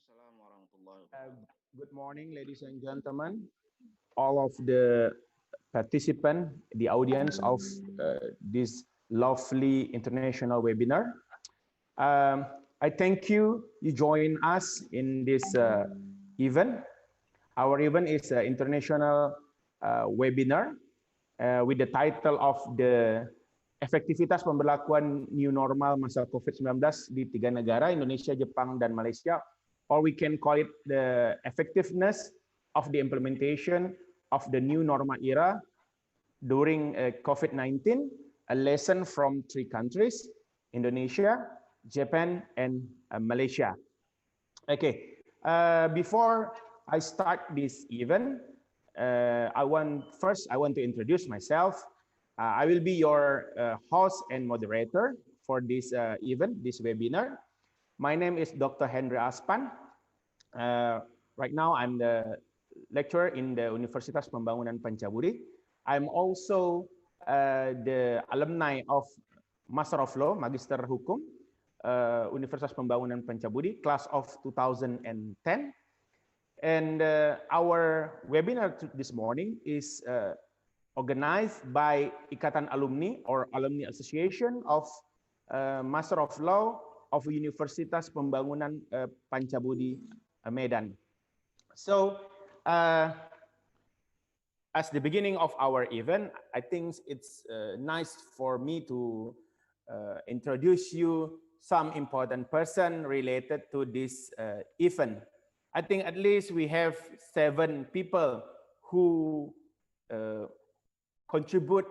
Waalaikumsalam warahmatullahi wabarakatuh. Good morning, ladies and gentlemen, all of the participants, the audience of this lovely international webinar. Um, I thank you. You join us in this event. Our event is an international webinar with the title of the Efektivitas Pemberlakuan New Normal Masa Covid-19 di 3 negara, Indonesia, Jepang, dan Malaysia. Or we can call it the effectiveness of the implementation of the new normal era during COVID-19, a lesson from 3 countries, Indonesia, Japan, and Malaysia. Okay, before I start this event, I want to introduce myself. I will be your host and moderator for this event, this webinar. My name is Dr. Henry Aspan. Right now, I'm the lecturer in the Universitas Pembangunan Pancabudi. I'm also the alumni of Master of Law, Magister Hukum, Universitas Pembangunan Pancabudi, class of 2010. And our webinar this morning is organized by Ikatan Alumni or Alumni Association of Master of Law of Universitas Pembangunan Pancabudi, Medan. So, as the beginning of our event, I think it's nice for me to introduce you some important person related to this event. I think at least we have 7 people who contribute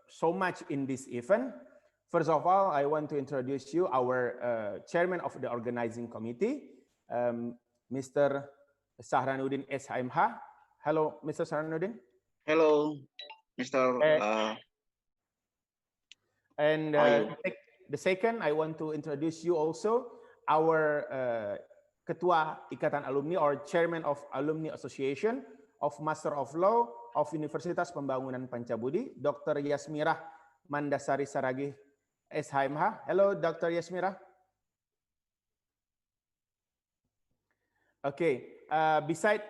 so much in this event. First of all, I want to introduce you our chairman of the organizing committee, Mr. Sahranuddin SHMH. Hello, Mr. Sahranuddin. Hello, Mr. And the second, I want to introduce you also our Ketua Ikatan Alumni or Chairman of Alumni Association of Master of Law of Universitas Pembangunan Pancabudi, Dr. Yasmirah Mandasari Saragih SHMH. Hello, Dr. Yasmirah. Okay, beside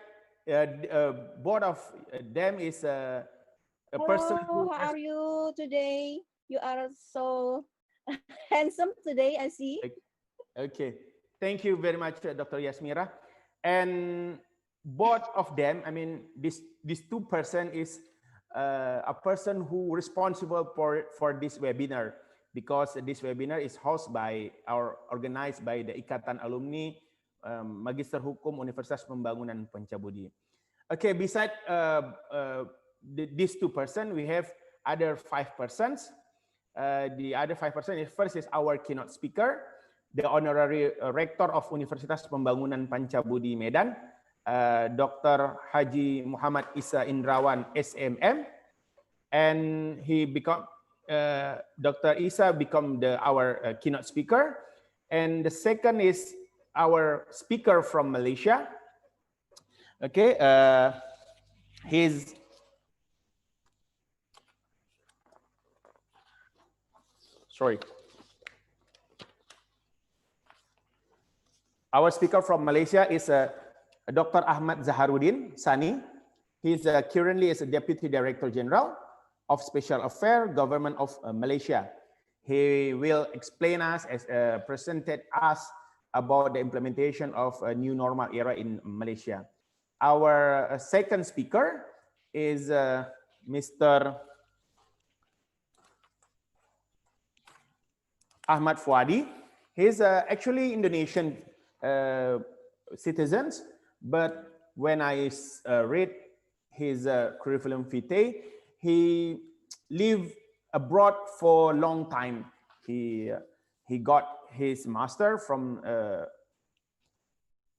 both of them is a person who... How are you today? You are so handsome today, I see. Okay, thank you very much, Dr. Yasmirah. And both of them, I mean, these 2 person is a person who responsible for this webinar, because this webinar is hosted by or organized by the Ikatan Alumni Magister Hukum Universitas Pembangunan Pancabudi. Okay, beside these 2 person, we have other 5 persons. The other 5 persons, first is our keynote speaker, the honorary rector of Universitas Pembangunan Pancabudi Medan, Dr. Haji Muhammad Isa Indrawan SMM, and he become Dr. Isa become our keynote speaker. And the second is our speaker from Malaysia. Okay, our speaker from Malaysia is Dr. Ahmad Zaharuddin Sani. He's currently is a Deputy Director General of Special Affairs, Government of Malaysia. He will explain us, presented us about the implementation of a new normal era in Malaysia. Our second speaker is Mr. Ahmad Fuadi. He's actually Indonesian citizens, but when I read his curriculum vitae, he lived abroad for a long time. He got his master from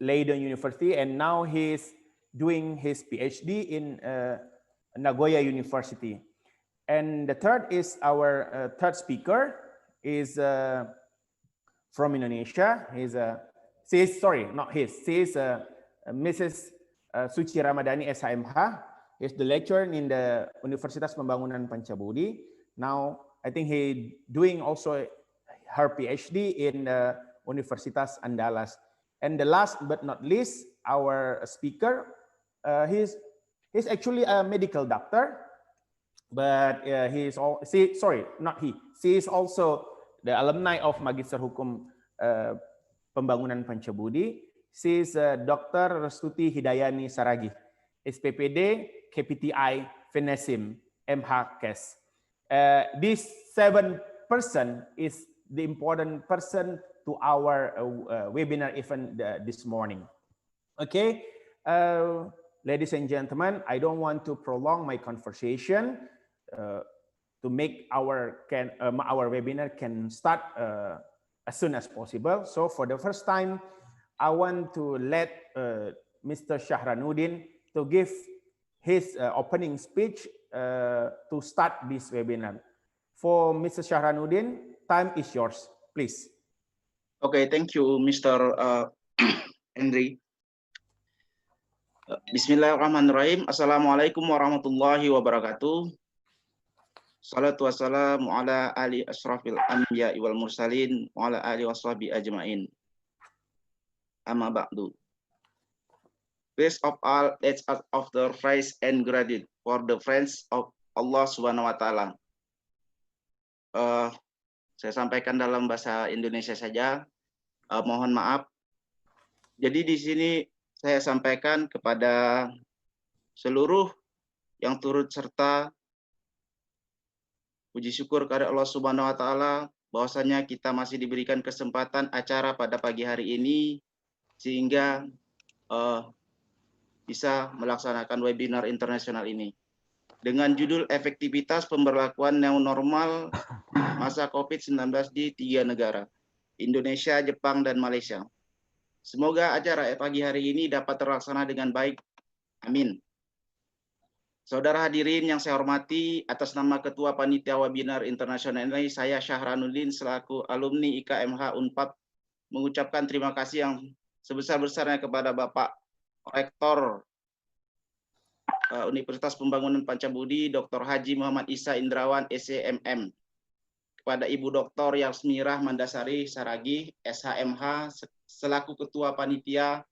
Leiden University, and now he's doing his PhD in Nagoya University. And the third is our third speaker is from Indonesia. She's Mrs. Suci Ramadhani SHMH. He's the lecturer in the Universitas Pembangunan Pancabudi. Now, I think he doing also her PhD in Universitas Andalas. And the last but not least, our speaker, he's actually a medical doctor, but she is also the alumni of Magister Hukum Pembangunan Pancabudi. She is Dr. Restuti Hidayani Saragi, SPPD, KPTI, Fenesim, MH Kes. This 7 person is the important person to our webinar event this morning. Okay, ladies and gentlemen, I don't want to prolong my conversation to make our webinar can start as soon as possible. So for the first time, I want to let Mr. Shahranuddin to give his opening speech to start this webinar. For Mr. Shahranuddin, time is yours, please. Okay, thank you, Mr. Henry. Bismillahirrahmanirrahim. Assalamualaikum warahmatullahi wabarakatuh. Salatu wassalamu ala ali asrafil anbiya wal mursalin wa ala ali washabi ajmain. Amma ba'du. First of all, let's ask of the praise and gratitude for the friends of Allah Subhanahu wa taala. Saya sampaikan dalam bahasa Indonesia saja. Mohon maaf. Jadi di sini saya sampaikan kepada seluruh yang turut serta puji syukur kepada Allah Subhanahu wa taala bahwasanya kita masih diberikan kesempatan acara pada pagi hari ini sehingga bisa melaksanakan webinar internasional ini dengan judul Efektivitas Pemberlakuan New Normal Masa Covid-19 di 3 negara, Indonesia, Jepang, dan Malaysia. Semoga acara pagi hari ini dapat terlaksana dengan baik. Amin. Saudara hadirin yang saya hormati, atas nama Ketua Panitia Webinar Internasional ini, saya Shahranuddin selaku alumni IKMH Unpad mengucapkan terima kasih yang sebesar-besarnya kepada Bapak Rektor Universitas Pembangunan Pancabudi, Dr. Haji Muhammad Isa Indrawan, SCMM, kepada Ibu Dr. Yasmirah Mandasari Saragi, SHMH, selaku Ketua Panitia,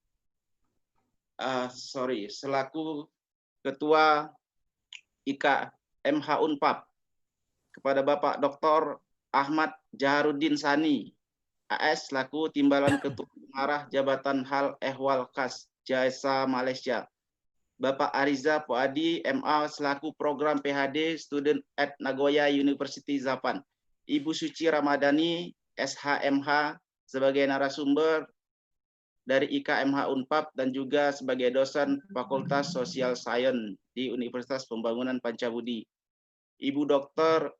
selaku Ketua IKMH Unpad, kepada Bapak Dr. Ahmad Jaharuddin Sani, AS, selaku Timbalan Ketua Pengarah Jabatan Hal Ehwal Kas Jasa Malaysia, Bapak Ariza Puadi, MA, selaku Program PhD Student at Nagoya University, Japan, Ibu Suci Ramadhani, SHMH, sebagai narasumber dari IKMH Unpad dan juga sebagai dosen Fakultas Social Science di Universitas Pembangunan Pancabudi, Ibu Dr.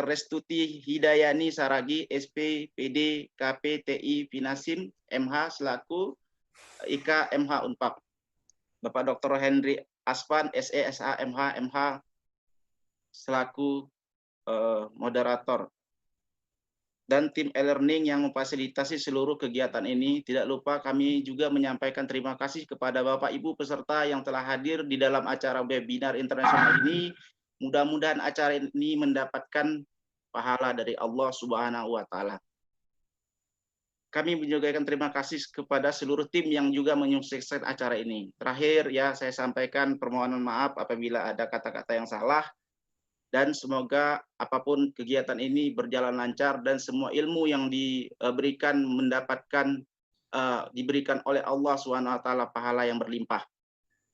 Restuti Hidayani Saragi, SPPD KPTI Finasim, MH, selaku IKMH Unpad, Bapak Dr. Henry Aspan, SE, SH, MH, MH, selaku moderator, dan tim e-learning yang memfasilitasi seluruh kegiatan ini. Tidak lupa kami juga menyampaikan terima kasih kepada Bapak Ibu peserta yang telah hadir di dalam acara webinar internasional ini. Mudah-mudahan acara ini mendapatkan pahala dari Allah Subhanahu wa taala. Kami menyampaikan terima kasih kepada seluruh tim yang juga menyukseskan acara ini. Terakhir ya, saya sampaikan permohonan maaf apabila ada kata-kata yang salah, dan semoga apapun kegiatan ini berjalan lancar dan semua ilmu yang diberikan diberikan oleh Allah SWT pahala yang berlimpah.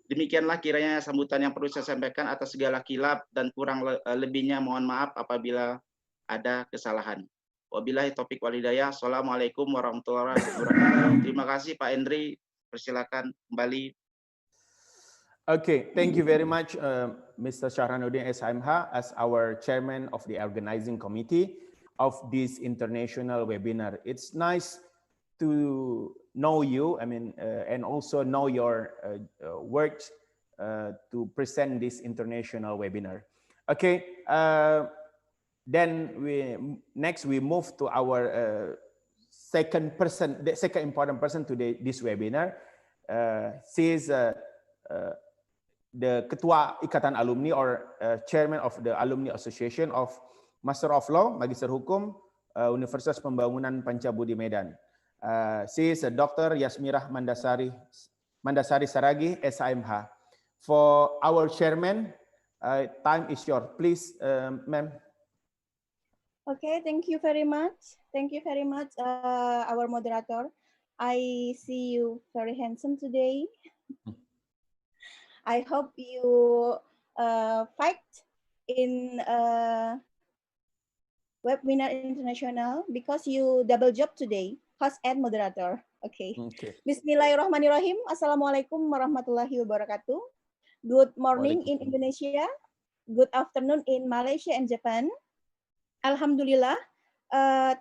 Demikianlah kiranya sambutan yang perlu saya sampaikan. Atas segala khilaf dan kurang lebihnya mohon maaf apabila ada kesalahan. Wabillahi taufiq wal hidayah. Assalamualaikum warahmatullahi wabarakatuh. Terima kasih Pak Henry. Persilakan kembali. Okay, thank you very much, Mr. Shahranuddin SHMH, as our chairman of the organizing committee of this international webinar. It's nice to know you, and also know your work to present this international webinar. Okay, then next we move to our second important person today this webinar. She is the Ketua Ikatan Alumni or Chairman of the Alumni Association of Master of Law, Magister Hukum, Universitas Pembangunan Pancabudi Medan. She is Dr. Yasmirah Mandasari Saragi, SIMH. For our chairman, time is yours. Please, ma'am. Okay, thank you very much. Thank you very much, our moderator. I see you very handsome today. I hope you fight in Webinar International because you double job today, host and moderator. Okay. Bismillahirrahmanirrahim. Assalamualaikum warahmatullahi wabarakatuh. Good morning in Indonesia. Good afternoon in Malaysia and Japan. Alhamdulillah.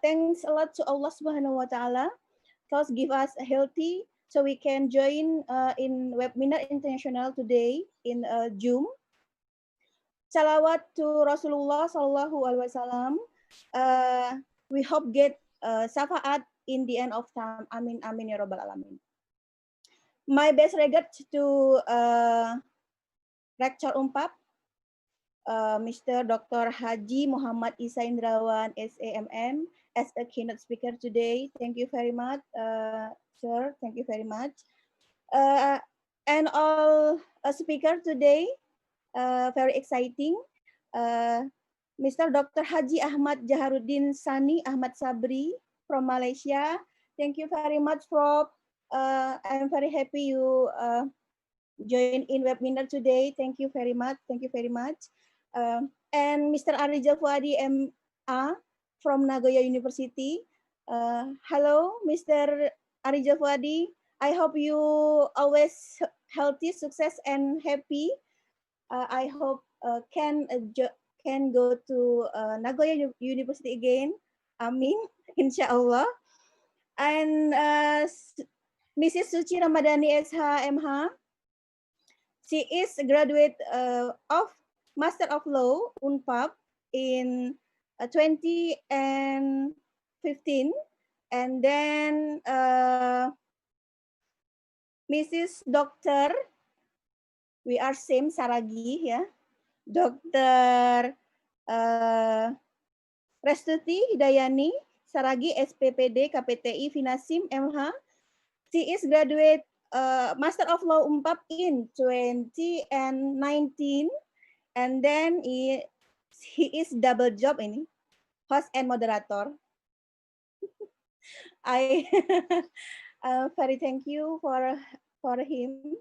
Thanks a lot to Allah Subhanahu wa Ta'ala because give us a healthy so we can join in Webinar International today in June. Salawat to Rasulullah Sallallahu Alaihi Wasallam. We hope get syafaat in the end of time. Amin amin ya rabbal alamin. My best regards to Rektor Unpad, Mr. Dr. Haji Muhammad Isa Indrawan, SAMM, as a keynote speaker today. Thank you very much, sir. Thank you very much. And all speaker today, very exciting. Mr. Dr. Haji Ahmad Jaharuddin Sani Ahmad Sabri from Malaysia. Thank you very much, Prof. I'm very happy you join in webinar today. Thank you very much. Thank you very much. And Mr. Arijal Fuadi MA from Nagoya University. Hello, Mr. Arijal Fuadi. I hope you always healthy, success, and happy. I hope can go to Nagoya University again. Amin, insyaAllah. And Mrs. Suci Ramadhani SHMH. She is a graduate of Master of Law, Unpad, in 2015. And then Mrs. Dr. We are same Saragi, ya. Dr. Restuti Hidayani Saragi SPPD KPTI Finasim MH. She is graduate Master of Law Unpad in 2019, and then he is double job ini, host and moderator. I very thank you for him,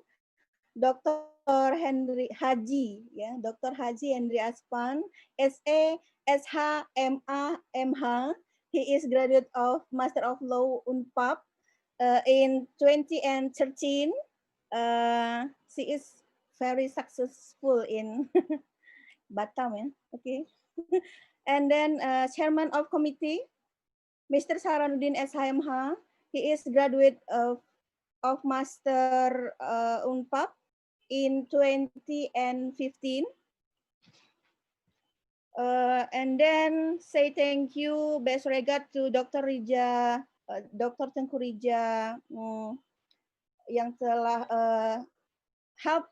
Dr. Henry Haji, ya, Dr. Haji Henry Aspan, SA SHMA MH. He is graduate of Master of Law Unpad in 2013. She is very successful in Batam, ya. Okay. And then Chairman of Committee, Mr. Saranuddin SHMH. He is graduate of Master Unpad in 2015. And then say thank you, best regard to Dr. Rija, Dr. Tengku Rija yang telah help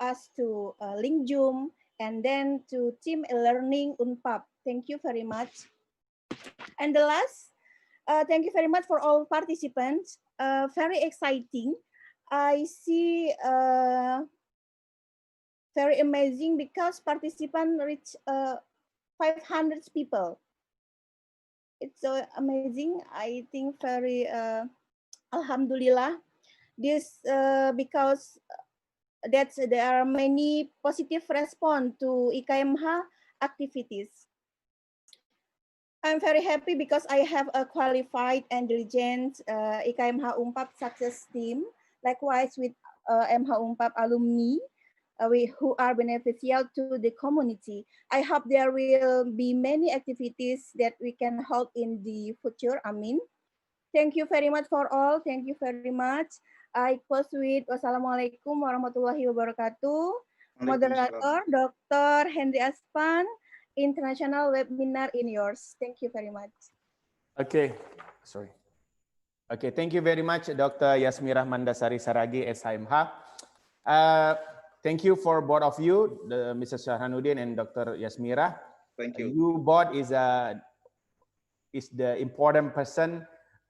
us to link Zoom, and then to team learning Unpad. Thank you very much. And the last, thank you very much for all participants. Very exciting. I see very amazing because participants reach 500 people. It's so amazing. I think very alhamdulillah. This because there are many positive response to IKMH activities. I'm very happy because I have a qualified and diligent IKMH Unpad success team. Likewise with MH Unpad alumni who are beneficial to the community. I hope there will be many activities that we can hold in the future. Amin. Thank you very much for all. Thank you very much. I close with wassalamualaikum warahmatullahi wabarakatuh. Moderator Dr. Henry Aspan, International Webinar in yours. Thank you very much. Okay, sorry. Okay, thank you very much, Dr. Yasmirah Mandasari Saragi, SHMH. Thank you for both of you, Mr. Shahranuddin and Dr. Yasmirah. Thank you. You both is the important person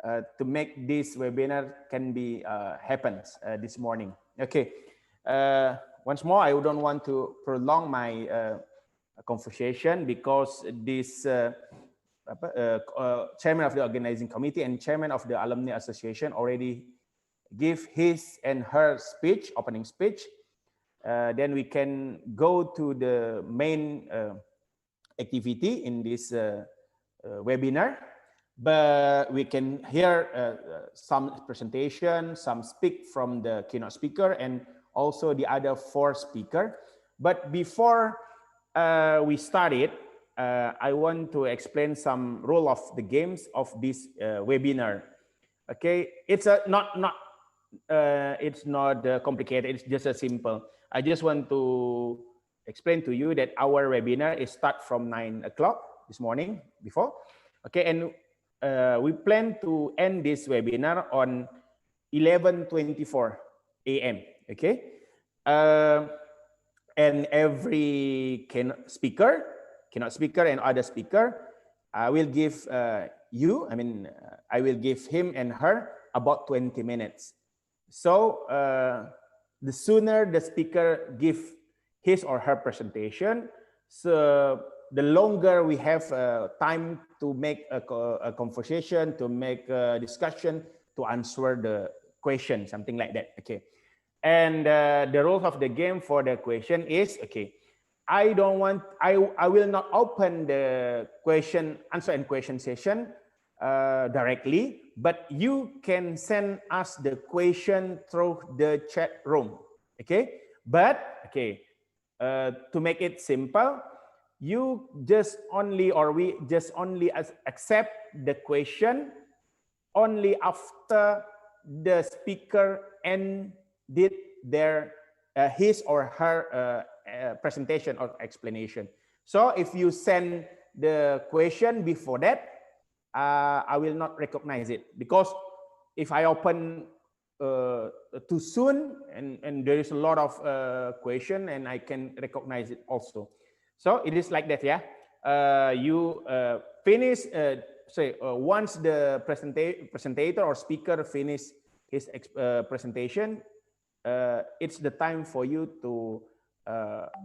to make this webinar can be happens this morning. Okay. Once more, I don't want to prolong my conversation because this chairman of the organizing committee and chairman of the alumni association already give his and her speech, opening speech. Then we can go to the main activity in this webinar. But we can hear some presentation, some speak from the keynote speaker, and also the other 4 speakers. But before we started, I want to explain some rule of the games of this webinar. Okay, it's not complicated. It's just a simple. I just want to explain to you that our webinar is start from 9 o'clock this morning before. Okay, and we plan to end this webinar on 11:24 a.m. Okay, and every keynote speaker and other speaker, I will give I will give him and her about 20 minutes. So the sooner the speaker give his or her presentation, so the longer we have time to make a conversation, to make a discussion, to answer the question, something like that. Okay. And the rules of the game for the question is, okay, I will not open the answer and question session directly, but you can send us the question through the chat room. Okay. But okay, to make it simple, you just only, or we just only accept the question only after the speaker did their his or her presentation or explanation. So if you send the question before that, I will not recognize it, because if I open too soon and there is a lot of question, and I can recognize it also. So it is like that, yeah. You finish, once the presentator or speaker finish his presentation, it's the time for you to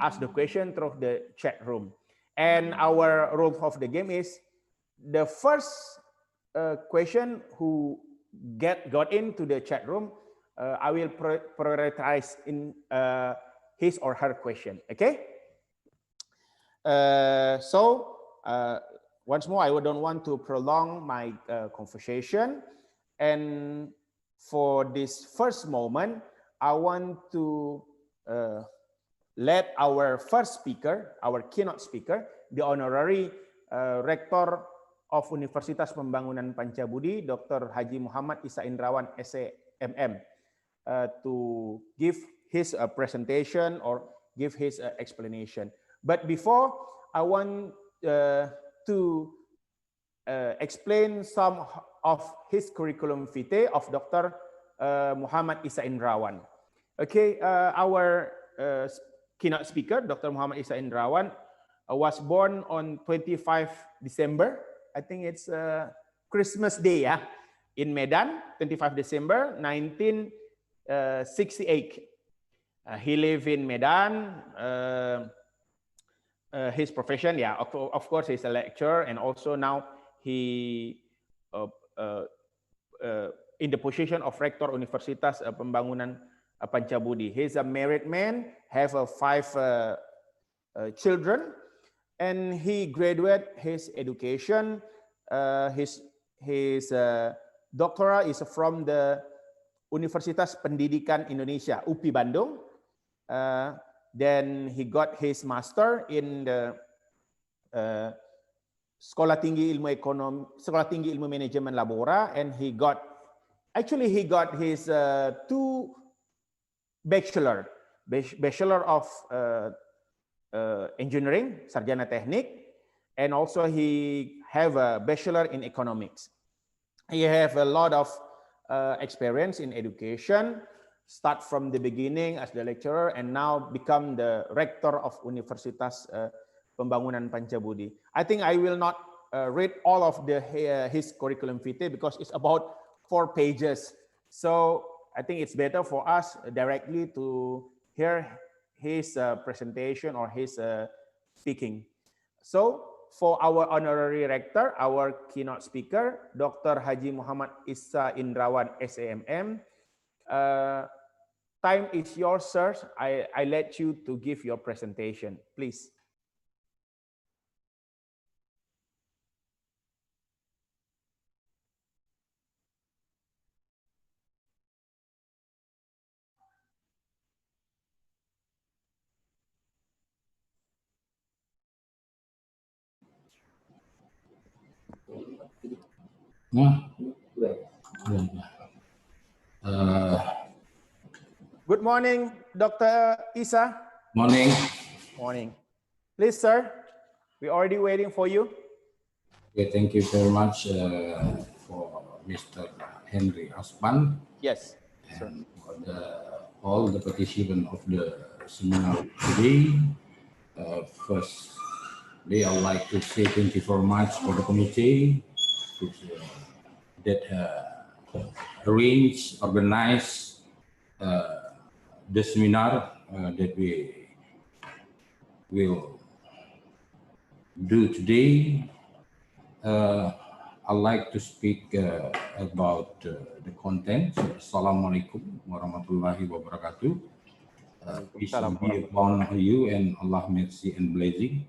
ask the question through the chat room. And our rule of the game is the first question who got into the chat room, I will prioritize in his or her question. Okay. Once more, I don't want to prolong my conversation. And for this first moment, I want to let our first speaker, our keynote speaker, the Honorary Rector of Universitas Pembangunan Pancabudi, Dr. Haji Muhammad Isa Indrawan, SEMM, to give his presentation or give his explanation. But before, I want to explain some of his curriculum vitae of Dr. Muhammad Isa Indrawan. Okay, our keynote speaker, Dr. Muhammad Isa Indrawan, was born on 25 December. I think it's Christmas Day, yeah, in Medan, 25 December 1968. He lived in Medan. His profession, yeah, of course, he's a lecturer, and also now he in the position of Rector Universitas Pembangunan Pancabudi. He's a married man, have 5 children, and he graduated his education. His doctorate is from the Universitas Pendidikan Indonesia, UPI Bandung. Then he got his master in the Sekolah Tinggi Ilmu Ekonomi, Sekolah Tinggi Ilmu Manajemen Labora, and he got his 2 bachelor of engineering, sarjana teknik, and also he have a bachelor in economics. He have a lot of experience in education, start from the beginning as the lecturer, and now become the rector of Universitas Pembangunan Pancabudi. I think I will not read all of his curriculum vitae because it's about 4 pages. So I think it's better for us directly to hear his presentation or his speaking. So for our honorary rector, our keynote speaker, Dr. Haji Muhammad Isa Indrawan, SAMM. Time is yours, sir. I let you to give your presentation, please. Good morning, Dr. Isa. Morning. Morning. Please, sir, we're already waiting for you. Okay, thank you very much for Mr. Henry Aspan. Yes, sir. And for all the participants of the seminar today. Firstly, I would like to say thank you very much for the committee that organized the seminar that we will do today. I'd like to speak about the content. Assalamualaikum warahmatullahi wabarakatuh. Peace be upon you and Allah mercy and blessing.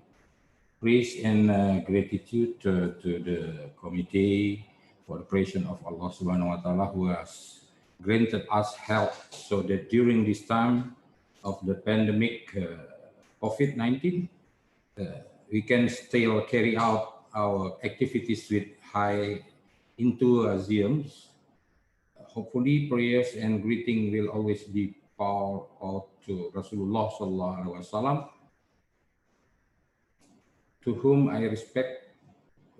Praise and gratitude to the committee for the presence of Allah Subhanahu wa Taala who has granted us health so that during this time of the pandemic COVID-19 we can still carry out our activities with high enthusiasm. Hopefully prayers and greeting will always be poured out to Rasulullah Sallallahu Alaihi Wasallam, to whom I respect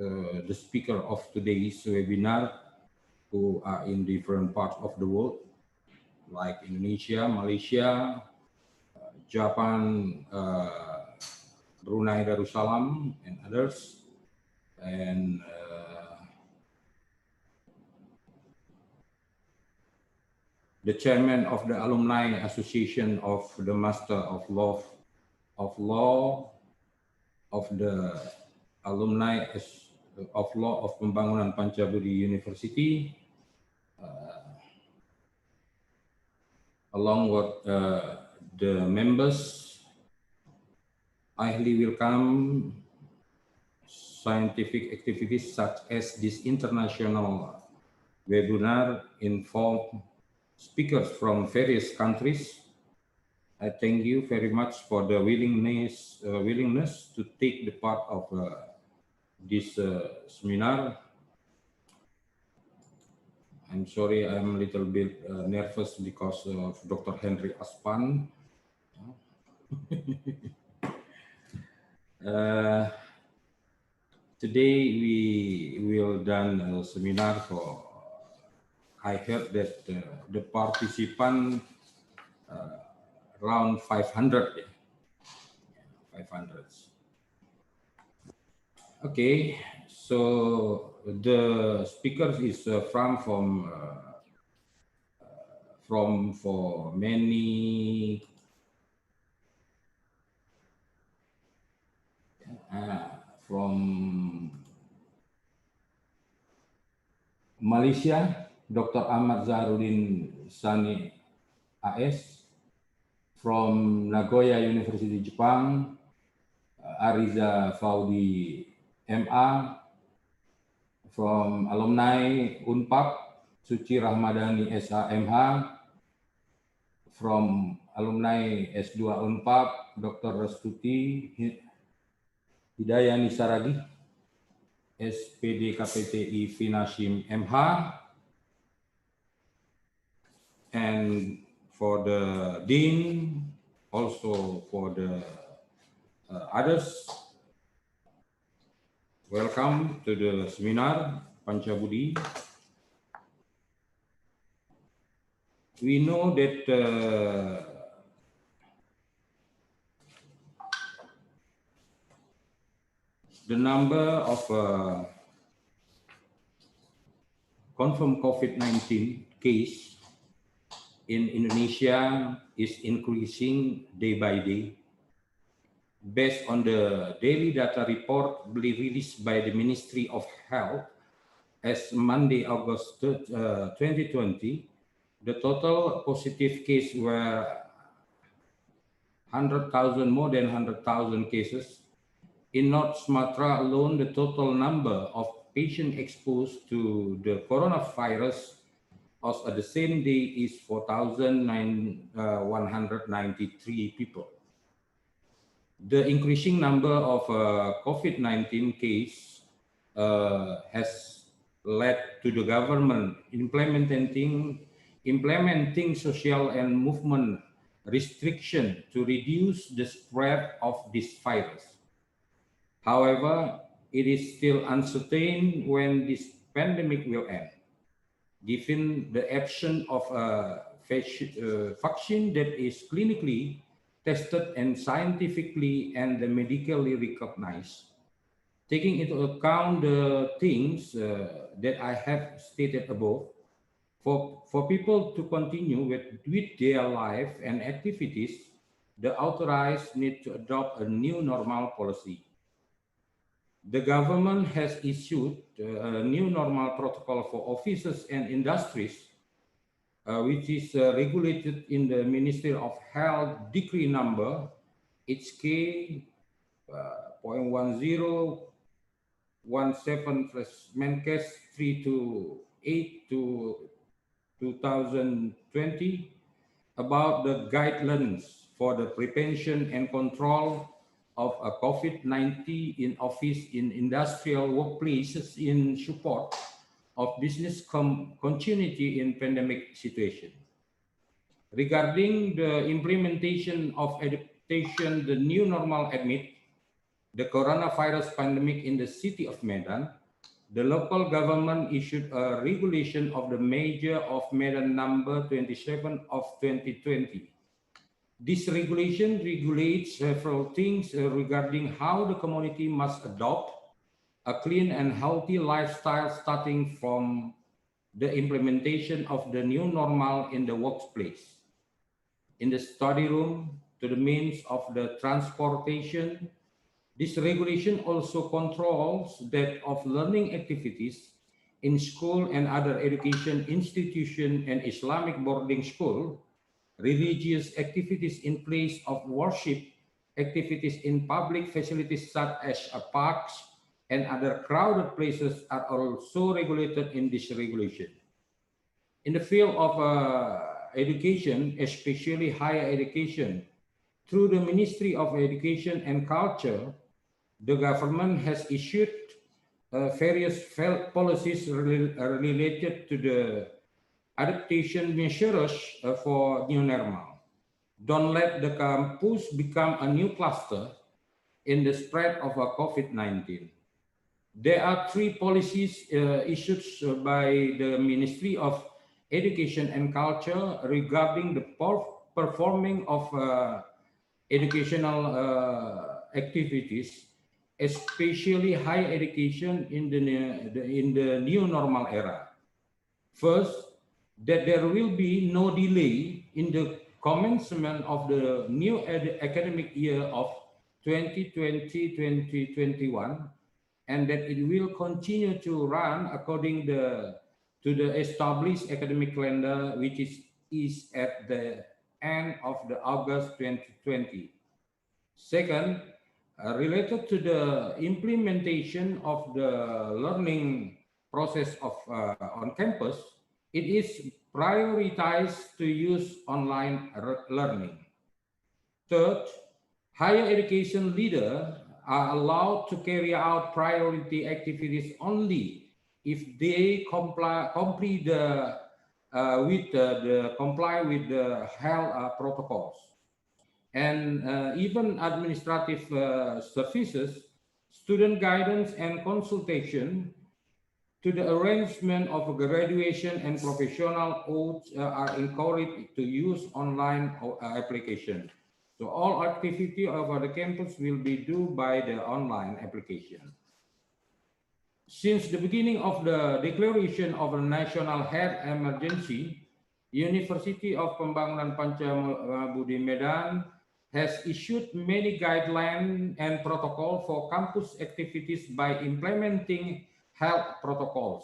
the speaker of today's webinar who are in different parts of the world like Indonesia, Malaysia, Japan, Brunei Darussalam and others, and the chairman of the Alumni Association of the Master of Law of the Alumni of Law of Pembangunan Pancaburi University, along with the members. I highly welcome scientific activities such as this international webinar involve speakers from various countries. I thank you very much for the willingness to take the part of this seminar. I'm sorry, I'm a little bit nervous because of Dr. Henry Aspan. Today we will done a seminar for. I heard that the participant around 500. 500. Okay, so the speakers is from for many from Malaysia, Dr. Ahmad Zaharuddin Sani AS, from Nagoya University, Jepang, Ariza Faudi MA, from alumni UNPAP, Suci Rahmadani SAMH, from alumni S2 UNPAP, Dr. Restuti Hidayani Saragi, SPD KPTI Finashim MH, and for the Dean, also for the others. Welcome to the seminar Pancabudi. We know that the number of confirmed COVID-19 case in Indonesia is increasing day by day. Based on the daily data report released by the Ministry of Health as Monday, August 2020, the total positive case were 100,000, more than 100,000 cases. In North Sumatra alone, the total number of patients exposed to the coronavirus as at the same day is 4,193 people. The increasing number of COVID-19 cases has led to the government implementing social and movement restriction to reduce the spread of this virus. However, it is still uncertain when this pandemic will end, given the absence of a vaccine that is clinically tested and scientifically and medically recognized. Taking into account the things that I have stated above, for people to continue with their life and activities, the authorized need to adopt a new normal policy. The government has issued a new normal protocol for offices and industries, which is regulated in the Ministry of Health Decree number HK 0.1017/Menkes 328/2020 about the guidelines for the prevention and control of COVID-19 in office in industrial workplaces in support of business continuity in pandemic situation. Regarding the implementation of adaptation, the new normal amid the coronavirus pandemic in the city of Medan, the local government issued a regulation of the Mayor of Medan number 27 of 2020. This regulation regulates several things regarding how the community must adopt a clean and healthy lifestyle, starting from the implementation of the new normal in the workplace, in the study room, to the means of the transportation. This regulation also controls that of learning activities in school and other education institution and Islamic boarding school, religious activities in place of worship, activities in public facilities such as parks and other crowded places are also regulated in this regulation. In the field of education, especially higher education, through the Ministry of Education and Culture, the government has issued various policies related to the adaptation measures for new normal. Don't let the campus become a new cluster in the spread of COVID-19. There are three policies issued by the Ministry of Education and Culture regarding the performing of educational activities, especially higher education in the new normal era. First, that there will be no delay in the commencement of the new academic year of 2020-2021, and that it will continue to run according to the established academic calendar, which is at the end of the August 2020. Second, related to the implementation of the learning process of on campus, it is prioritized to use online learning. Third, higher education leaders are allowed to carry out priority activities only if they comply with the health protocols. And even administrative services, student guidance and consultation to the arrangement of graduation and professional oaths are encouraged to use online application. So all activity over the campus will be done by the online application. Since the beginning of the declaration of a national health emergency, University of Pembangunan Pancabudi Medan has issued many guidelines and protocols for campus activities by implementing health protocols.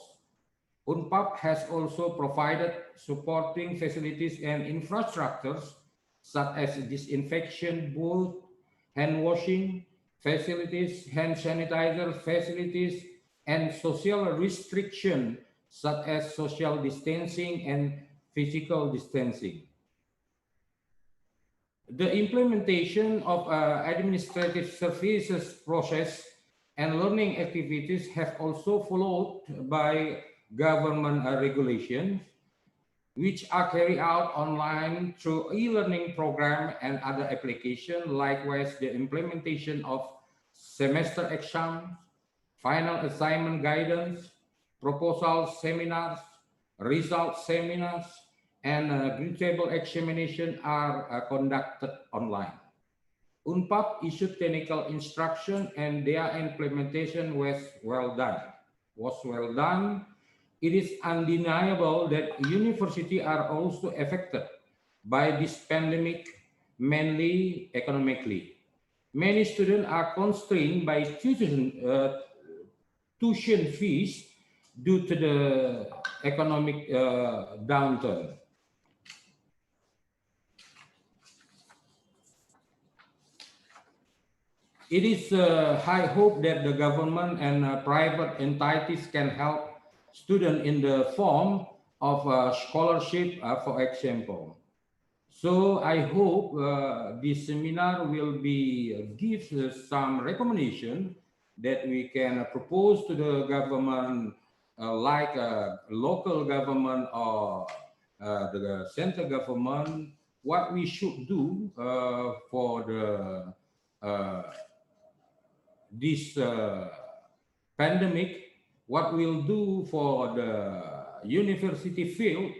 UNPAP has also provided supporting facilities and infrastructures such as disinfection booth, hand washing facilities, hand sanitizer facilities, and social restriction such as social distancing and physical distancing. The implementation of administrative services process and learning activities have also followed by government regulations, which are carried out online through e-learning program and other applications. Likewise, the implementation of semester exams, final assignment guidance, proposal seminars, result seminars, and grade table examination are conducted online. UNPAP issued technical instruction and their implementation was well done. It is undeniable that universities are also affected by this pandemic, mainly economically. Many students are constrained by tuition fees due to the economic downturn. It is high hope that the government and private entities can help students in the form of scholarship, for example. So I hope this seminar will be give some recommendation that we can propose to the government, like local government or the central government, what we should do for the this pandemic, what we'll do for the university field,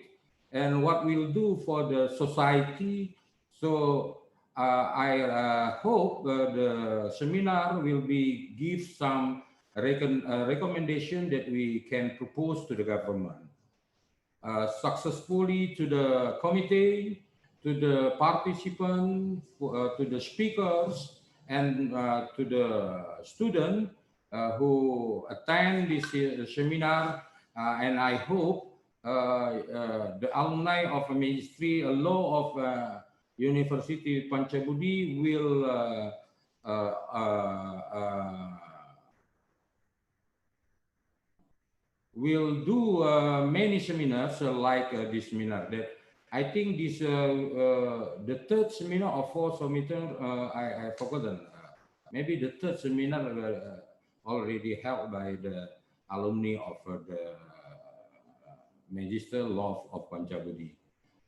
and what we'll do for the society. So I hope the seminar will be give some recommendation that we can propose to the government. Successfully to the committee, to the participants, to the speakers, and to the student who attend this seminar, and I hope the alumni of Ministry Law of University Pancabudi will do many seminars like this seminar. That I think this the third seminar or fourth seminar, I forgotten. Maybe the third seminar already held by the alumni of the Magister Law of Pancabudi.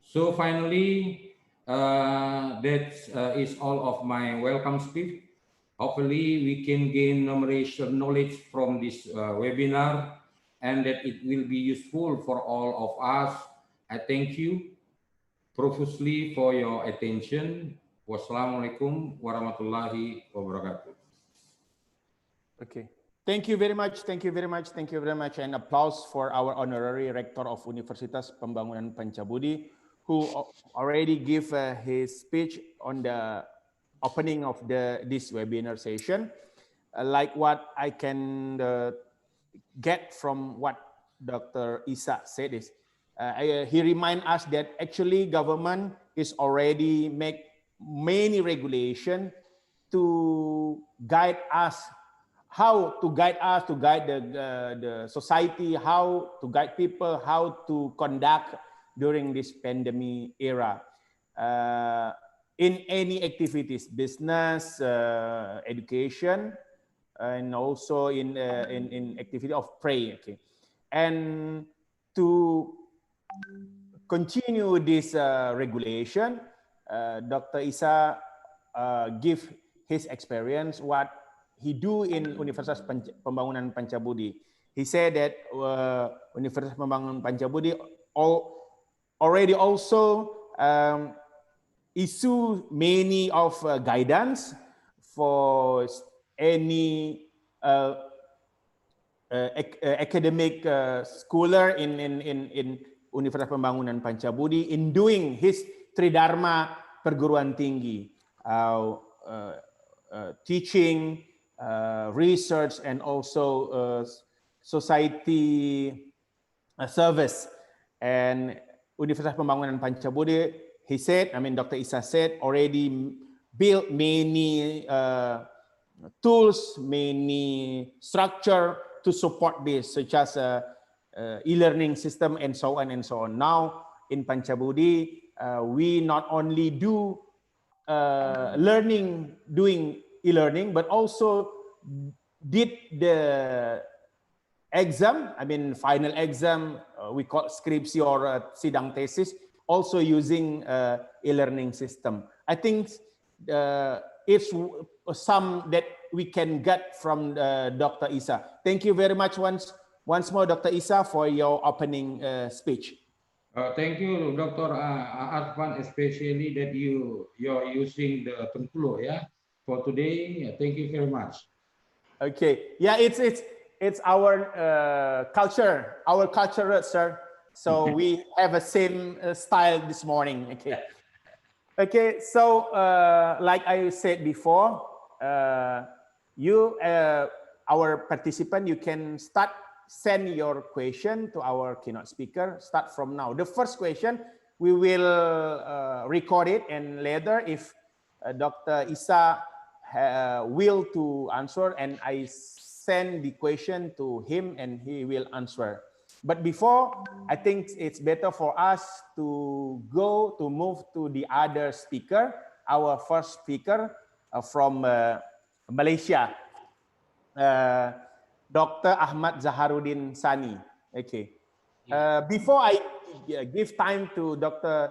So finally, that is all of my welcome speech. Hopefully, we can gain numerous knowledge from this webinar, and that it will be useful for all of us. I thank you profusely for your attention. Wassalamualaikum warahmatullahi wabarakatuh. Okay. Thank you very much. Thank you very much. Thank you very much. And applause for our honorary rector of Universitas Pembangunan Pancabudi, who already gave his speech on the opening of this webinar session. Like what I can get from what Dr. Isa said is, he reminds us that actually government is already make many regulation to guide us, how to guide us, to guide the society, how to guide people, how to conduct during this pandemic era. In any activities, business, education, and also in activity of prayer. Okay, and to continue this regulation, Dr. Isa give his experience what he do in Universitas Pembangunan Pancabudi. He said that Universitas Pembangunan Pancabudi already also issue many of guidance for any academic scholar in Universitas Pembangunan Pancabudi in doing his Tridharma perguruan tinggi, teaching, research, and also society service. And Universitas Pembangunan Pancabudi, he said, Dr. Isa said, already built many tools, many structure to support this, such as e-learning system and so on and so on. Now in Pancabudi, we not only do learning, doing e-learning, but also did the exam, final exam, we call skripsi or sidang thesis, also using e-learning system. I think it's some that we can get from Dr. Isa. Thank you very much once more, Dr. Isa, for your opening speech. Thank you, Dr. Arfan, especially that you're using the Tengkulo, yeah, for today. Thank you very much. Okay, yeah, it's our culture, sir. So we have a same style this morning. Okay. Okay, so like I said before, our participant, you can send your question to our keynote speaker. Start from now. The first question, we will record it, and later if Dr. Isa will to answer, and I send the question to him and he will answer. But before, I think it's better for us to move to the other speaker, our first speaker from Malaysia, Dr. Ahmad Zaharuddin Sani. Okay. Before I give time to Dr.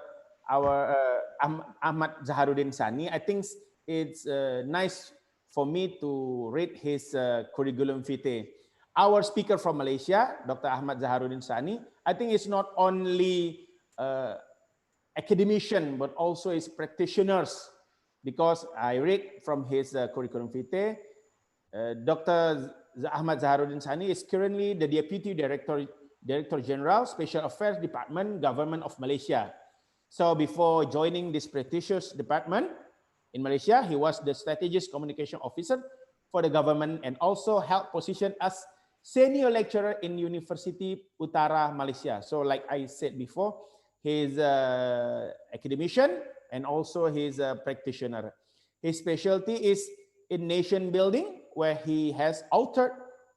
Ahmad Zaharuddin Sani, I think it's nice for me to read his curriculum vitae. Our speaker from Malaysia, Dr. Ahmad Zaharuddin Sani, I think it's not only academician, but also is practitioners, because I read from his curriculum vitae. Dr. Ahmad Zaharuddin Sani is currently the Deputy Director General, Special Affairs Department, Government of Malaysia. So before joining this prestigious department in Malaysia, he was the Strategic Communication Officer for the government and also held position as senior lecturer in University Utara, Malaysia. So like I said before, he's an academician and also he's a practitioner. His specialty is in nation building, where he has authored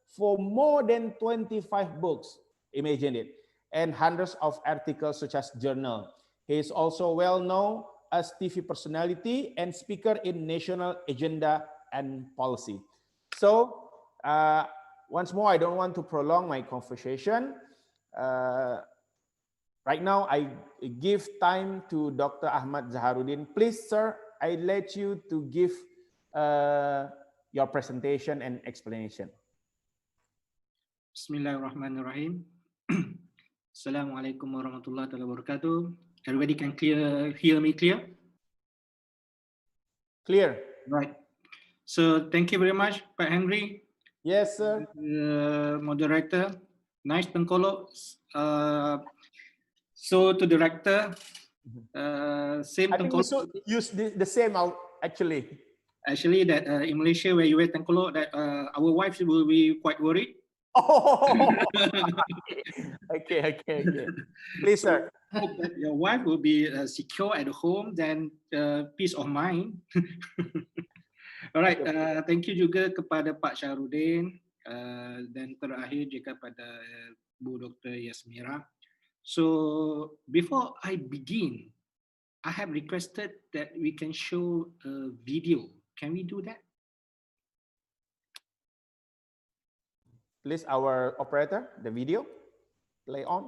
for more than 25 books, imagine it, and hundreds of articles such as journal. He is also well known as TV personality and speaker in national agenda and policy. So once more, I don't want to prolong my conversation. Right now, I give time to Dr. Ahmad Zaharuddin. Please, sir, I let you to give your presentation and explanation. Bismillahirrahmanirrahim. Assalamualaikum warahmatullahi wabarakatuh. Everybody can hear me clear? Clear. Right. So thank you very much, Pak Henry. Yes, sir. Moderator, nice Tengkolok. So to director, same I think we Tengkolok. should use the same actually. Actually, that in Malaysia where you wear Tengkolok, that our wives will be quite worried. Oh, okay. Please, sir. Hope that your wife will be secure at home, then peace of mind. Alright, thank you juga kepada Pak Syahrudin dan terakhir juga pada Bu Dr. Yasmira. So before I begin, I have requested that we can show a video. Can we do that? Please, our operator, the video, play on.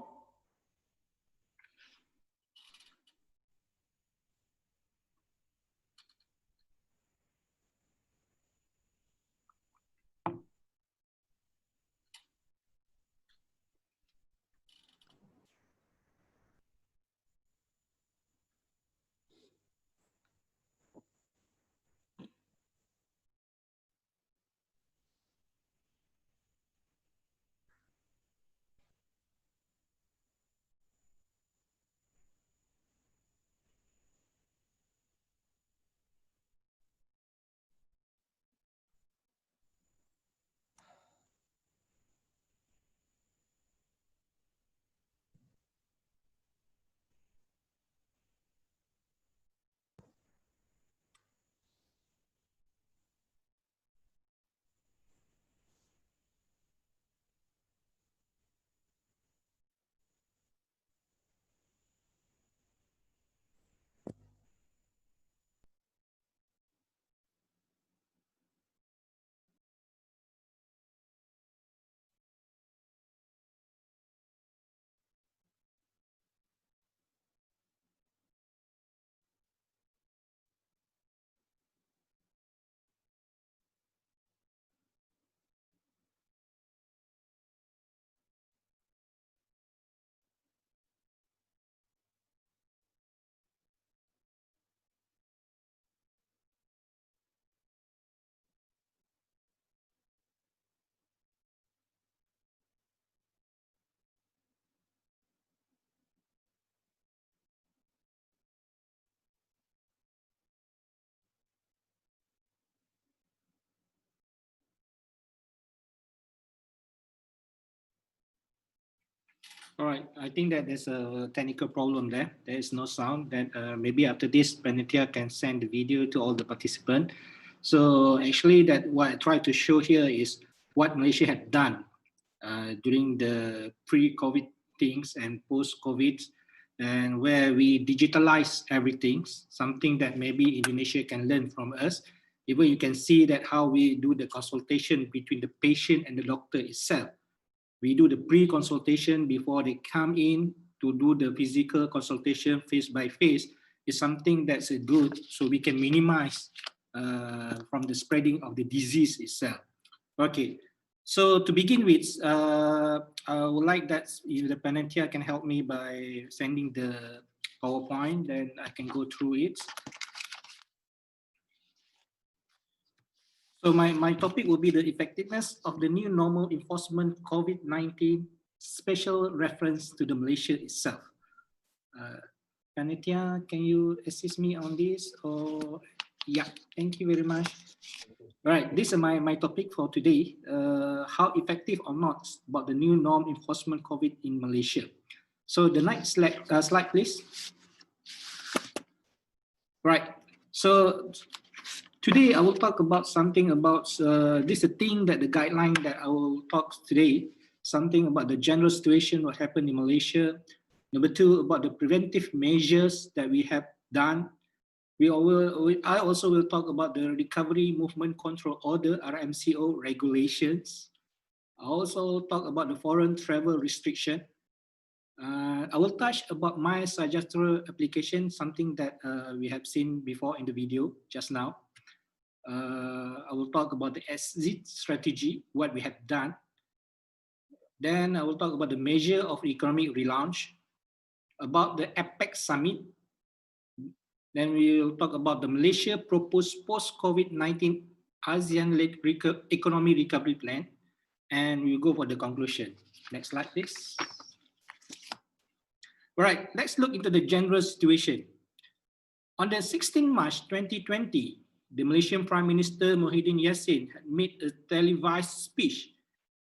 All right, I think that there's a technical problem there. There is no sound. Then maybe after this, Panitia can send the video to all the participants. So actually, that what I try to show here is what Malaysia had done during the pre-COVID things and post-COVID, and where we digitalize everything, something that maybe Indonesia can learn from us. Even you can see that how we do the consultation between the patient and the doctor itself. We do the pre-consultation before they come in to do the physical consultation face by face is something that's good, so we can minimize from the spreading of the disease itself. Okay, so to begin with, I would like that if the Panitia can help me by sending the PowerPoint, then I can go through it. So my topic will be the effectiveness of the new normal enforcement COVID-19, special reference to the Malaysia itself. Panitia, can you assist me on this? Or yeah, thank you very much. All right, this is my topic for today. How effective or not about the new norm enforcement COVID in Malaysia. So the next slide, please. Right, so today I will talk about something about this is a thing that the guideline that I will talk today, something about the general situation what happened in Malaysia. Number two, about the preventive measures that we have done. I also will talk about the Recovery Movement Control Order, RMCO regulations. I also talk about the foreign travel restriction. I will touch about my suggested application, something that we have seen before in the video just now. I will talk about the exit strategy, what we have done. Then I will talk about the measure of economic relaunch, about the APEC summit. Then we will talk about the Malaysia proposed post-COVID-19 ASEAN-led economy recovery plan, and we'll go for the conclusion. Next slide, please. All right, let's look into the general situation. On the 16th March 2020, the Malaysian Prime Minister Muhyiddin Yassin had made a televised speech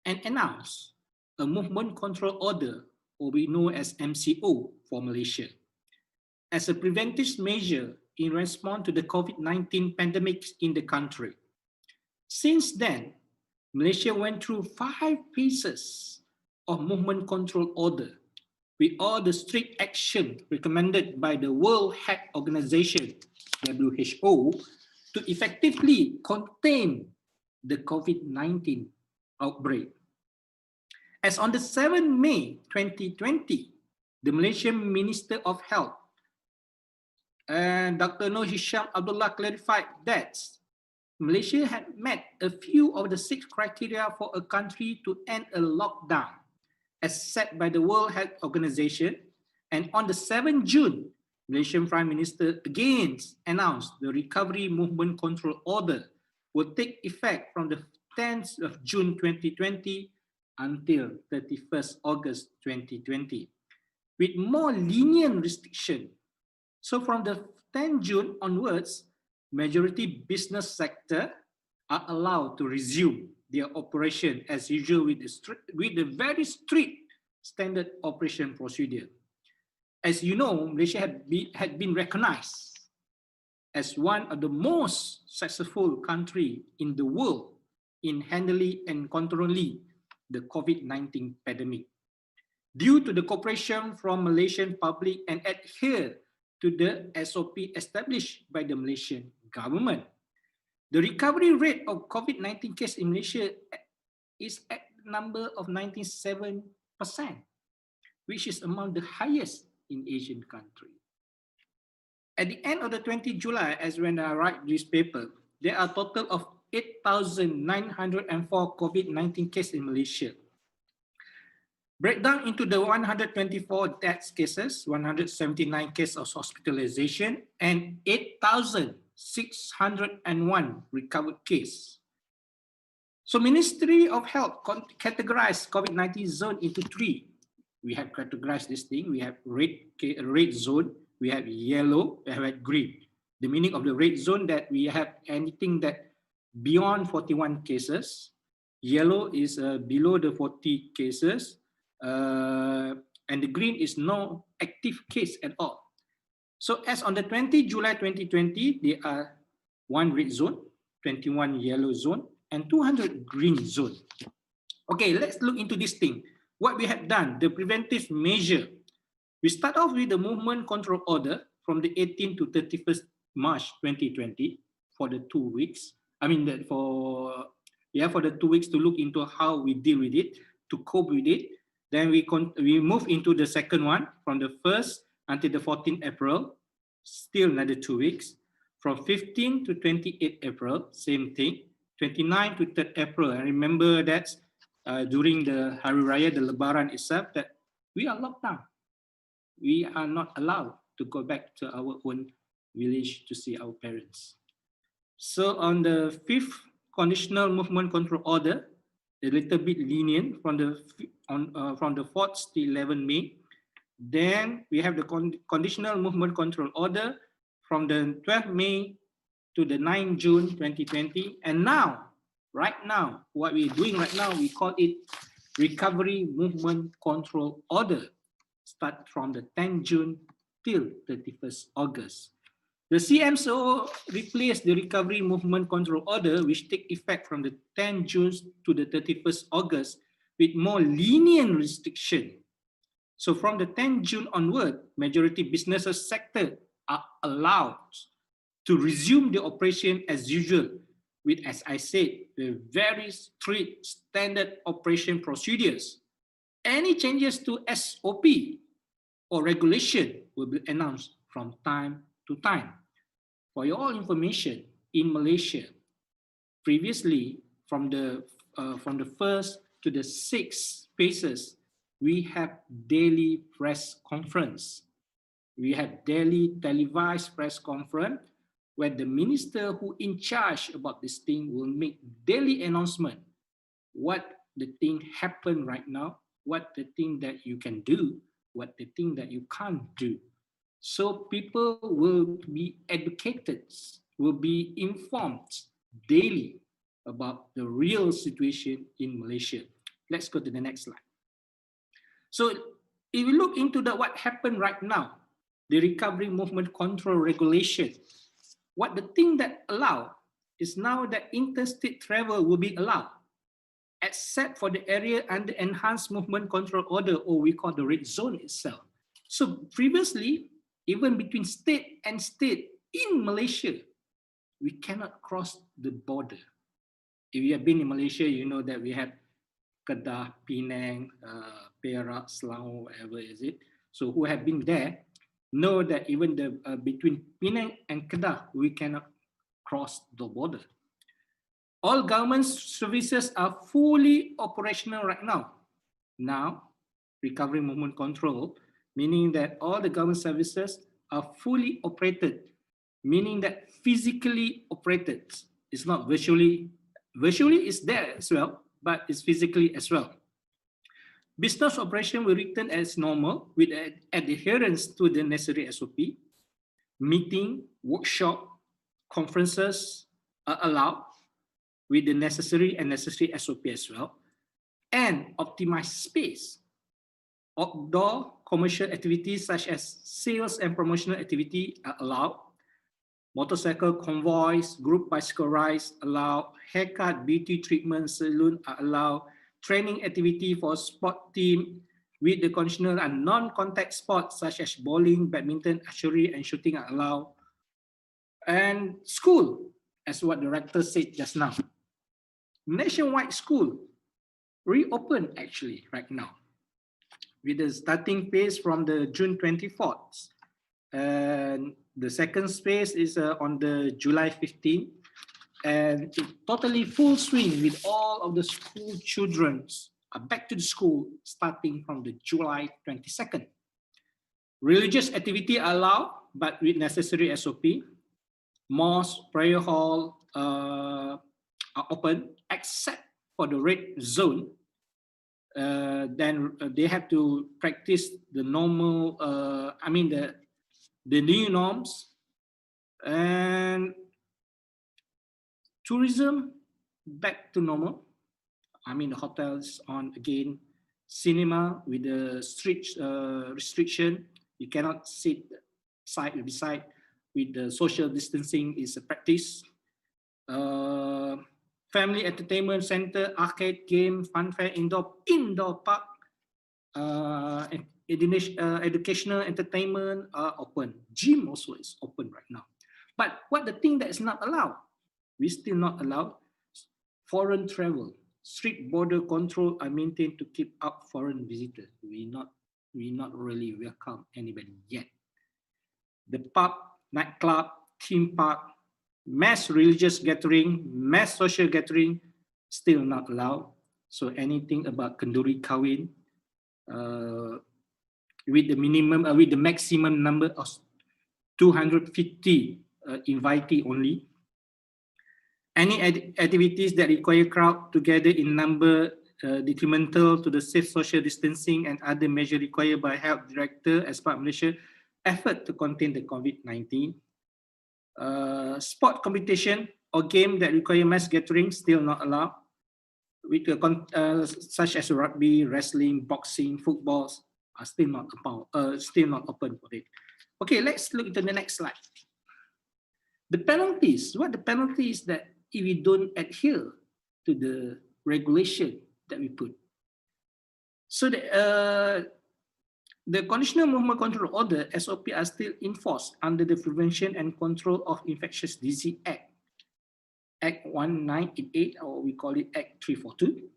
and announced a movement control order, or we know as MCO, for Malaysia, as a preventive measure in response to the COVID-19 pandemic in the country. Since then, Malaysia went through 5 phases of movement control order, with all the strict action recommended by the World Health Organization, WHO, to effectively contain the COVID-19 outbreak. As on the 7th May 2020, the Malaysian Minister of Health and Dr. Noor Hisham Abdullah clarified that Malaysia had met a few of the 6 criteria for a country to end a lockdown as set by the World Health Organization, and on the 7th June, Malaysian Prime Minister again announced the Recovery Movement Control Order will take effect from the 10th of June 2020 until 31st August 2020, with more lenient restriction. So from the 10th June onwards, majority business sector are allowed to resume their operation as usual with the very strict standard operation procedure. As you know, Malaysia had been recognized as one of the most successful countries in the world in handling and controlling the COVID-19 pandemic, due to the cooperation from Malaysian public and adhere to the SOP established by the Malaysian government. The recovery rate of COVID-19 case in Malaysia is at the number of 97%, which is among the highest in Asian country. At the end of the 20th July, as when I write this paper, there are a total of 8,904 COVID-19 cases in Malaysia. Breakdown into the 124 death cases, 179 cases of hospitalization, and 8,601 recovered cases. So Ministry of Health categorized COVID-19 zone into 3. We have categorized this thing. We have red zone, we have yellow, we have green. The meaning of the red zone that we have anything that beyond 41 cases. Yellow is below the 40 cases. and the green is no active case at all. So as on the 20 July 2020, there are 1 red zone, 21 yellow zone, and 200 green zone. Okay, let's look into this thing. What we have done, the preventive measure. We start off with the movement control order from the 18th to 31st March 2020 for the 2 weeks. I mean, for the 2 weeks to look into how we deal with it, to cope with it. Then we move into the second one from the 1st until the 14th April, still another 2 weeks. From 15 to 28 April, same thing. 29 to 3rd April. I remember that during the Hari Raya, the Lebaran itself, that we are locked down. We are not allowed to go back to our own village to see our parents. So on the 5th conditional movement control order, a little bit lenient from the 4th to 11 May. Then we have the conditional movement control order from the 12th May to the 9th June 2020. And now, right now, what we're doing right now, we call it recovery movement control order. Start from the 10th June till 31st August. The CMCO replaced the recovery movement control order, which take effect from the 10th June to the 31st August with more lenient restriction. So from the 10th June onward, majority businesses sector are allowed to resume the operation as usual with, as I said, the very strict standard operation procedures. Any changes to SOP or regulation will be announced from time to time. For your information, in Malaysia, previously from the 1st to the 6th phases, we have daily press conference. We have daily televised press conference where the minister who in charge about this thing will make daily announcement what the thing happened right now, what the thing that you can do, what the thing that you can't do. So people will be educated, will be informed daily about the real situation in Malaysia. Let's go to the next slide. So if we look into what happened right now, the recovery movement control regulation, what the thing that allowed is now that interstate travel will be allowed, except for the area under enhanced movement control order, or we call the red zone itself. So previously, even between state and state in Malaysia, we cannot cross the border. If you have been in Malaysia, you know that we have Kedah, Penang, Perak, Selangor, whatever is it. So who have been there know that even between Penang and Kedah, we cannot cross the border. All government services are fully operational right now. Now, recovery movement control, meaning that all the government services are fully operated, meaning that physically operated. It's not virtually. Virtually is there as well, but it's physically as well. Business operation will return as normal with adherence to the necessary SOP. Meeting, workshop, conferences are allowed with the necessary SOP as well. And optimized space. Outdoor commercial activities such as sales and promotional activity are allowed. Motorcycle convoys, group bicycle rides allowed. Haircut, beauty treatment, salon are allowed. Training activity for sport team with the conventional and non-contact sports such as bowling, badminton, archery, and shooting are allowed. And school, as what the rector said just now. Nationwide school reopened actually right now with the starting phase from the June 24th. And the second phase is on the July 15th. And totally full swing with all of the school children are back to the school starting from the July 22nd. Religious activity are allowed, but with necessary SOP. Mosque, prayer hall are open, except for the red zone. Then they have to practice the normal, the new norms. And tourism back to normal. I mean, the hotels on again, Cinema with the strict restriction, you cannot sit side by side with the social distancing is a practice. Family entertainment center, arcade, game, fun fair, indoor park, educational entertainment are open. Gym also is open right now. But what the thing that is not allowed? We still not allowed foreign travel. Strict border control are maintained to keep out foreign visitors. We not really welcome anybody yet. The pub, nightclub, theme park, mass religious gathering, mass social gathering, still not allowed. So anything about kenduri kawin, with the maximum number of 250 invitee only. Any activities that require crowd together in number detrimental to the safe social distancing and other measures required by Health Director as part of Malaysia effort to contain the COVID-19. Sport competition or game that require mass gathering still not allowed, with such as rugby, wrestling, boxing, footballs are still not open for it. Okay, let's look at the next slide. The penalties. What the penalties that if we don't adhere to the regulation that we put? So the Conditional Movement Control Order, SOP, are still enforced under the Prevention and Control of Infectious Disease Act, Act 1988, or we call it Act 342.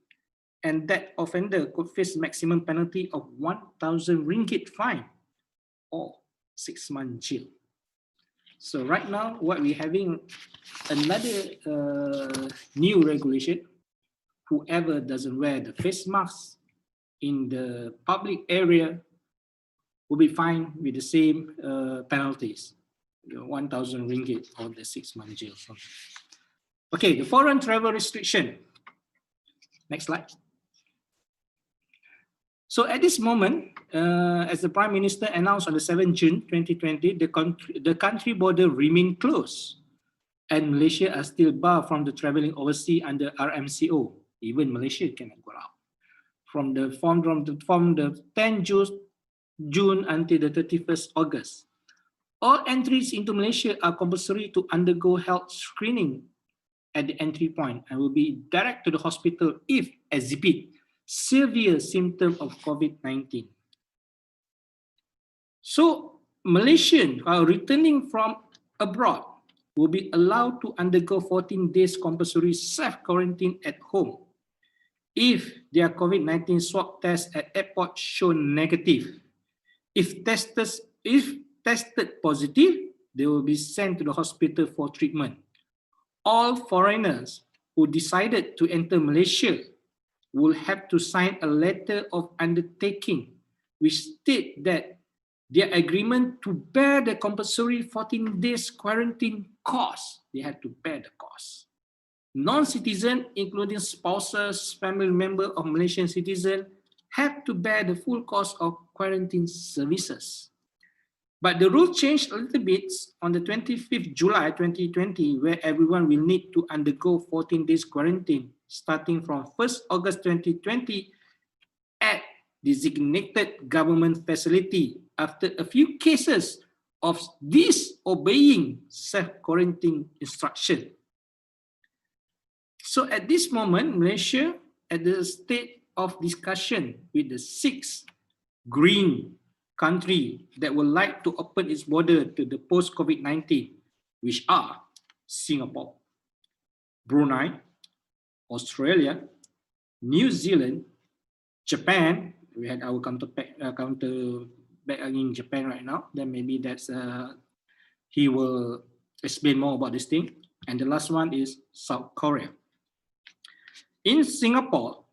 And that offender could face maximum penalty of 1,000 ringgit fine or 6 months jail. So right now, what we're having another new regulation. Whoever doesn't wear the face mask in the public area will be fined with the same penalties, 1,000 ringgit or the 6 months jail. Okay, the foreign travel restriction. Next slide. So at this moment, as the Prime Minister announced on the 7th June 2020, the country border remain closed and Malaysia are still barred from the traveling overseas under RMCO. Even Malaysia cannot go out. From the 10th June until the 31st August. All entries into Malaysia are compulsory to undergo health screening at the entry point and will be direct to the hospital if exhibit severe symptom of COVID-19. So Malaysians returning from abroad will be allowed to undergo 14 days compulsory self-quarantine at home if their COVID-19 swab test at airport show negative. If tested positive, they will be sent to the hospital for treatment. All foreigners who decided to enter Malaysia will have to sign a letter of undertaking which state that their agreement to bear the compulsory 14 days quarantine cost, they have to bear the cost. Non-citizens, including spouses, family members of Malaysian citizens, have to bear the full cost of quarantine services. But the rule changed a little bit on the 25th July 2020, where everyone will need to undergo 14 days quarantine starting from 1st August 2020 at designated government facility after a few cases of disobeying self-quarantine instruction. So at this moment, Malaysia at the state of discussion with the 6 green country that would like to open its border to the post-COVID-19, which are Singapore, Brunei, Australia, New Zealand, Japan. We had our counterpart in Japan right now. Then maybe that's he will explain more about this thing. And the last one is South Korea. In Singapore,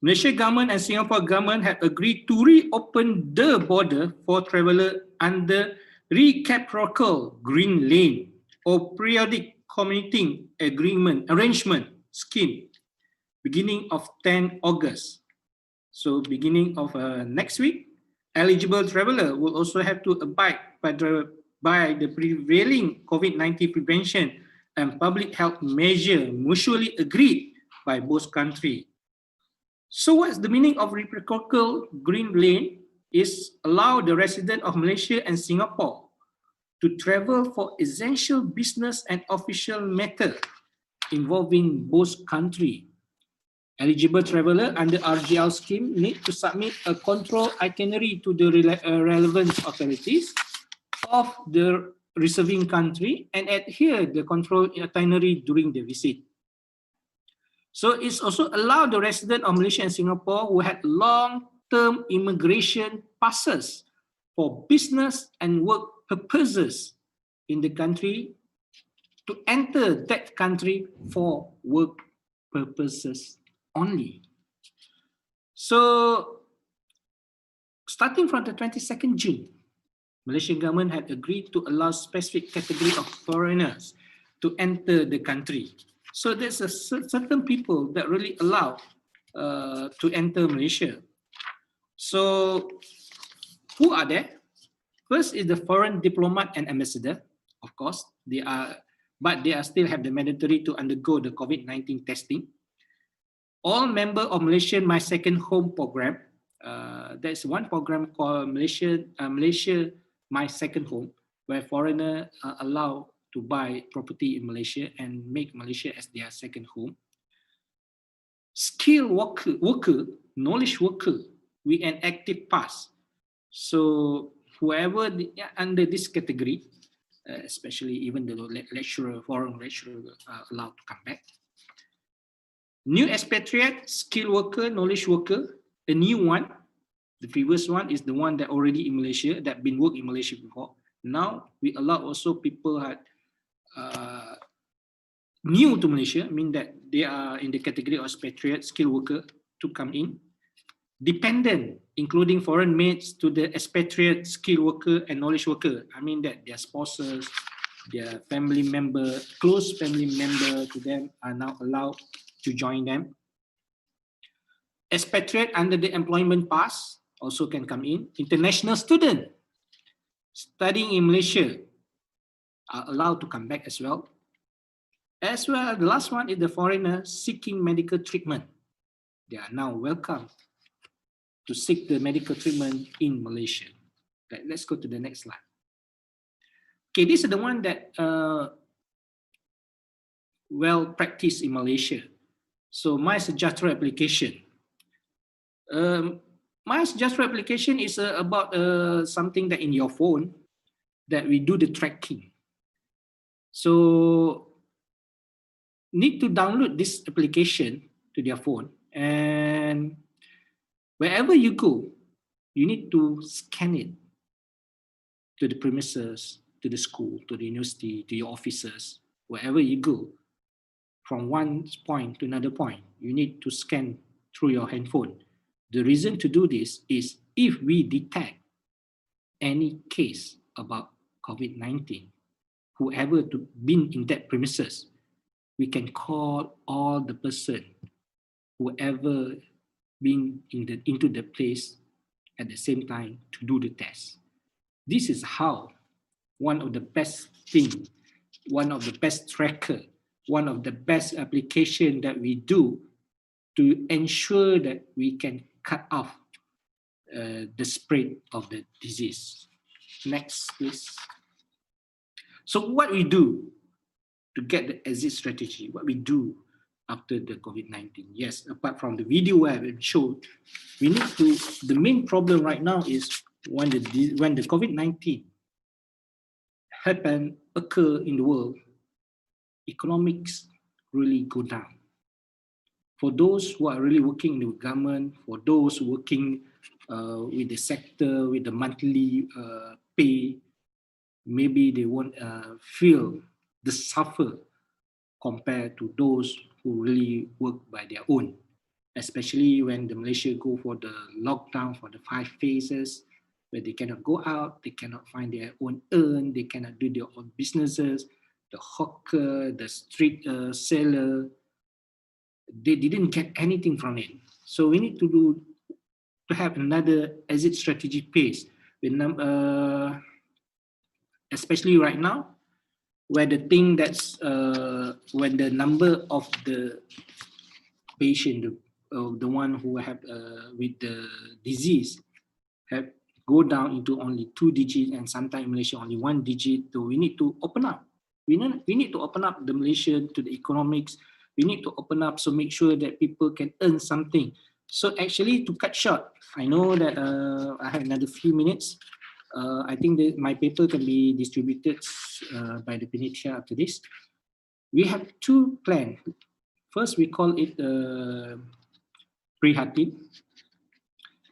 Malaysia government and Singapore government have agreed to reopen the border for traveller under reciprocal green lane or periodic commuting arrangement scheme beginning of 10 August. So beginning of next week, eligible traveller will also have to abide by the prevailing COVID-19 prevention and public health measure mutually agreed by both countries. So what's the meaning of reciprocal green lane? Is allow the resident of Malaysia and Singapore to travel for essential business and official matter involving both countries. Eligible traveller under RGL scheme need to submit a control itinerary to the relevant authorities of the receiving country and adhere the control itinerary during the visit. So it's also allowed the resident of Malaysia and Singapore who had long-term immigration passes for business and work purposes in the country to enter that country for work purposes only. So starting from the 22nd June, Malaysian government had agreed to allow specific category of foreigners to enter the country. So there's a certain people that really allow to enter Malaysia. So who are there? First is the foreign diplomat and ambassador. Of course, they still have the mandatory to undergo the COVID-19 testing. All members of Malaysian My Second Home program. There's one program called Malaysia My Second Home, where foreigners are allowed to buy property in Malaysia and make Malaysia as their second home. Skilled worker, knowledge worker with an active pass. So whoever under this category, especially even the lecturer, foreign lecturer, are allowed to come back. New expatriate, skilled worker, knowledge worker, a new one. The previous one is the one that already in Malaysia, that been working in Malaysia before. Now we allow also people had new to Malaysia, mean that they are in the category of expatriate, skilled worker to come in. Dependent, including foreign maids to the expatriate, skilled worker and knowledge worker. I mean that their spouses, their family member, close family member to them are now allowed to join them. Expatriate under the employment pass also can come in. International student studying in Malaysia are allowed to come back as well. As well, the last one is the foreigner seeking medical treatment. They are now welcome to seek the medical treatment in Malaysia. Okay, let's go to the next slide. Okay, this is the one that well practiced in Malaysia. So My Sejahtera application. My Sejahtera application is about something that in your phone that we do the tracking. So need to download this application to their phone, and wherever you go, you need to scan it to the premises, to the school, to the university, to your offices. Wherever you go, from one point to another point, you need to scan through your handphone. The reason to do this is if we detect any case about COVID-19, whoever to been in that premises, we can call all the person, whoever being into the place at the same time to do the test. This is how one of the best thing, one of the best tracker, one of the best application that we do to ensure that we can cut off the spread of the disease. Next, please. So what we do to get the exit strategy, what we do after the COVID-19. Yes, apart from the video I have showed, we need to, the main problem right now is when the COVID-19 occur in the world, economics really go down. For those who are really working in the government, for those working with the sector, with the monthly pay, maybe they won't feel the suffer compared to those who really work by their own, especially when the Malaysia go for the lockdown for the 5 phases, where they cannot go out, they cannot find their own earn, they cannot do their own businesses, the hawker, the street seller, they didn't get anything from it. So we need to have another exit strategy pace, especially right now, where the thing that's when the number of the patient, the one who have with the disease have go down into only 2 digits, and sometimes Malaysia only 1 digit. So we need to open up. We need to open up the Malaysia to the economics. We need to open up so make sure that people can earn something. So actually, to cut short, I know that I have another few minutes. I think that my paper can be distributed by the peninsula after this. We have 2 plans. First, we call it Prihatin,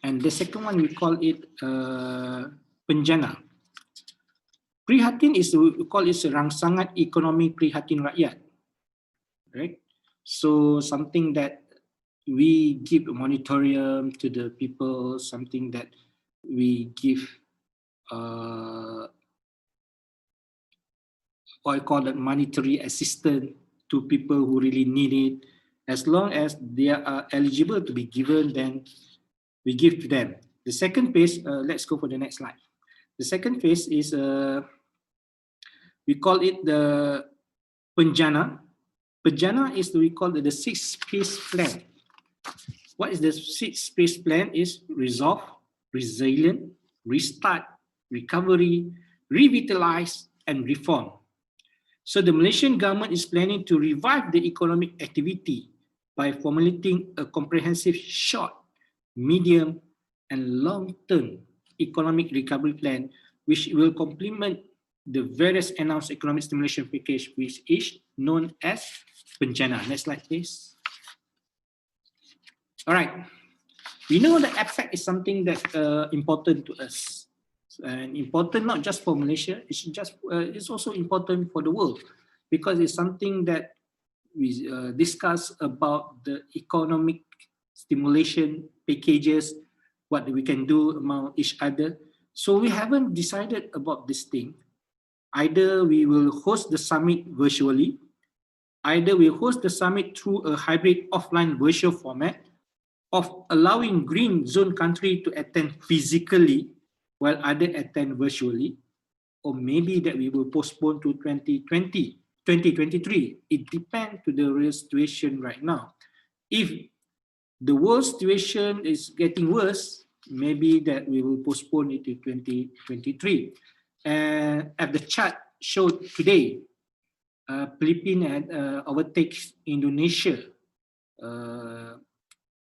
and the second one we call it Penjana. Prihatin is we call it rangsangan ekonomi prihatin rakyat, right? So something that we give a moratorium to the people, something that we give what I call that monetary assistance to people who really need it. As long as they are eligible to be given, then we give to them. The second phase, let's go for the next slide. The second phase is, we call it the Penjana. Penjana is we call it the 6-phase plan. What is the 6-phase plan? Is resolve, resilient, restart, recovery, revitalize, and reform. So the Malaysian government is planning to revive the economic activity by formulating a comprehensive short, medium, and long-term economic recovery plan, which will complement the various announced economic stimulation package, which is known as Penjana. Next slide, please. All right. We know that effect is something that important to us, and important not just for Malaysia. It's also important for the world, because it's something that we discuss about the economic stimulation packages, what we can do among each other. So we haven't decided about this thing. Either we will host the summit virtually, either we host the summit through a hybrid offline virtual format of allowing green zone country to attend physically while others attend virtually, or maybe that we will postpone to 2023. It depends to the real situation right now. If the world situation is getting worse, maybe that we will postpone it to 2023. And as the chart showed today, Philippines had overtakes Indonesia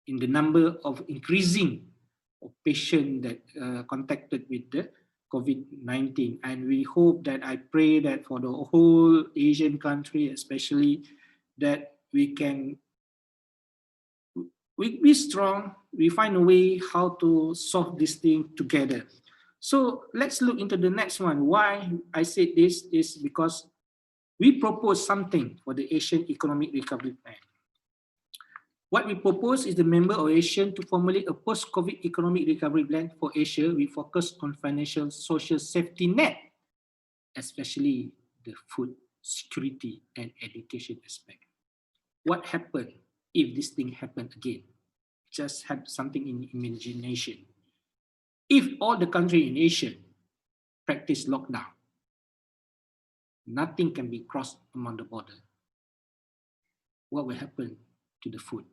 in the number of increasing of patients that contacted with the COVID-19. And we hope that, I pray that for the whole Asian country, especially, that we can be strong, we find a way how to solve this thing together. So let's look into the next one. Why I said this is because we propose something for the Asian Economic Recovery Plan. What we propose is the member of ASEAN to formulate a post-COVID economic recovery plan for Asia. We focus on financial social safety net, especially the food security and education aspect. What happened if this thing happened again? Just have something in imagination. If all the countries in Asia practice lockdown, nothing can be crossed among the border. What will happen to the food?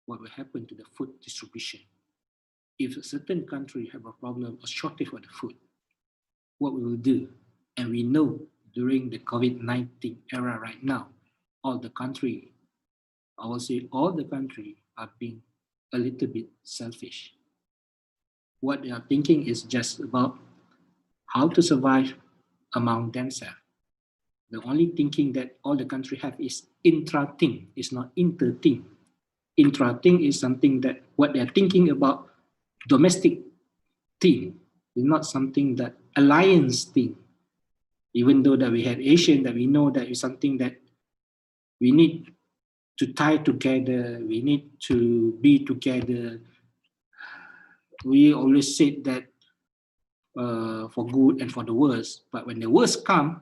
What will happen to the food distribution? If a certain country have a problem, a shortage of the food, what we will do? And we know during the COVID-19 era right now, all the country, I will say all the country are being a little bit selfish. What they are thinking is just about how to survive among themselves. The only thinking that all the country have is intra-thing, it's not inter-thing. Intra-thing is something that what they're thinking about domestic thing, is not something that alliance thing. Even though that we have Asian, that we know that is something that we need to tie together, we need to be together. We always said that for good and for the worst, but when the worst come,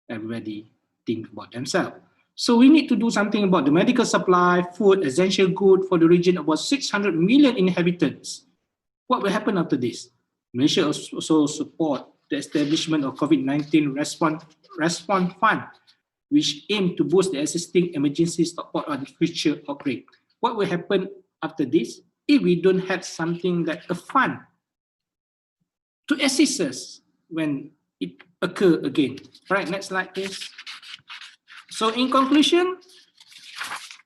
everybody think about themselves. So we need to do something about the medical supply, food, essential good for the region, about 600 million inhabitants. What will happen after this? Malaysia also support the establishment of COVID-19 response fund, which aim to boost the existing emergency support on future outbreak. what will happen after this if we don't have something like a fund to assist us when it occur again. Right, next slide, please. So in conclusion,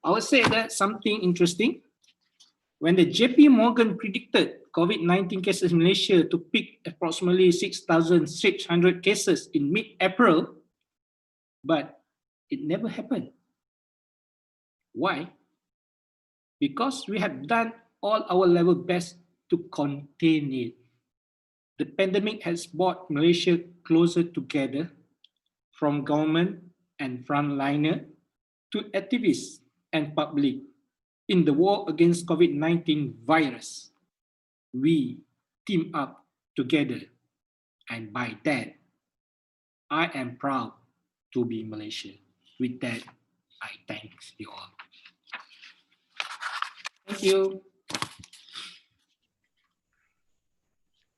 I would say that something interesting. When the JP Morgan predicted COVID-19 cases in Malaysia to peak approximately 6,600 cases in mid-April, but it never happened. Why? Because we have done all our level best to contain it. The pandemic has brought Malaysia closer together, from government and frontliner to activists and public. In the war against COVID-19 virus, we team up together, and by that, I am proud to be Malaysian. With that, I thank you all. Thank you.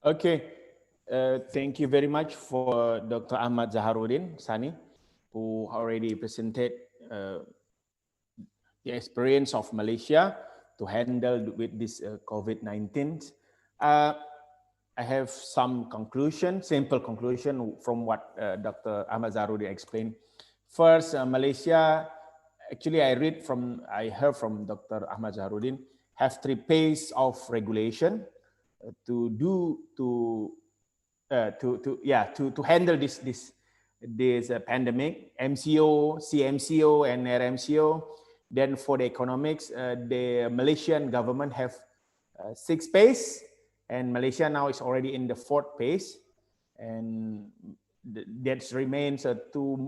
Okay, thank you very much for Dr. Ahmad Zaharuddin Sani, who already presented the experience of Malaysia to handle with this COVID-19. I have some conclusion, simple conclusion from what Dr. Ahmad Zaharuddin explained. First, Malaysia, actually I heard from Dr. Ahmad Zaharuddin, have 3 phases of regulation to handle this pandemic, MCO, CMCO, and RMCO. Then for the economics, the Malaysian government have 6 phases, and Malaysia now is already in the 4th phase, and that remains 2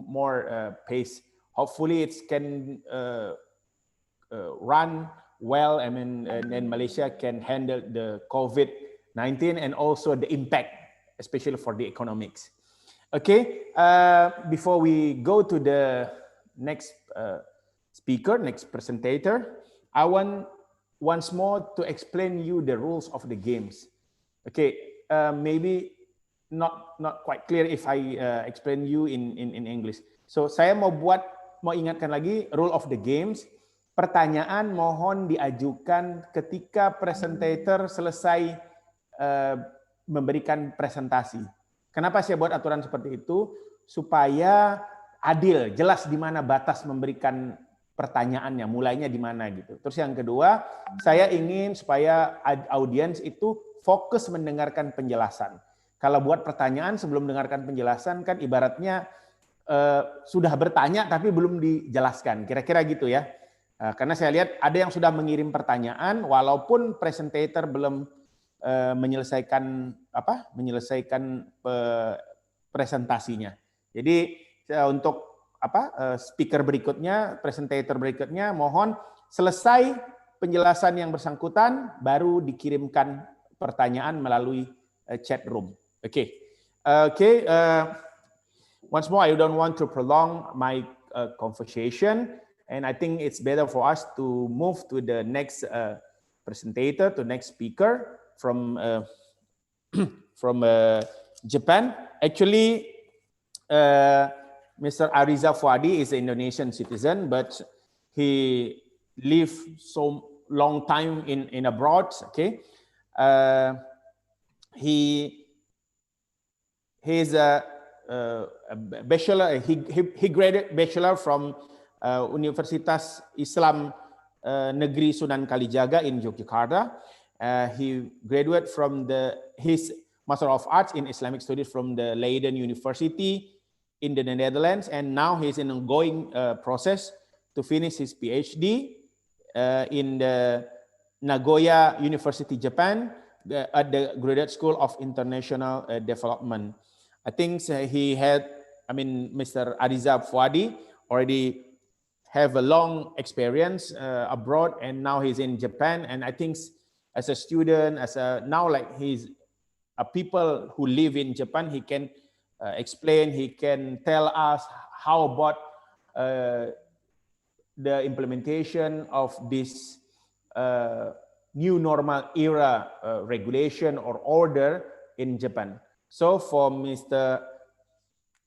more phases. Hopefully, it can run well. I mean, and then Malaysia can handle the COVID-19 and also the impact, especially for the economics. Okay, before we go to the next speaker, next presenter, I want once more to explain you the rules of the games. Okay, maybe not quite clear if I explain you in English. So saya mau ingatkan lagi rule of the games. Pertanyaan mohon diajukan ketika presentator selesai memberikan presentasi. Kenapa saya buat aturan seperti itu? Supaya adil, jelas di mana batas memberikan pertanyaannya, mulainya di mana gitu. Terus yang kedua, saya ingin supaya audiens itu fokus mendengarkan penjelasan. Kalau buat pertanyaan sebelum mendengarkan penjelasan kan ibaratnya sudah bertanya tapi belum dijelaskan, kira-kira gitu ya. Karena saya lihat ada yang sudah mengirim pertanyaan walaupun presentator belum menyelesaikan presentasinya. Jadi untuk speaker berikutnya, presentator berikutnya, mohon selesai penjelasan yang bersangkutan baru dikirimkan pertanyaan melalui chat room. Okay. Once more, I don't want to prolong my conversation. And I think it's better for us to move to the next presenter, to next speaker from Japan. Actually, Mr. Ariza Fuadi is an Indonesian citizen, but he lived so long time in abroad. Okay, he is a bachelor. He graduated bachelor from Universitas Islam Negeri Sunan Kalijaga in Yogyakarta. He graduated from his Master of Arts in Islamic Studies from the Leiden University in the Netherlands, and now he's in an ongoing process to finish his PhD in the Nagoya University, Japan, at the Graduate School of International Development. I think Mr. Ariza Fuadi already have a long experience abroad, and now he's in Japan. And I think as a student, he's a people who live in Japan, he can explain, he can tell us how about the implementation of this new normal era regulation or order in Japan. So for Mr.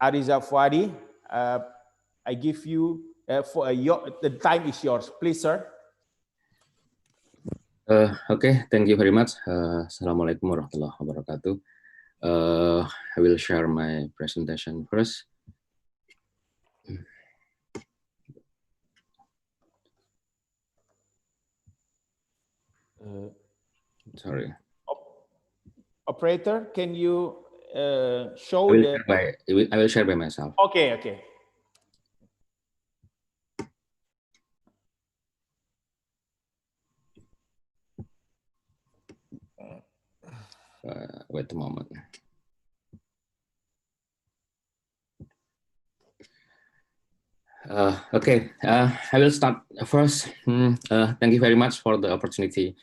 Ariza Fuadi, I give you the time is yours, please, sir. Okay, thank you very much. Assalamualaikum warahmatullahi wabarakatuh. I will share my presentation first. Sorry. Operator, can you show the... I will share by myself. Okay, okay. Wait a moment. Okay, I will start first. Thank you very much for the opportunity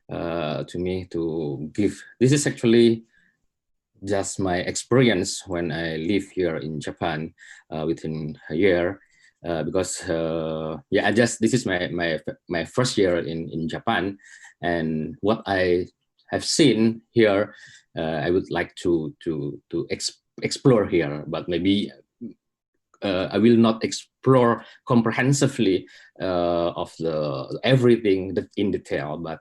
to me to give. This is actually just my experience when I live here in Japan within a year, because yeah, this is my first year in Japan, and what I have seen here, I would like to explore here, but maybe I will not explore comprehensively of the everything in detail, but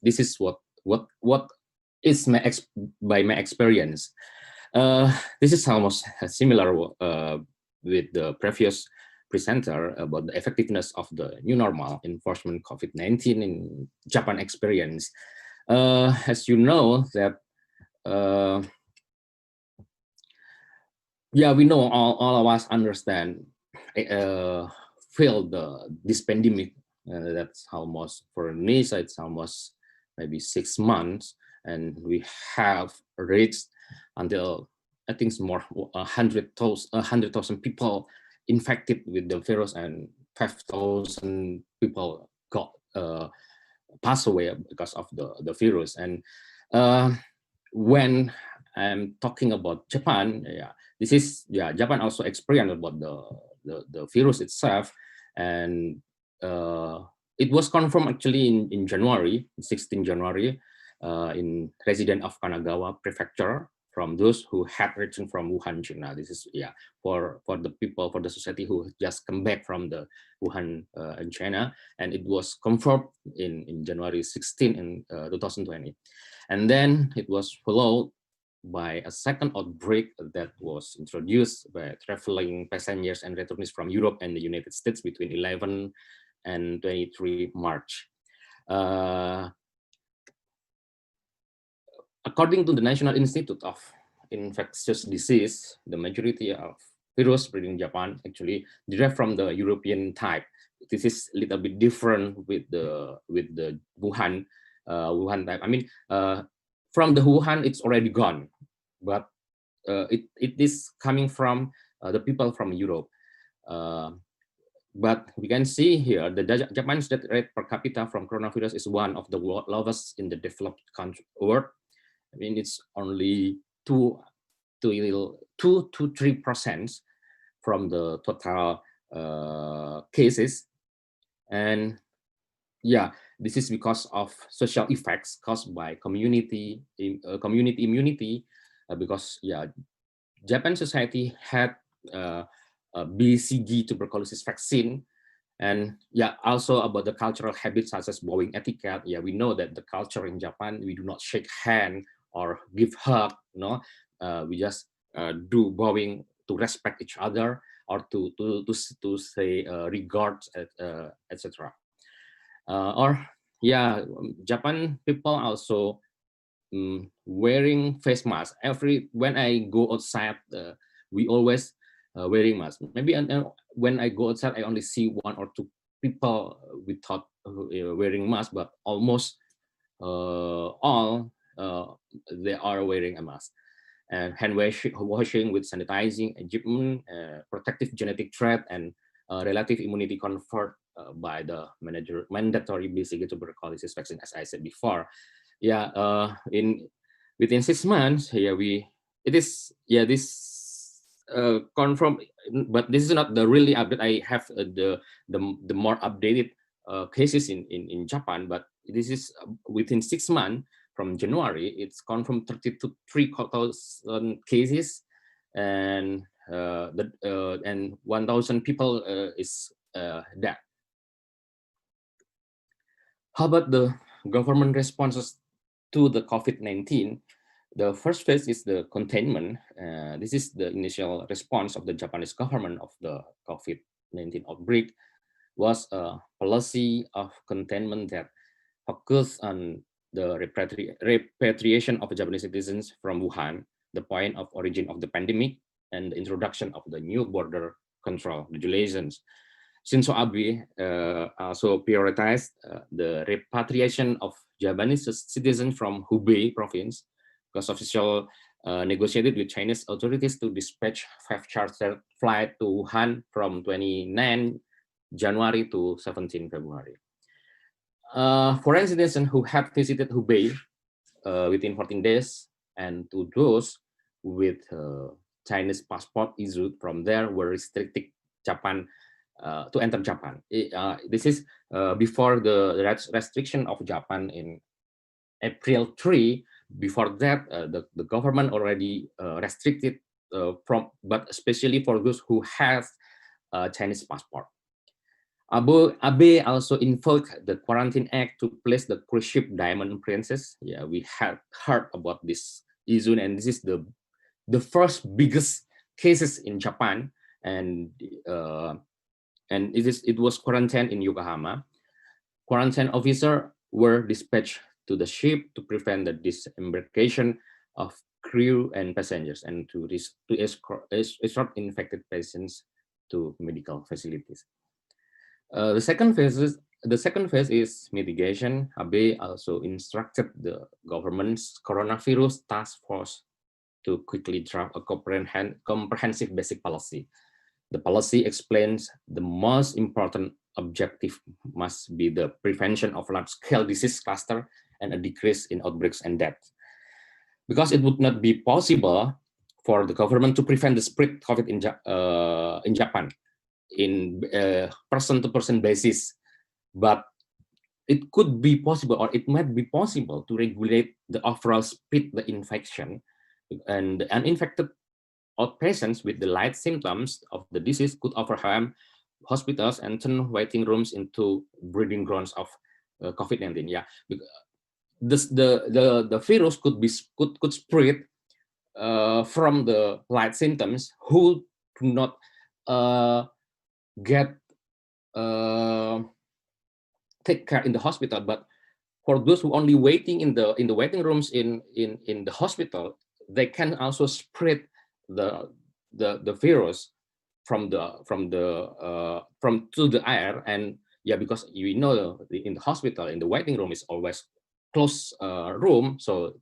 this is what is by my experience. This is almost similar with the previous presenter about the effectiveness of the new normal enforcement COVID-19 in Japan experience. As you know that yeah, we know, all of us understand, feel this pandemic. That's almost, for Indonesia, it's almost maybe 6 months, and we have reached until, I think it's more 100,000 people infected with the virus, and 5,000 people got passed away because of the virus. And when I'm talking about Japan, yeah, this is, yeah, Japan also experienced about the virus itself, and it was confirmed actually in January, 16 January, in resident of Kanagawa Prefecture, from those who had returned from Wuhan, China. This is, yeah, for the people, for the society who just come back from the Wuhan in China, and it was confirmed in January 16 in 2020. And then it was followed by a second outbreak that was introduced by traveling passengers and returnees from Europe and the United States between 11 and 23 March. According to the National Institute of Infectious Disease, the majority of virus spreading in Japan actually derived from the European type. This is a little bit different with the Wuhan type. I mean, from the Wuhan, it's already gone, but it is coming from the people from Europe. But we can see here the Japan's death rate per capita from coronavirus is one of the lowest in the developed country world. I mean, it's only 2 to 3% from the total cases. And yeah, this is because of social effects caused by community immunity, because yeah, Japan society had a BCG tuberculosis vaccine. And yeah, also about the cultural habits such as bowing etiquette. Yeah, we know that the culture in Japan, we do not shake hand or give hug, no, we just do bowing to respect each other, or to say regards, etc. Or yeah, Japan people also wearing face mask. When I go outside, we always wearing mask. Maybe when I go outside, I only see 1 or 2 people without wearing mask, but almost all they are wearing a mask. And hand washing with sanitizing equipment, protective genetic trait, and relative immunity conferred by the mandatory BCG tuberculosis vaccine, as I said before. Yeah, within 6 months, yeah, this confirmed, but this is not the really update. I have the more updated cases in Japan, but this is within 6 months from January. It's confirmed 33,000 cases, and and 1,000 people is dead. How about the government responses to the COVID-19, the first phase is the containment. This is the initial response of the Japanese government of the COVID-19 outbreak, was a policy of containment that focused on the repatriation of Japanese citizens from Wuhan, the point of origin of the pandemic, and the introduction of the new border control regulations. Shinzo Abe also prioritized the repatriation of Japanese citizens from Hubei province, because official negotiated with Chinese authorities to dispatch 5 chartered flights to Wuhan from 29 January to 17 February. Foreign citizens who had visited Hubei within 14 days, and to those with Chinese passport issued from there were restricted Japan to enter Japan. This is before the restriction of Japan in April 3. Before that, the government already restricted but especially for those who have Chinese passport. Abe also invoked the Quarantine Act to place the cruise ship Diamond Princess. Yeah, we had heard about this issue, and this is the first biggest cases in Japan, and it was quarantined in Yokohama. Quarantine officers were dispatched to the ship to prevent the disembarkation of crew and passengers, and to escort infected patients to medical facilities. The second phase is mitigation. Abe also instructed the government's coronavirus task force to quickly draft a comprehensive basic policy. The policy explains the most important objective must be the prevention of large-scale disease cluster and a decrease in outbreaks and deaths. Because it would not be possible for the government to prevent the spread of COVID in Japan in person-to-person basis, but it could be possible, or it might be possible, to regulate the overall spread the infection, and the uninfected outpatients with the light symptoms of the disease could overwhelm hospitals and turn waiting rooms into breeding grounds of COVID-19. Yeah, the virus could spread from the light symptoms who do not get take care in the hospital, but for those who only waiting in the waiting rooms in the hospital, they can also spread the virus from to the air. And yeah, because you know, in the hospital, in the waiting room is always closed room, so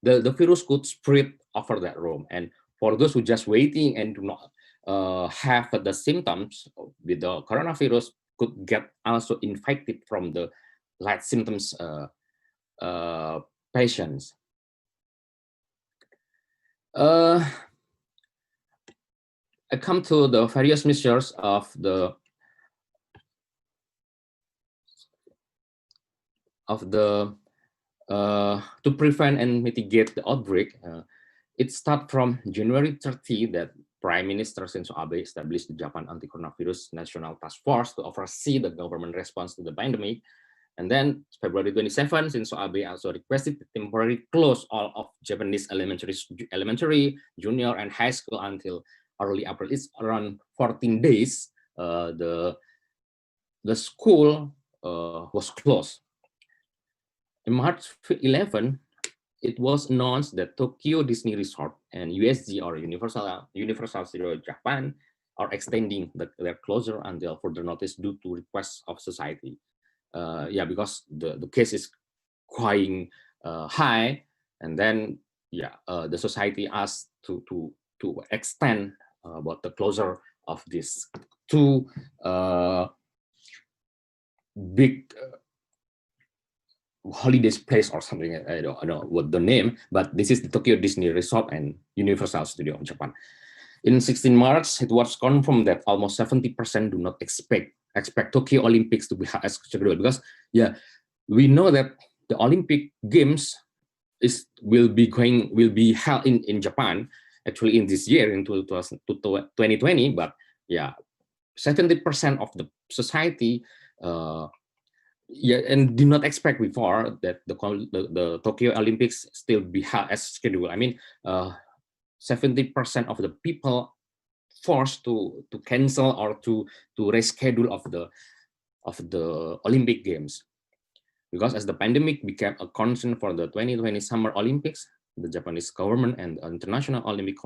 the virus could spread over that room. And for those who just waiting and do not have the symptoms with the coronavirus, could get also infected from the light symptoms patients. I come to the various measures of the to prevent and mitigate the outbreak. It starts from January 30 that Prime Minister Shinzo Abe established the Japan Anti-Coronavirus National Task Force to oversee the government response to the pandemic. And then February 27, Shinzo Abe also requested to temporarily close all of Japanese elementary, junior, and high school until early April. It's around 14 days. The school was closed. In March 11, it was announced that Tokyo Disney Resort and USJ, or Universal Studios Japan, are extending their closure until further notice due to requests of society. Yeah, because the case is quite high, and then yeah, the society asked to extend about the closure of these two big holidays place or something. I don't know what the name, but this is the Tokyo Disney Resort and Universal Studio of Japan. In 16 March, it was confirmed that almost 70% do not expect Tokyo Olympics to be as scheduled, because yeah, we know that the Olympic Games will be held in Japan actually in this year, in 2020, but yeah, 70% of the society yeah, and did not expect before that the Tokyo Olympics still be held as scheduled. I mean, 70% of the people forced to cancel or to reschedule of the Olympic Games, because as the pandemic became a concern for the 2020 Summer Olympics, the Japanese government and the International Olympic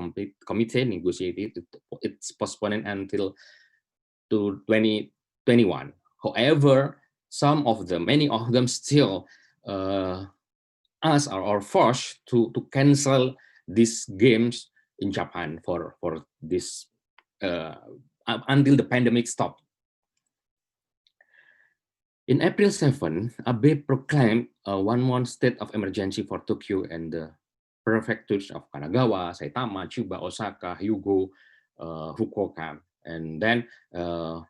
Committee negotiated its postponement until to 2021. However, many of them still asked or forced to cancel these games in Japan for this until the pandemic stopped. In April 7, Abe proclaimed a one-month state of emergency for Tokyo and the prefectures of Kanagawa, Saitama, Chiba, Osaka, Hyōgo, Fukuoka. And then April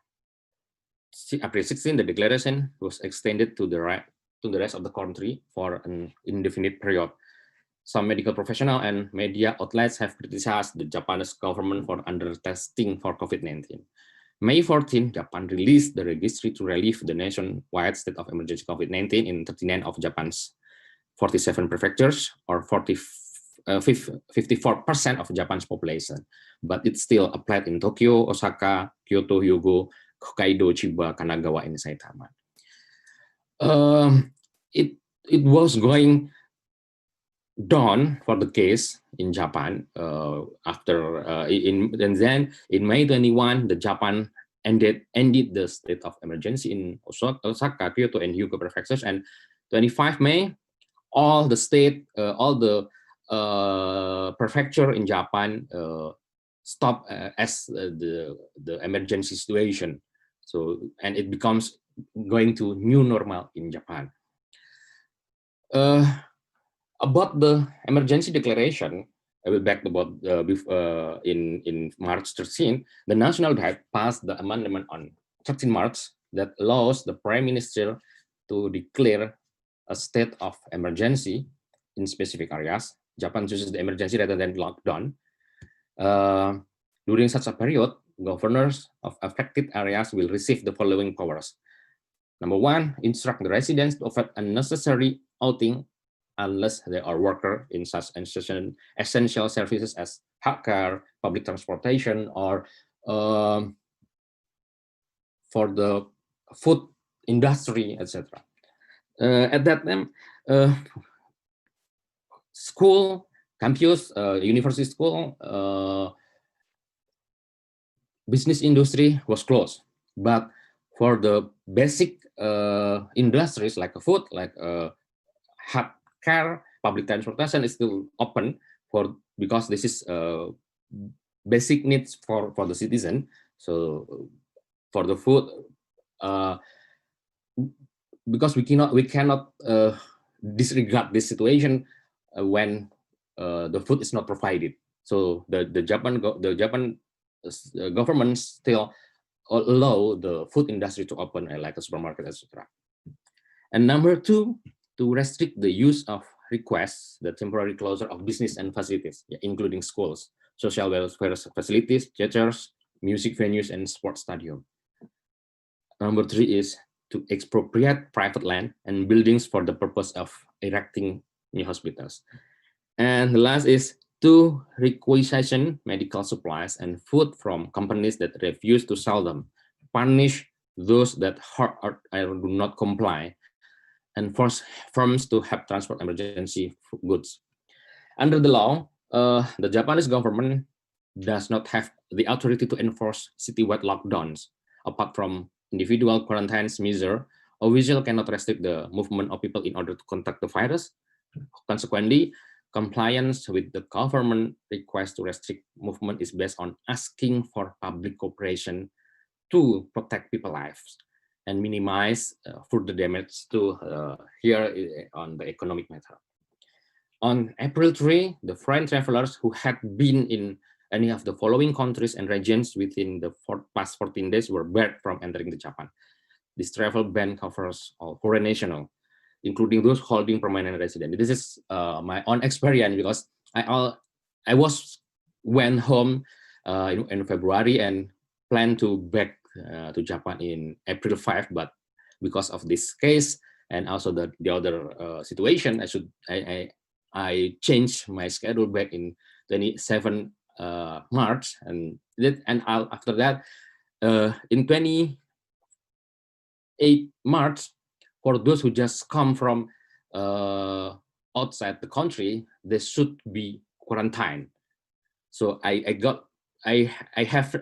16, the declaration was extended to the rest of the country for an indefinite period. Some medical professionals and media outlets have criticized the Japanese government for under-testing for COVID-19. May 14, Japan released the registry to relieve the nationwide state of emergency COVID-19 in 39 of Japan's 47 prefectures, or 54% of Japan's population. But it still applied in Tokyo, Osaka, Kyoto, Hyōgo, Hokkaido, Chiba, Kanagawa, and Saitama. It was going down for the case in Japan and then in May 21, the Japan ended the state of emergency in Osaka, Kyoto, and Hyōgo prefectures, and 25 May, all the prefecture in Japan stopped as the emergency situation. So, and it becomes going to new normal in Japan. About the emergency declaration, I will back about in March 13, the National Diet passed the amendment on 13 March that allows the Prime Minister to declare a state of emergency in specific areas. Japan chooses the emergency rather than lockdown. During such a period, governors of affected areas will receive the following powers. Number one, instruct the residents to avoid unnecessary outing unless they are workers in such essential services as healthcare, public transportation, or for the food industry, etc. At that time, school, campus, university school, business industry was closed. But for the basic industries like food, like healthcare, public transportation is still open because this is basic needs for the citizen. So for the food, because we cannot disregard this situation when the food is not provided. So the Japan government still allow the food industry to open, like a supermarket, etc. And number two, to restrict the use of requests, the temporary closure of business and facilities, including schools, social welfare facilities, theaters, music venues, and sports stadium. Number three is to expropriate private land and buildings for the purpose of erecting new hospitals. And the last is to requisition medical supplies and food from companies that refuse to sell them, punish those that hurt or do not comply, and force firms to have transport emergency goods. Under the law, the Japanese government does not have the authority to enforce citywide lockdowns. Apart from individual quarantine measures, officials cannot restrict the movement of people in order to contact the virus. Consequently, compliance with the government request to restrict movement is based on asking for public cooperation to protect people's lives and minimize further damage to here on the economic matter. On April 3, the foreign travelers who had been in any of the following countries and regions within the past 14 days were barred from entering the Japan. This travel ban covers all foreign nationals, including those holding permanent residence. This is my own experience because I went home in February and planned to back to Japan in April 5, but because of this case and also the other situation. I changed my schedule back in 27 March, and after that, in 28 March, for those who just come from outside the country, they should be quarantined. So I have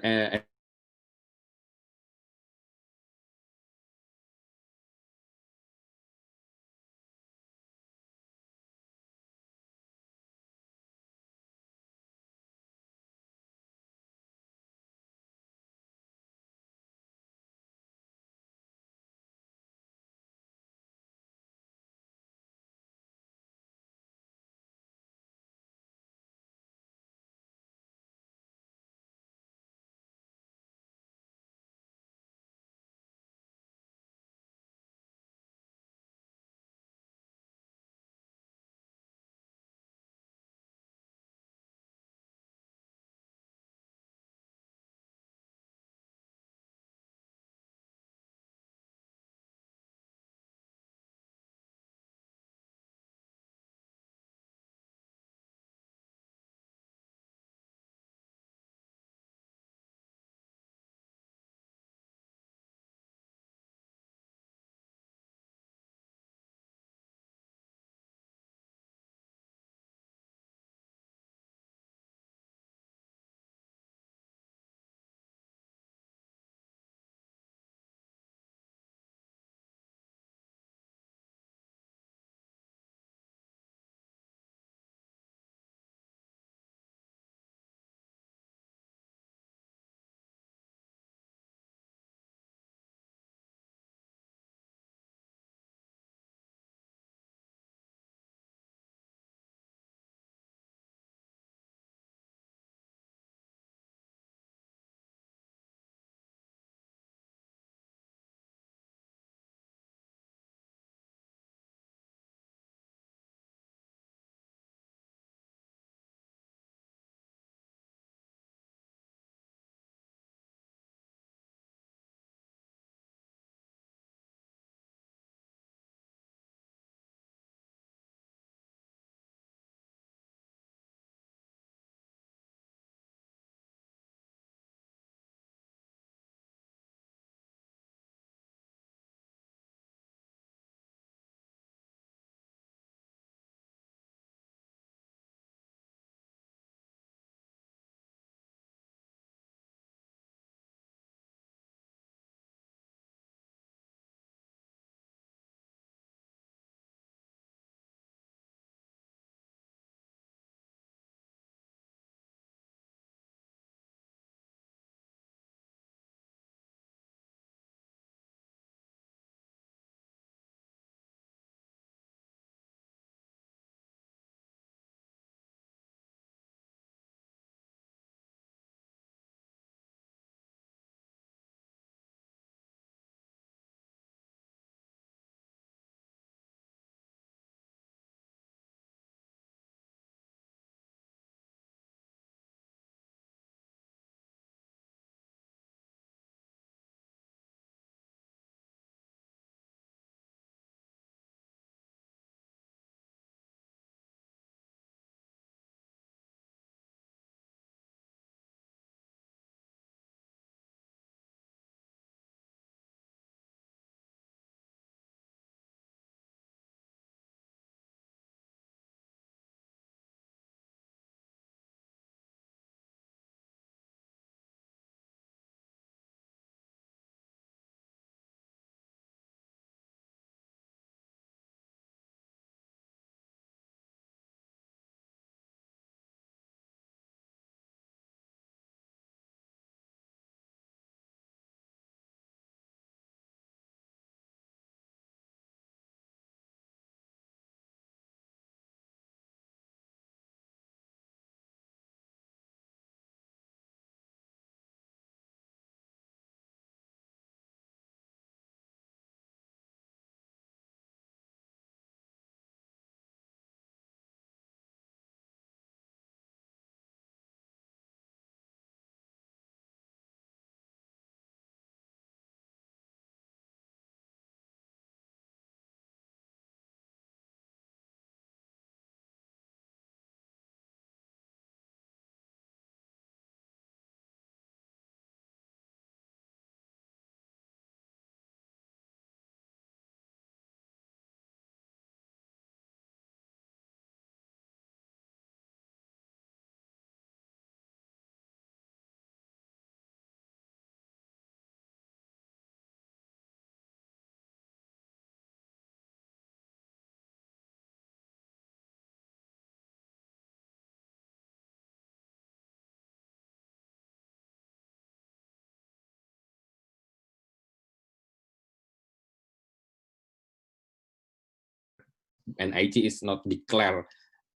and IT is not declared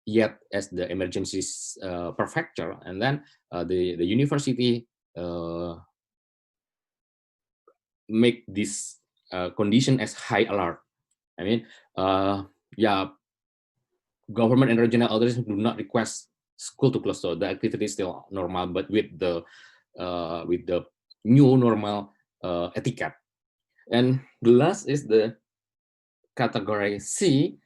yet as the emergency prefecture, and then the university make this condition as high alert. I mean, yeah, government and regional authorities do not request school to close, so the activity is still normal, but with the new normal etiquette. And the last is the category C,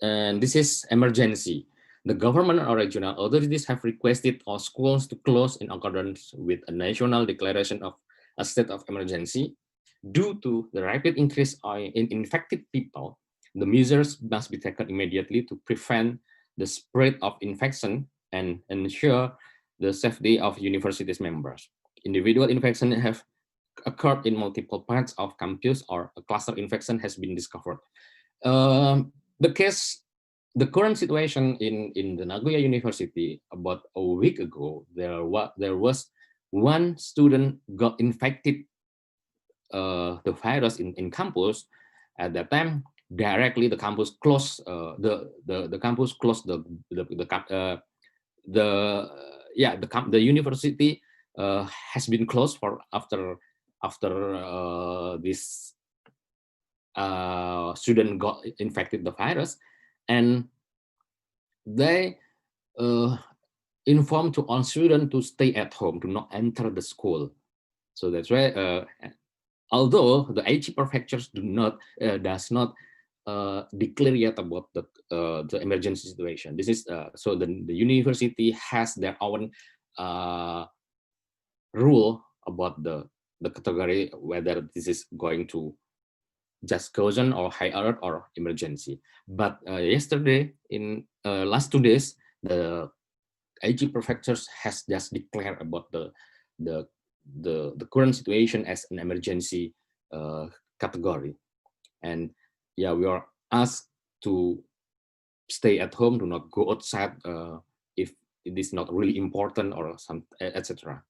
and this is emergency. The government or regional authorities have requested all schools to close in accordance with a national declaration of a state of emergency. Due to the rapid increase in infected people, the measures must be taken immediately to prevent the spread of infection and ensure the safety of universities members. Individual infection have occurred in multiple parts of campus, or a cluster infection has been discovered. The current situation in the Nagoya University, about a week ago, there was one student got infected the virus in campus. At that time, directly the campus closed. The campus closed the university has been closed for after this student got infected the virus, and they informed to all students to stay at home, to not enter the school. So that's why, although the Aichi prefectures does not declare yet about the emergency situation. This is so the university has their own rule about the category, whether this is going to just caution or high alert or emergency. But yesterday, in last 2 days, the Aichi prefectures has just declared about the current situation as an emergency category. And yeah, we are asked to stay at home, do not go outside if it is not really important or some, etc.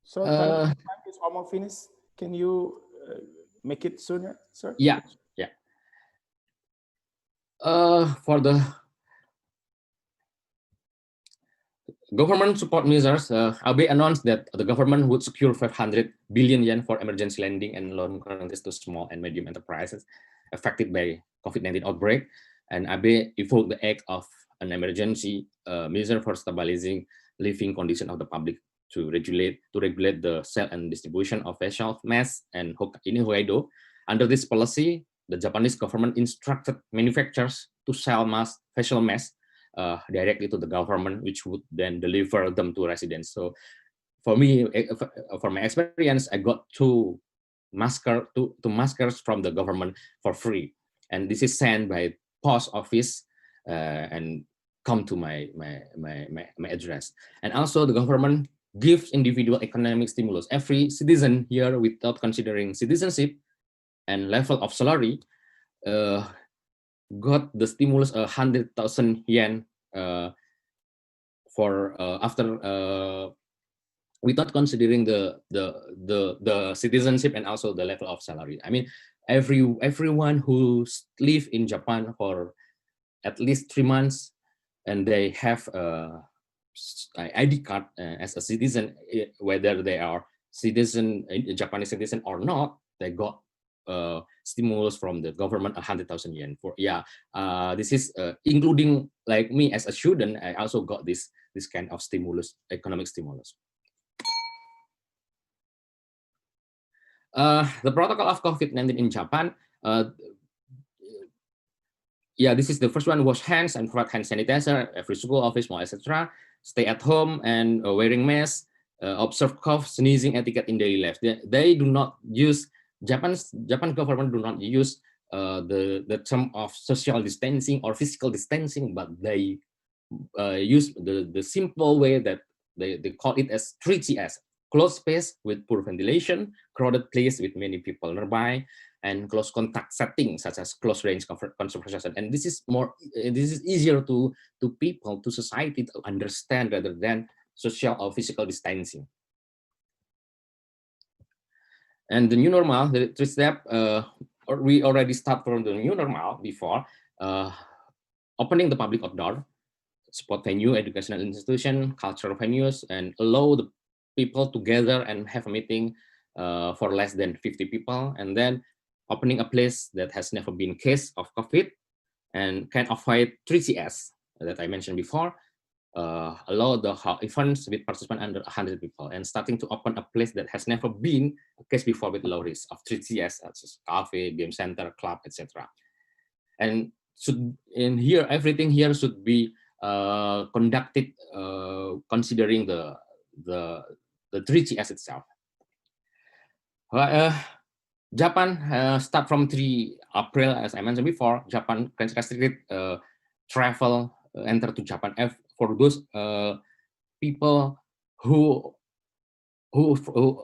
So time is almost finished. Can you make it sooner, sir? Yeah, yeah. For the government support measures, AB announced that the government would secure 500 billion yen for emergency lending and loan guarantees to small and medium enterprises affected by COVID-19 outbreak. And AB evoked the act of an emergency measure for stabilizing living condition of the public to regulate the sale and distribution of facial masks and in Hokkaido. Under this policy, the Japanese government instructed manufacturers to sell facial masks directly to the government, which would then deliver them to residents. So for me, for my experience, I got two maskers from the government for free. And this is sent by post office and come to my address. And also the government gives individual economic stimulus. Every citizen here, without considering citizenship and level of salary, got the stimulus 100,000 yen for after without considering the citizenship and also the level of salary. I mean, everyone who live in Japan for at least 3 months and they have ID card as a citizen, whether they are Japanese citizen or not, they got stimulus from the government 100,000 yen for this is including like me as a student. I also got this kind of stimulus, economic stimulus. The protocol of COVID-19 in Japan. This is the first one: wash hands and provide hand sanitizer every school, office, mall, etc. Stay at home and wearing masks. Observe cough, sneezing etiquette in daily life. They do not use Japan government do not use the term of social distancing or physical distancing, but they use the simple way that they call it as 3CS: closed space with poor ventilation, crowded place with many people nearby, and close contact settings such as close range conversation. And this is easier to people, to society to understand rather than social or physical distancing. And the new normal, the three step, we already start from the new normal before opening the public outdoor, sport venue, educational institution, cultural venues, and allow the people to gather and have a meeting for less than 50 people, and then opening a place that has never been case of COVID and can avoid 3CS that I mentioned before, allow the events with participants under 100 people, and starting to open a place that has never been a case before with low risk of 3CS, such as cafe, game center, club, etc. And in here, everything here should be conducted considering the 3GS itself. Japan start from 3 April, as I mentioned before. Japan restricted travel enter to Japan for those people who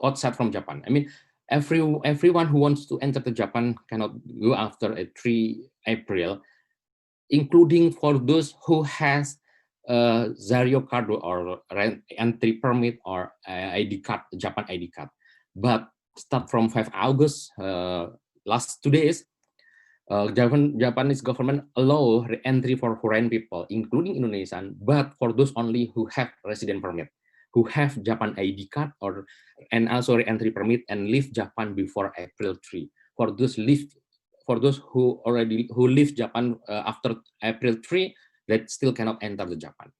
outside from Japan. I mean, everyone who wants to enter to Japan cannot go after a 3 April, including for those who has Zario card or entry permit or ID card, Japan ID card. But start from 5 August, last 2 days, Japanese government allow re-entry for foreign people, including Indonesian, but for those only who have resident permit, who have Japan ID card and also re-entry permit and leave Japan before April 3. For those who leave Japan after April 3, that still cannot enter the Japan.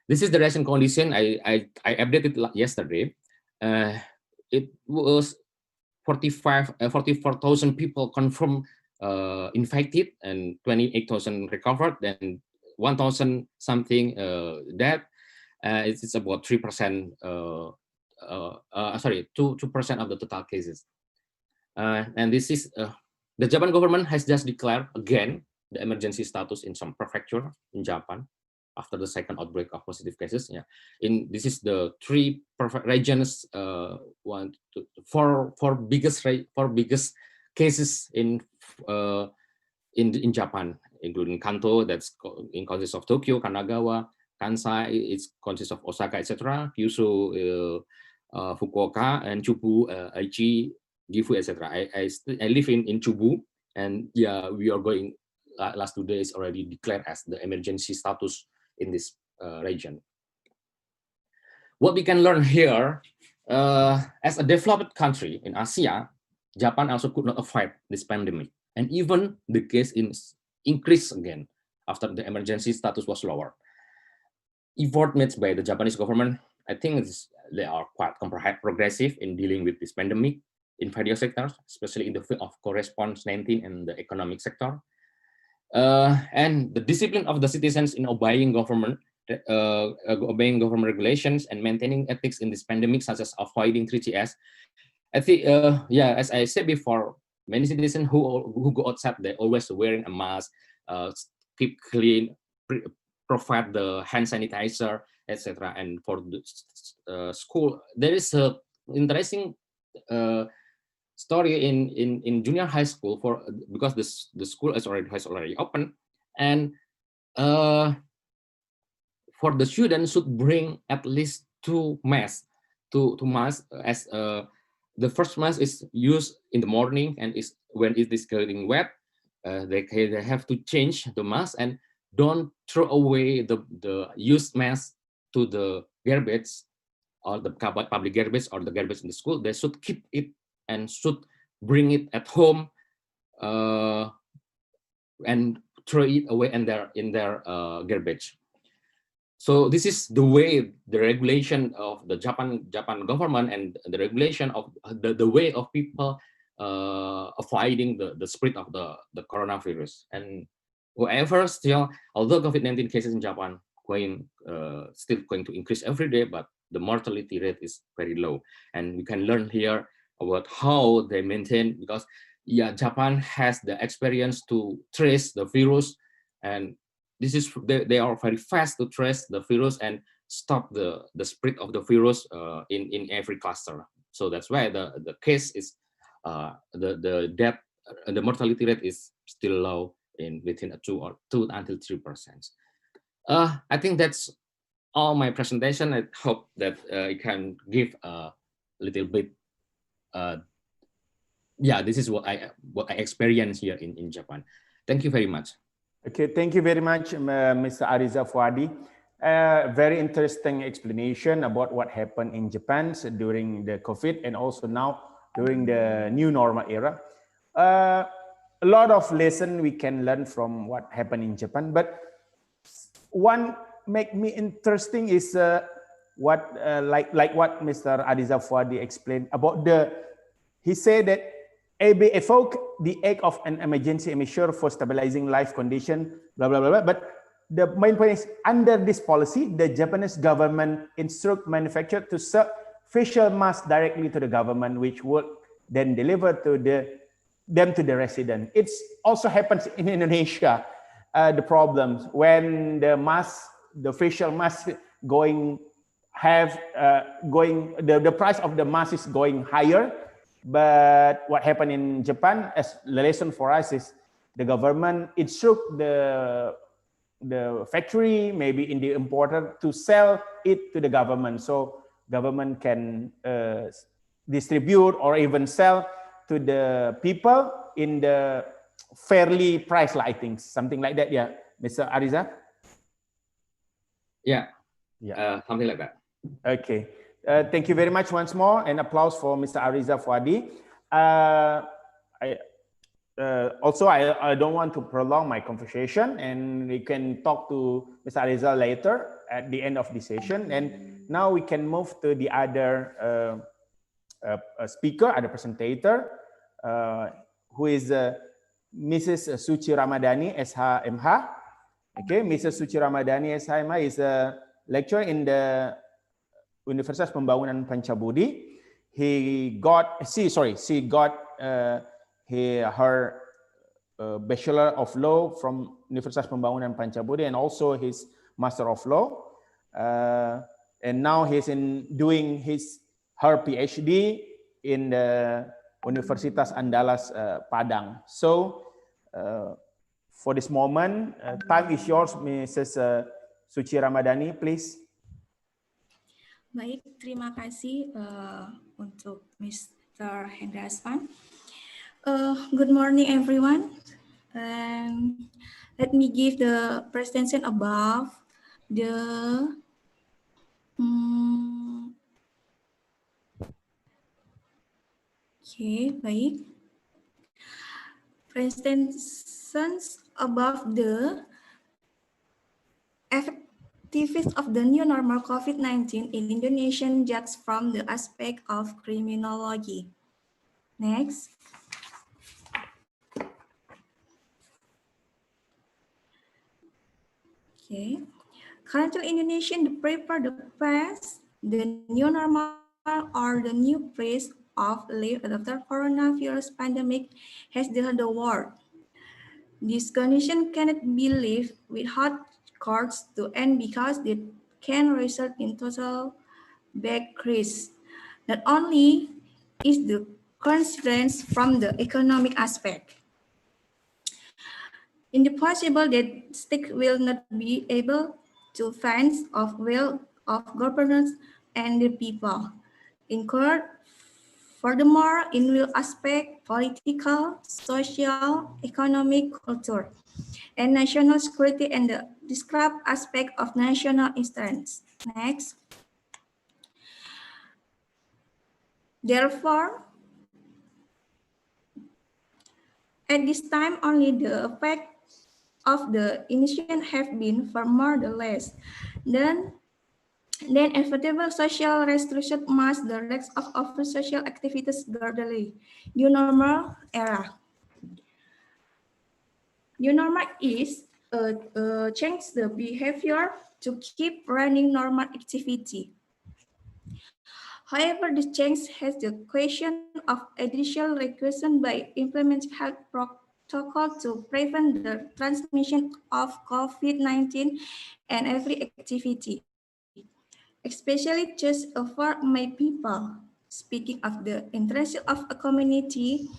This is the recent condition I updated yesterday. It was 44,000 people confirmed infected and 28,000 recovered, then 1,000 something dead. It's about 3%. 2% of the total cases. And this is the Japan government has just declared again the emergency status in some prefecture in Japan after the second outbreak of positive cases. Yeah, this is the 3 regions, four biggest cases in Japan, including Kanto, that's consists of Tokyo, Kanagawa, Kansai, it consists of Osaka, etc. Kyushu, Fukuoka, and Chubu, Aichi, Gifu, etc. I live in Chubu, and yeah, we are going. Last 2 days already declared as the emergency status in this region. What we can learn here, as a developed country in Asia, Japan also could not avoid this pandemic, and even the case increased again after the emergency status was lowered. Effort made by the Japanese government, I think they are quite progressive in dealing with this pandemic in various sectors, especially in the field of COVID-19 and the economic sector. And the discipline of the citizens in obeying government regulations and maintaining ethics in this pandemic, such as avoiding 3GS. I think, yeah, as I said before, many citizens who go outside, they're always wearing a mask, keep clean, provide the hand sanitizer, etc. And for the school, there is a interesting story in junior high school because the school has already open, and for the students should bring at least 2 masks as the first mask is used in the morning, and is when it is getting wet, they have to change the mask and don't throw away the used mask to the garbage or the public garbage or the garbage in the school. They should keep it and should bring it at home and throw it away in their garbage. So this is the way the regulation of the Japan government and the regulation of the way of people avoiding the spread of the coronavirus. And however, still, although COVID-19 cases in Japan still going to increase every day, but the mortality rate is very low. And we can learn here about how they maintain, because yeah, Japan has the experience to trace the virus, and this is they are very fast to trace the virus and stop the spread of the virus in every cluster. So that's why the case is the death, the mortality rate is still low within 2 until 3%. I think that's all my presentation. I hope that it can give a little bit yeah, this is what I experienced here in Japan. Thank you very much. Okay, thank you very much, Mr. Ariza Fuadi. Very interesting explanation about what happened in Japan during the COVID and also now during the new normal era. A lot of lesson we can learn from what happened in Japan, but one make me interesting is what like what Mr. Ariza Fuadi explained about he said that AB evoke the act of an emergency measure for stabilizing life condition, blah, blah, blah, blah. But the main point is, under this policy, the Japanese government instruct manufacturer to sell facial masks directly to the government, which would then deliver to them to the resident. It also happens in Indonesia, the problems when the facial mask the price of the mask is going higher. But what happened in Japan, as the lesson for us is the government instruct the factory, maybe in the importer, to sell it to the government, so government can distribute or even sell to the people in the fairly priced, I think, something like that. Yeah, Mr. Ariza. Yeah, something like that. Okay. Thank you very much once more, and applause for Mr. Ariza Fuadi. Also, I don't want to prolong my conversation, and we can talk to Mr. Ariza later at the end of the session. And now we can move to the other speaker, other presenter, who is Mrs. Suci Ramadhani, SH-MH. Okay, Mrs. Suci Ramadhani, SH-MH is a lecturer in the Universitas Pembangunan Pancabudi. She got her Bachelor of Law from Universitas Pembangunan Pancabudi and also his Master of Law. And now he's doing her PhD in the Universitas Andalas Padang. So for this moment, time is yours, Mrs. Suci Ramadhani, please. Baik, terima kasih untuk Mr. Hendraspan. Good morning, everyone. And let me give the presentation above the baik. Presentations above the Efektivitas of the new normal COVID-19 in Indonesian judged from the aspect of criminology. Next. Okay. Currently, Indonesian prepare the past, the new normal or the new phase of life after coronavirus pandemic has the world. This condition cannot be lived without courts to end because they can result in total decrease. Not only is the constraints from the economic aspect, in the possible that state will not be able to fence of will of governance and the people. Incurred, furthermore, in real aspect, political, social, economic, culture, and national security and the described aspect of national interest. Next. Therefore, at this time, only the effect of the initiation have been for more or less. Then effective social restriction must the rest of social activities gradually. New normal era. New normal is change the behavior to keep running normal activity. However, this change has the question of additional regulation by implementing health protocol to prevent the transmission of COVID-19 and every activity, especially just for my people. Speaking of the interest of a community,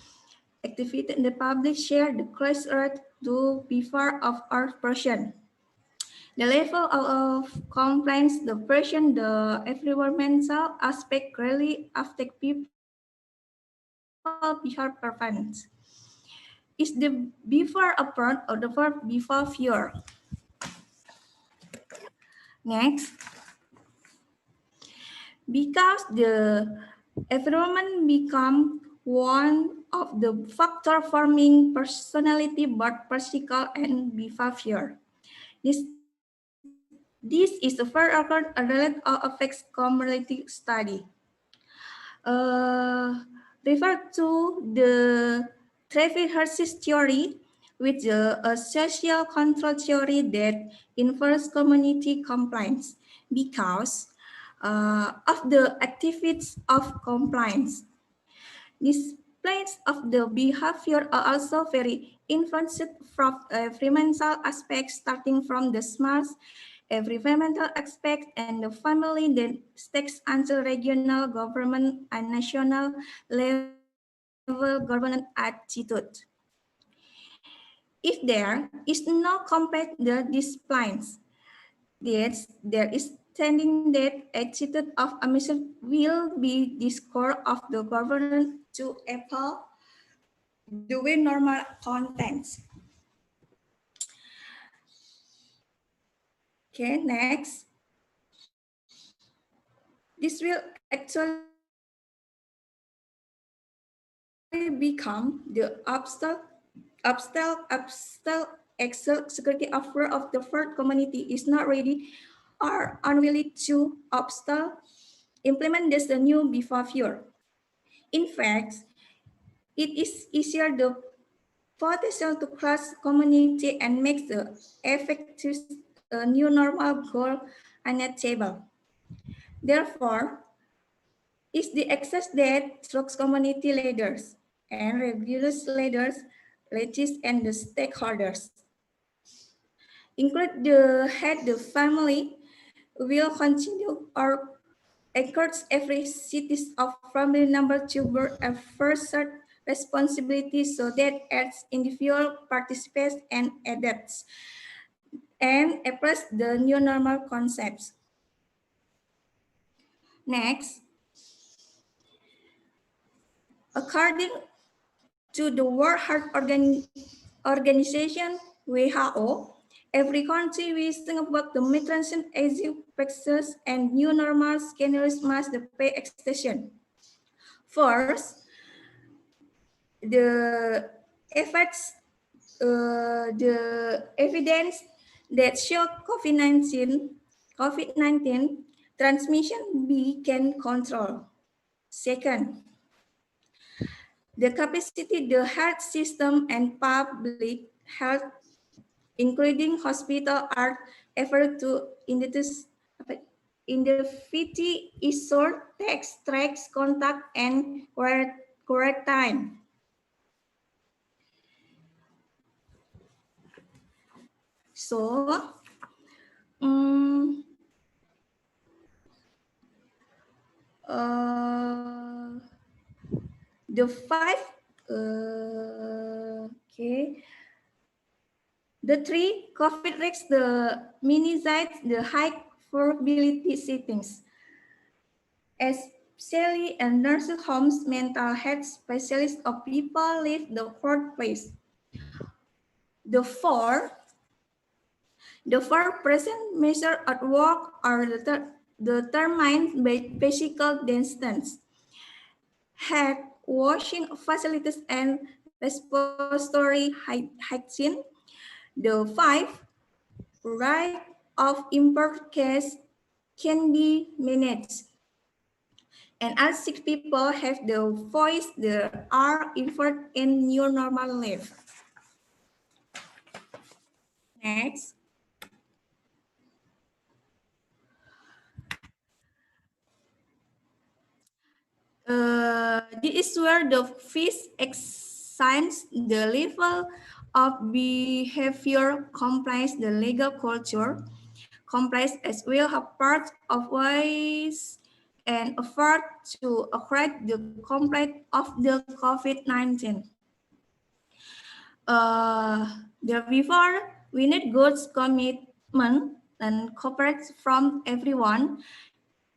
activity in the public share the close earth to be far of our person. The level of complaints, the version, the environmental aspect really affect people behavior prevents. Is the before upon or the verb before fear? Next, because the environment become one of the factor forming personality, both physical and behavior. This is a further relate or affects community study. Refer to the Trevor-Hirsch's theory, which is a social control theory that involves community compliance because of the activities of compliance. Displays of the behavior are also very influenced from environmental aspects, starting from the smart environmental aspect and the family, then takes until regional government and national level government attitude. If there is no compact the disciplines, yes, there is standing that attitude of admission will be the score of the government to Apple the way normal contents. Okay, next. This will actually become the security offer of the third community is not ready or unwilling to implement this the new behavior. In fact, it is easier the potential to cross community and make the effective new normal goal unattainable. Therefore, is the access that strokes community leaders and regulars leaders, leaders and the stakeholders. Include the head, the family will continue or encourage every citizen of family member to bear a first responsibility so that as individual participates and adapts and applies the new normal concepts. Next, according to the World Health Organization, WHO, every country will think about the migration, aging practices, and new normal scenarios must pay attention. First, the effects, the evidence that show COVID-19 transmission can control. Second, the capacity the health system and public health, including hospital, are able to indemnity issue, text, tracks, contact, and quarantine. So, the five, okay, the three COVID risks, the minimize the high probability settings, especially in nursing homes, mental health specialists, or people leave the workplace. The four present measures at work are determined by physical distance, hand washing facilities, and respiratory hygiene. The five right of import case can be managed. And as 6 people have the voice, there are inferred in new normal life. Next. This is where the fish examines the level of behavior complies the legal culture, complies as well have part of ways and effort to acquire the complaint of the COVID-19. Therefore, we need good commitment and cooperation from everyone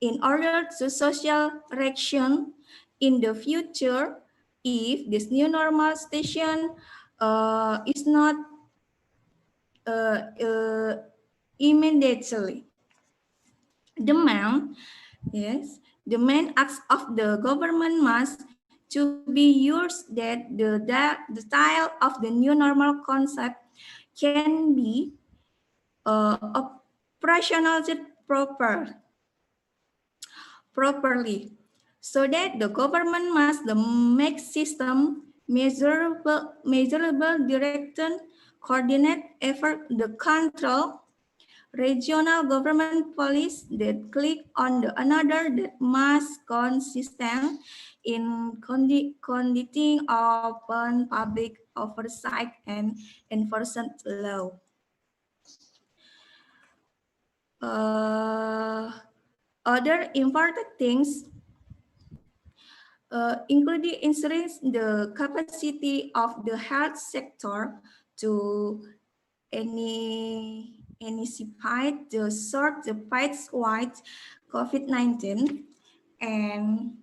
in order to social reaction in the future if this new normal station is not immediately. Yes, the main acts of the government must to be used that the style of the new normal concept can be operationalized properly, so that the government must make system measurable direction, coordinate effort, the control regional government police that click on the another that must consistent in conducting open public oversight and enforcement law. Other important things including ensuring the capacity of the health sector to anticipate the short the wide COVID-19 and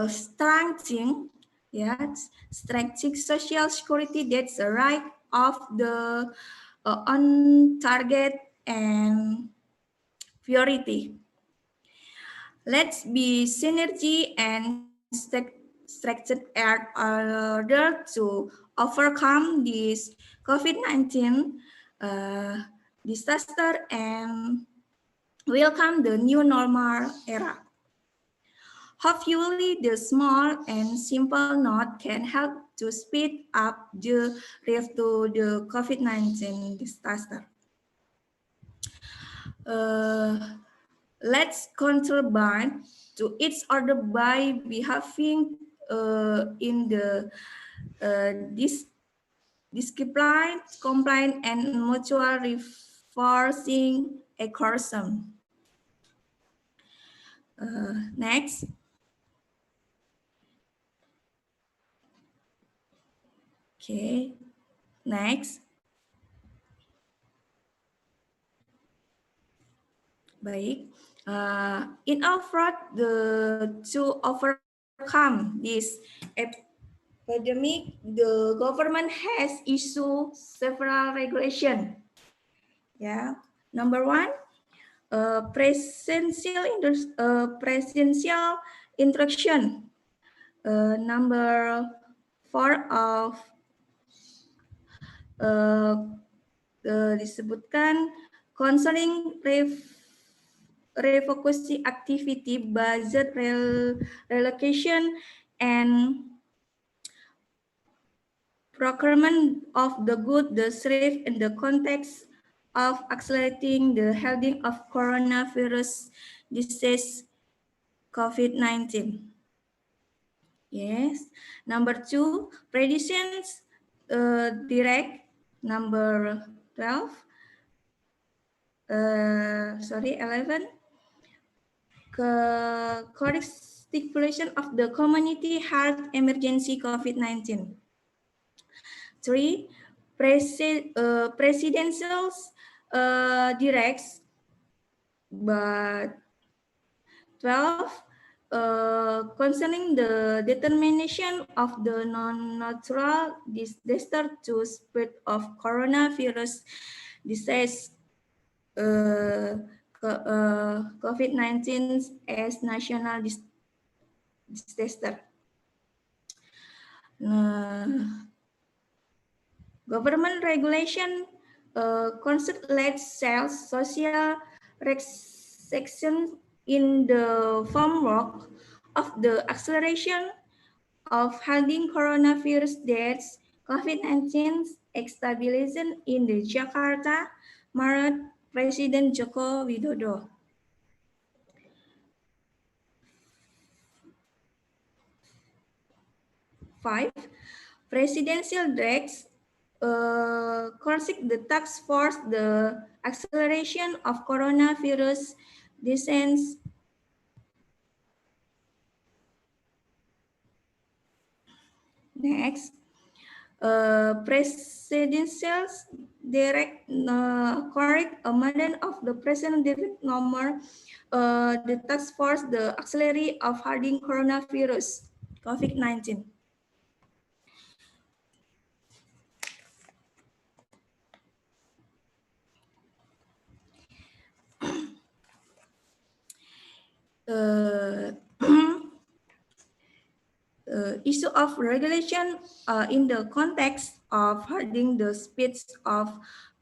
strengthening social security. That's the right of the on target and priority. Let's be synergy and structured order to overcome this COVID-19 disaster and welcome the new normal era. Hopefully, the small and simple note can help to speed up the reaction to the COVID-19 disaster. Let's contribute to each other by behaving in the discipline, compliant, and mutual reinforcing ecosystem. Next. Okay, next. Baik. In effort to overcome this epidemic, the government has issued several regulations. Yeah. Number one, presidential instruction. Number 4 of disebutkan concerning refocusing activity, budget relocation, and procurement of the good, the safe in the context of accelerating the handling of coronavirus disease COVID-19. Yes. Number 2, predictions direct. Number 12. 11. Correct stipulation of the community health emergency COVID-19. 3. Presidential directs. But 12. Concerning the determination of the non-natural disaster to spread of coronavirus disease COVID-19 as national disaster. Government regulation concentrate sales social section in the framework of the acceleration of handling coronavirus deaths, COVID-19 stabilization in the Jakarta, Maret, President Joko Widodo. Five, presidential directs the task force the acceleration of coronavirus disease. Next, presidential direct correct amendment of the president direct number the task force the accelerate of handling coronavirus. COVID-19. Issue of regulation in the context of hurting the speed of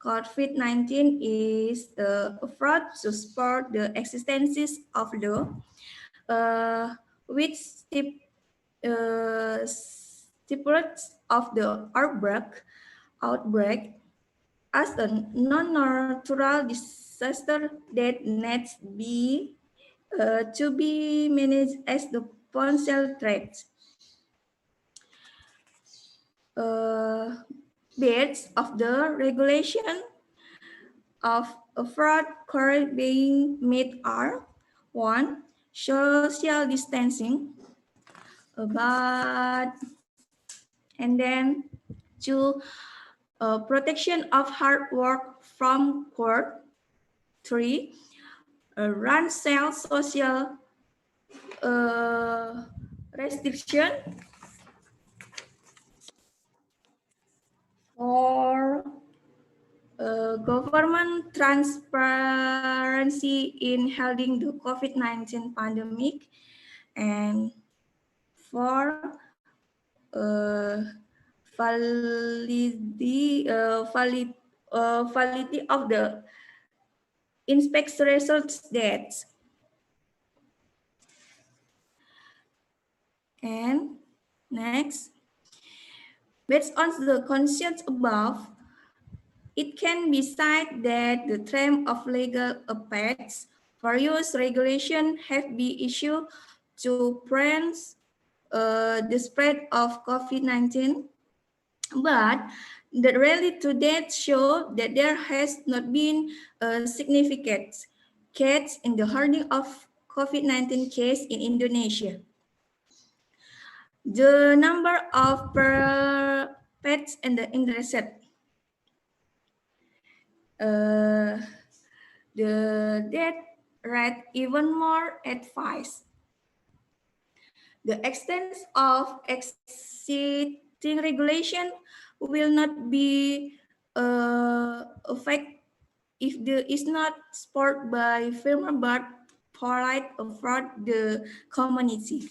COVID-19 is the effort to support the existence of law, which stipulates of the outbreak as a non-natural disaster that needs to be managed as the potential threat. Bits of the regulation of a fraud currently being made are: 1. Social distancing, and then 2. Protection of hard work from court. 3. Run cell social restriction. 4. Government transparency in handling the COVID-19 pandemic. And 4. Validity of the inspection results dates. And next, based on the concerns above, it can be cited that the term of legal effects, various regulations have been issued to prevent the spread of COVID-19, but the reality to date show that there has not been a significant case in the hurting of COVID-19 case in Indonesia. The number of pets and the interested. The death rate even more advised. The extent of existing regulation will not be affected if there is not support by firmer but polite throughout the community.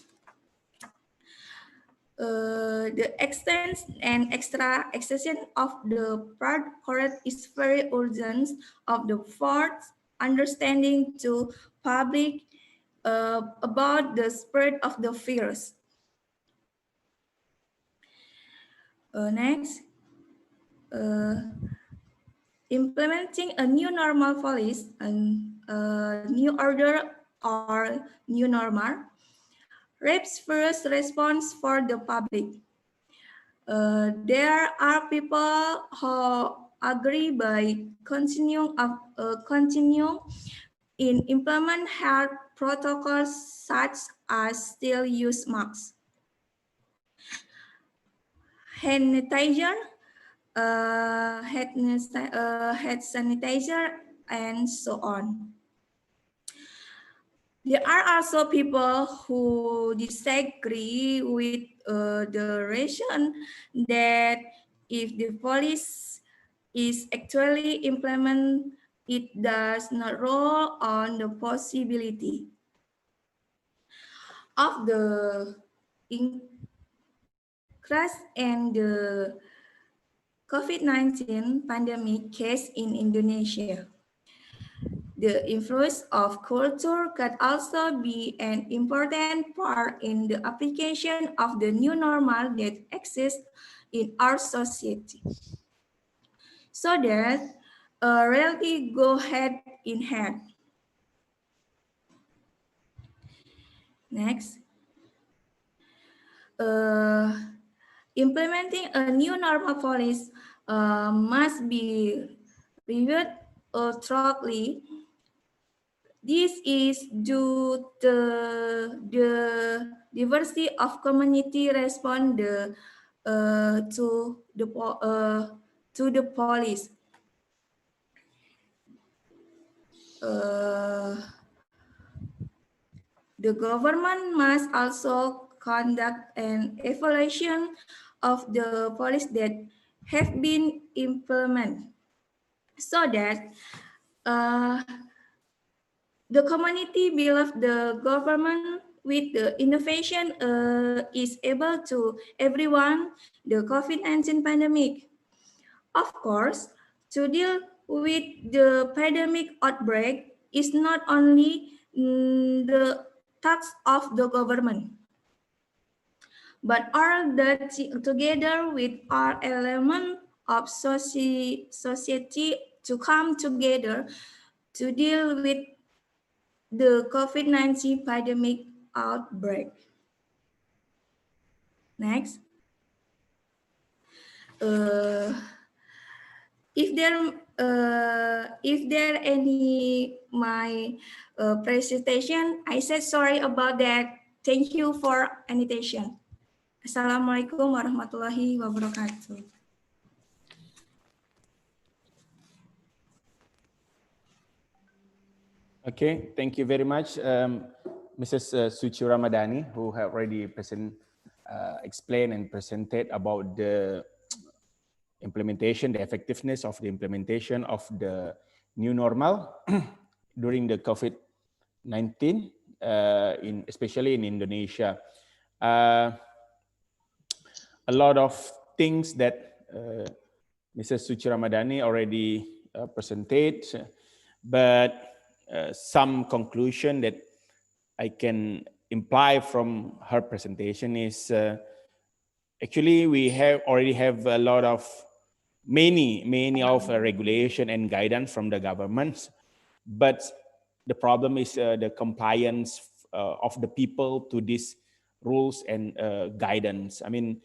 The extent and extra extension of the part correct is very urgent of the fourth understanding to public about the spread of the virus. Next, implementing a new normal policy and new order or new normal Rapes first response for the public. There are people who agree by continue in implement health protocols such as still use masks, hand sanitizer, head sanitizer, and so on. There are also people who disagree with the reason that if the police is actually implemented, it does not roll on the possibility of the increase in the COVID-19 pandemic case in Indonesia. The influence of culture can also be an important part in the application of the new normal that exists in our society. So that reality go hand in hand. Next. Implementing a new normal policy must be reviewed thoroughly. This is due to the diversity of community respond to the police. The government must also conduct an evaluation of the policies that have been implemented so that the community believes the government with the innovation is able to everyone the COVID-19 pandemic. Of course, to deal with the pandemic outbreak is not only the task of the government, but all that together with our element of society to come together to deal with the COVID-19 pandemic outbreak. Next. If there any my presentation, I said sorry about that. Thank you for invitation. Assalamualaikum warahmatullahi wabarakatuh. Okay, thank you very much, Mrs. Suci Ramadhani, who have already explained and presented about the implementation, the effectiveness of the implementation of the new normal during the COVID-19, especially in Indonesia. A lot of things that Mrs. Suci Ramadhani already presented, but some conclusion that I can imply from her presentation is actually we already have a lot of many of regulation and guidance from the governments, but the problem is the compliance of the people to these rules and guidance. I mean,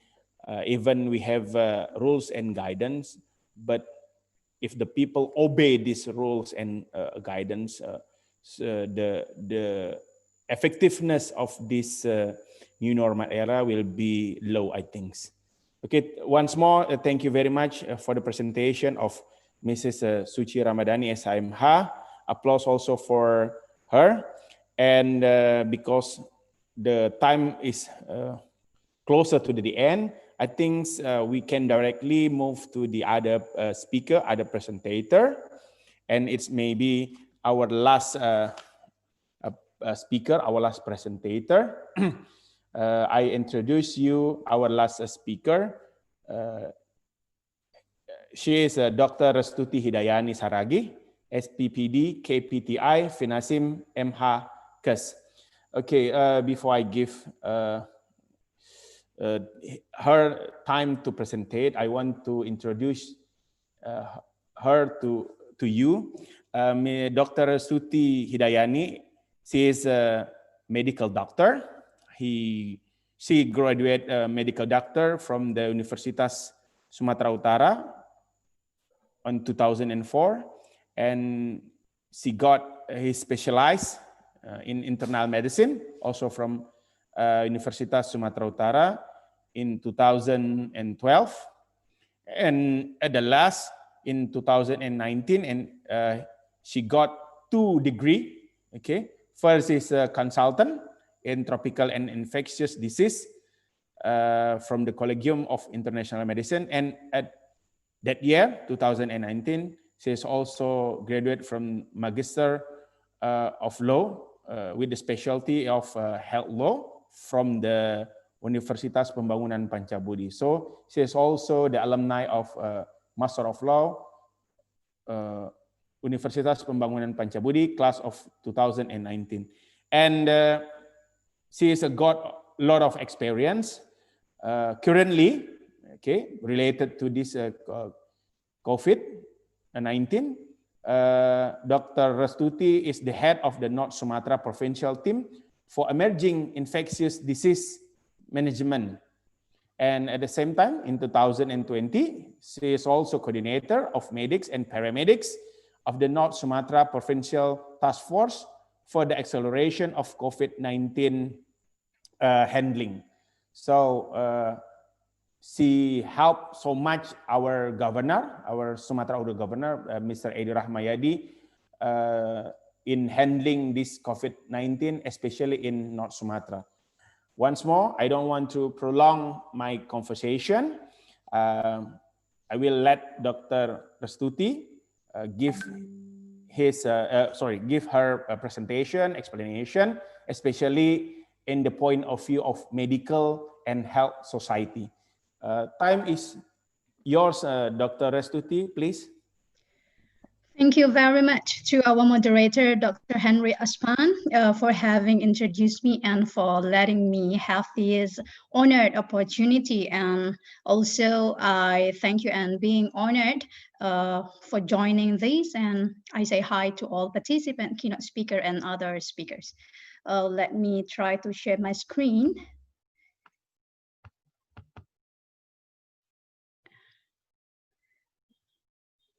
even we have rules and guidance, but if the people obey these rules and guidance, so the effectiveness of this new normal era will be low, I think. Okay, once more, thank you very much for the presentation of Mrs. Suci Ramadhani, SIMH. Applause also for her. And because the time is closer to the end, I think we can directly move to the other speaker, other presenter. And it's maybe our last speaker, our last presenter. I introduce you our last speaker. She is Dr. Restuti Hidayani Saragi, SPPD, KPTI, Finasim, MH, KES. Okay, before I give her time to present, I want to introduce her to you. Dr. Restuti Hidayani, she is a medical doctor. She graduated medical doctor from the Universitas Sumatera Utara in 2004, and she got his specialized in internal medicine, also from Universitas Sumatera Utara in 2012, and at the last in 2019, and she got 2 degrees. Okay, first is a consultant in tropical and infectious disease from the Collegium of International Medicine, and at that year, 2019, she is also graduated from Magister of Law with the specialty of health law from the Universitas Pembangunan Pancabudi. So she is also the alumni of Master of Law, Universitas Pembangunan Pancabudi, class of 2019. And she has got a lot of experience currently, okay, related to this COVID-19. Dr. Restuti is the head of the North Sumatra Provincial Team for Emerging Infectious Disease Management. And at the same time, in 2020, she is also coordinator of medics and paramedics of the North Sumatra Provincial Task Force for the acceleration of COVID-19 handling. So she helped so much our governor, our Sumatra Utara governor, Mr. Edi Rahmayadi, in handling this COVID-19, especially in North Sumatra. Once more, I don't want to prolong my conversation. I will let Dr. Restuti give her presentation, explanation, especially in the point of view of medical and health society. Time is yours, Dr. Restuti, please. Thank you very much to our moderator, Dr. Henry Aspan, for having introduced me and for letting me have this honored opportunity. And also, I thank you and being honored for joining this. And I say hi to all participants, keynote speaker, and other speakers. Let me try to share my screen.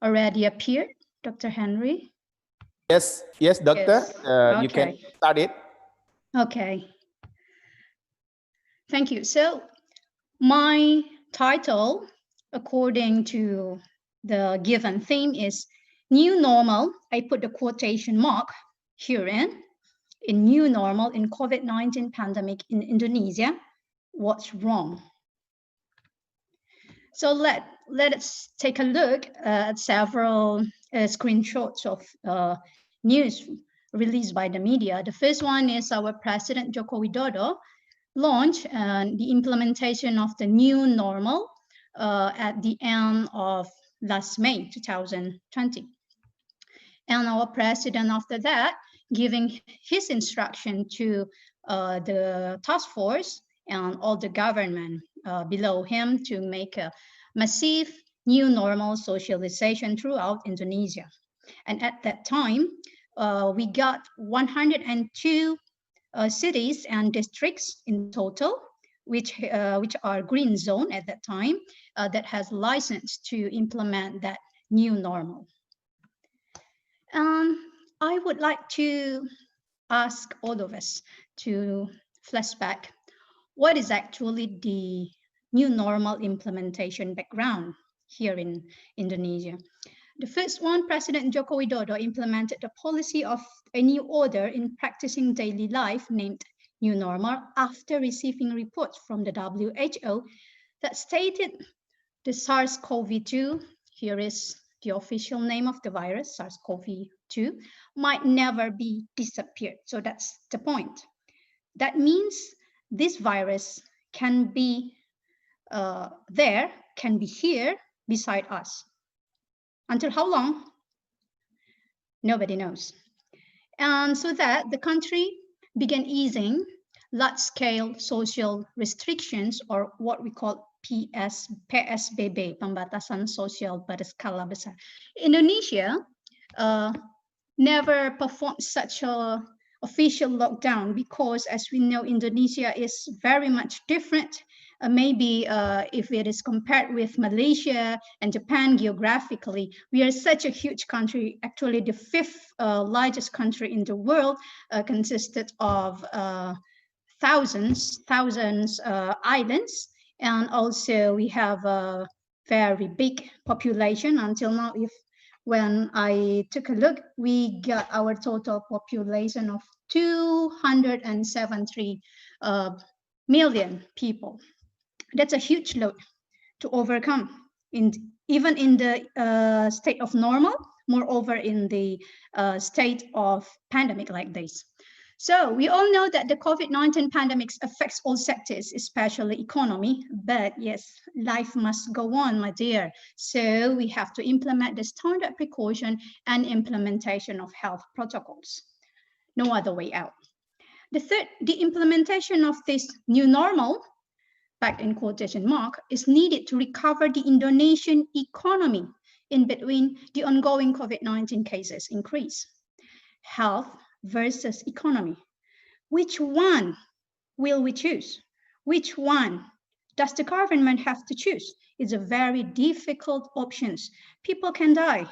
Already appeared, Dr. Henry? Yes, doctor. Yes. You can start it. Okay. Thank you. So my title, according to the given theme, is New Normal. I put the quotation mark herein. In new normal in COVID-19 pandemic in Indonesia, what's wrong? So let us take a look at several screenshots of news released by the media. The first one is our President Joko Widodo launched the implementation of the new normal at the end of last May 2020. And our president after that giving his instruction to the task force and all the government below him to make a massive new normal socialization throughout Indonesia. And at that time, we got 102 cities and districts in total, which are green zone at that time, that has license to implement that new normal. I would like to ask all of us to flashback what is actually the new normal implementation background here in Indonesia. The first one, President Joko Widodo implemented the policy of a new order in practicing daily life named New Normal after receiving reports from the WHO that stated the SARS-CoV-2, here is the official name of the virus, SARS-CoV-2, might never be disappeared. So that's the point. That means this virus can be there, can be here beside us. Until how long? Nobody knows. And so that the country began easing large-scale social restrictions, or what we call PSBB, pembatasan sosial berskala besar. Indonesia never performed such a official lockdown because, as we know, Indonesia is very much different. Maybe if it is compared with Malaysia and Japan geographically, we are such a huge country, actually the fifth largest country in the world, consisted of thousands islands, and also we have a very big population. Until now, when I took a look, we got our total population of 273 million people. That's a huge load to overcome, even in the state of normal, moreover in the state of pandemic like this. So we all know that the COVID-19 pandemic affects all sectors, especially economy, but yes, life must go on, my dear. So we have to implement the standard precaution and implementation of health protocols. No other way out. The third, the implementation of this new normal, back in quotation mark, is needed to recover the Indonesian economy in between the ongoing COVID-19 cases increase. Health versus economy. Which one will we choose? Which one does the government have to choose? It's a very difficult option. People can die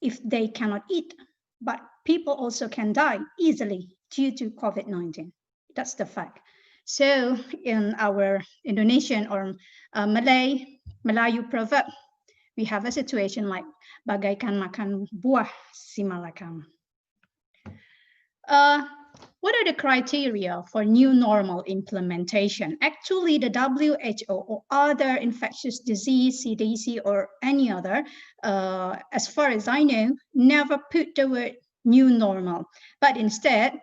if they cannot eat, but people also can die easily due to COVID-19. That's the fact. So in our Indonesian or Melayu proverb, we have a situation like bagaikan makan buah si malakama. What are the criteria for new normal implementation? Actually, the WHO or other infectious disease, CDC or any other, as far as I know, never put the word new normal, but instead,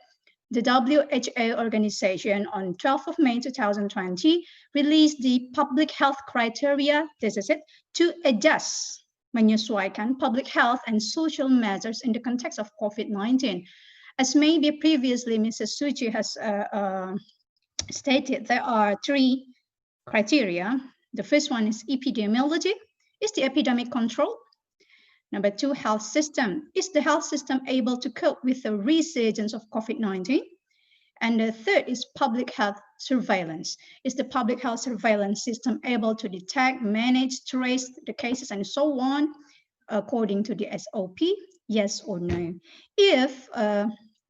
the WHO organization on 12th of May 2020 released the public health criteria, this is it, to adjust, menyesuaikan public health and social measures in the context of COVID-19. As maybe previously Mrs. Suchi has stated, there are 3 criteria. The first one is epidemiology. Is the epidemic controlled? Number 2, health system. Is the health system able to cope with the resurgence of COVID-19? And the third is public health surveillance. Is the public health surveillance system able to detect, manage, trace the cases, and so on, according to the SOP? Yes or no? If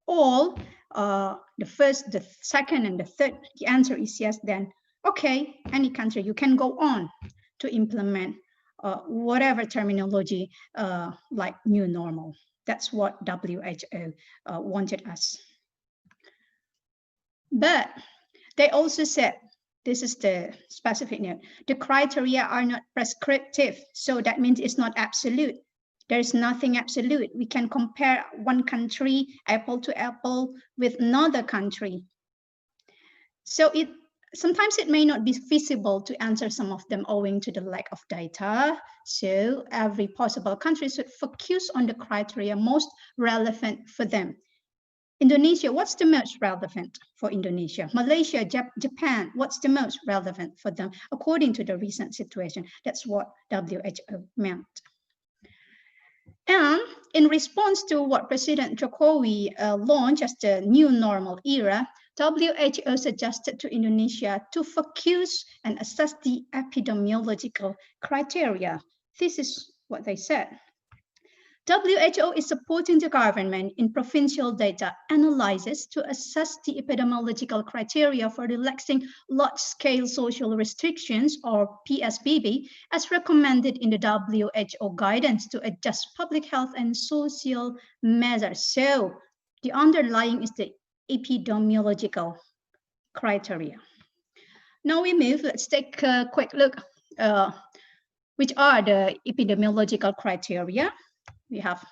all, the first, the second, and the third, the answer is yes, then okay, any country, you can go on to implement whatever terminology like new normal. That's what WHO wanted us. But they also said, this is the specific note, the criteria are not prescriptive. So that means it's not absolute. There's nothing absolute. We can compare one country, apple to apple, with another country. So sometimes it may not be feasible to answer some of them owing to the lack of data. So every possible country should focus on the criteria most relevant for them. Indonesia, what's the most relevant for Indonesia? Malaysia, Japan, what's the most relevant for them according to the recent situation? That's what WHO meant. And in response to what President Jokowi launched as the new normal era, WHO suggested to Indonesia to focus and assess the epidemiological criteria. This is what they said. WHO is supporting the government in provincial data analysis to assess the epidemiological criteria for relaxing large-scale social restrictions, or PSBB, as recommended in the WHO guidance to adjust public health and social measures. So the underlying is the epidemiological criteria. Now we move, let's take a quick look, which are the epidemiological criteria. We have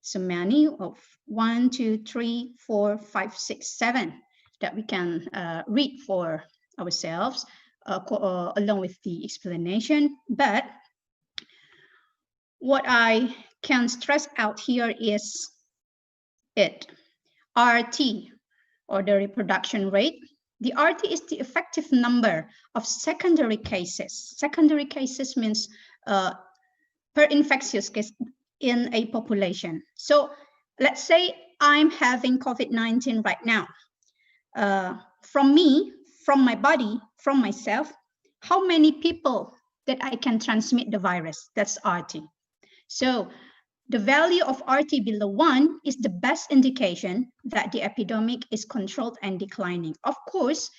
so many of 1, 2, 3, 4, 5, 6, 7 that we can read for ourselves along with the explanation. But what I can stress out here is RT, or the reproduction rate. The RT is the effective number of secondary cases. Secondary cases means per infectious case in a population. So let's say I'm having COVID-19 right now. From me, from my body, from myself, how many people that I can transmit the virus? That's RT. So the value of RT below 1 is the best indication that the epidemic is controlled and declining. Of course,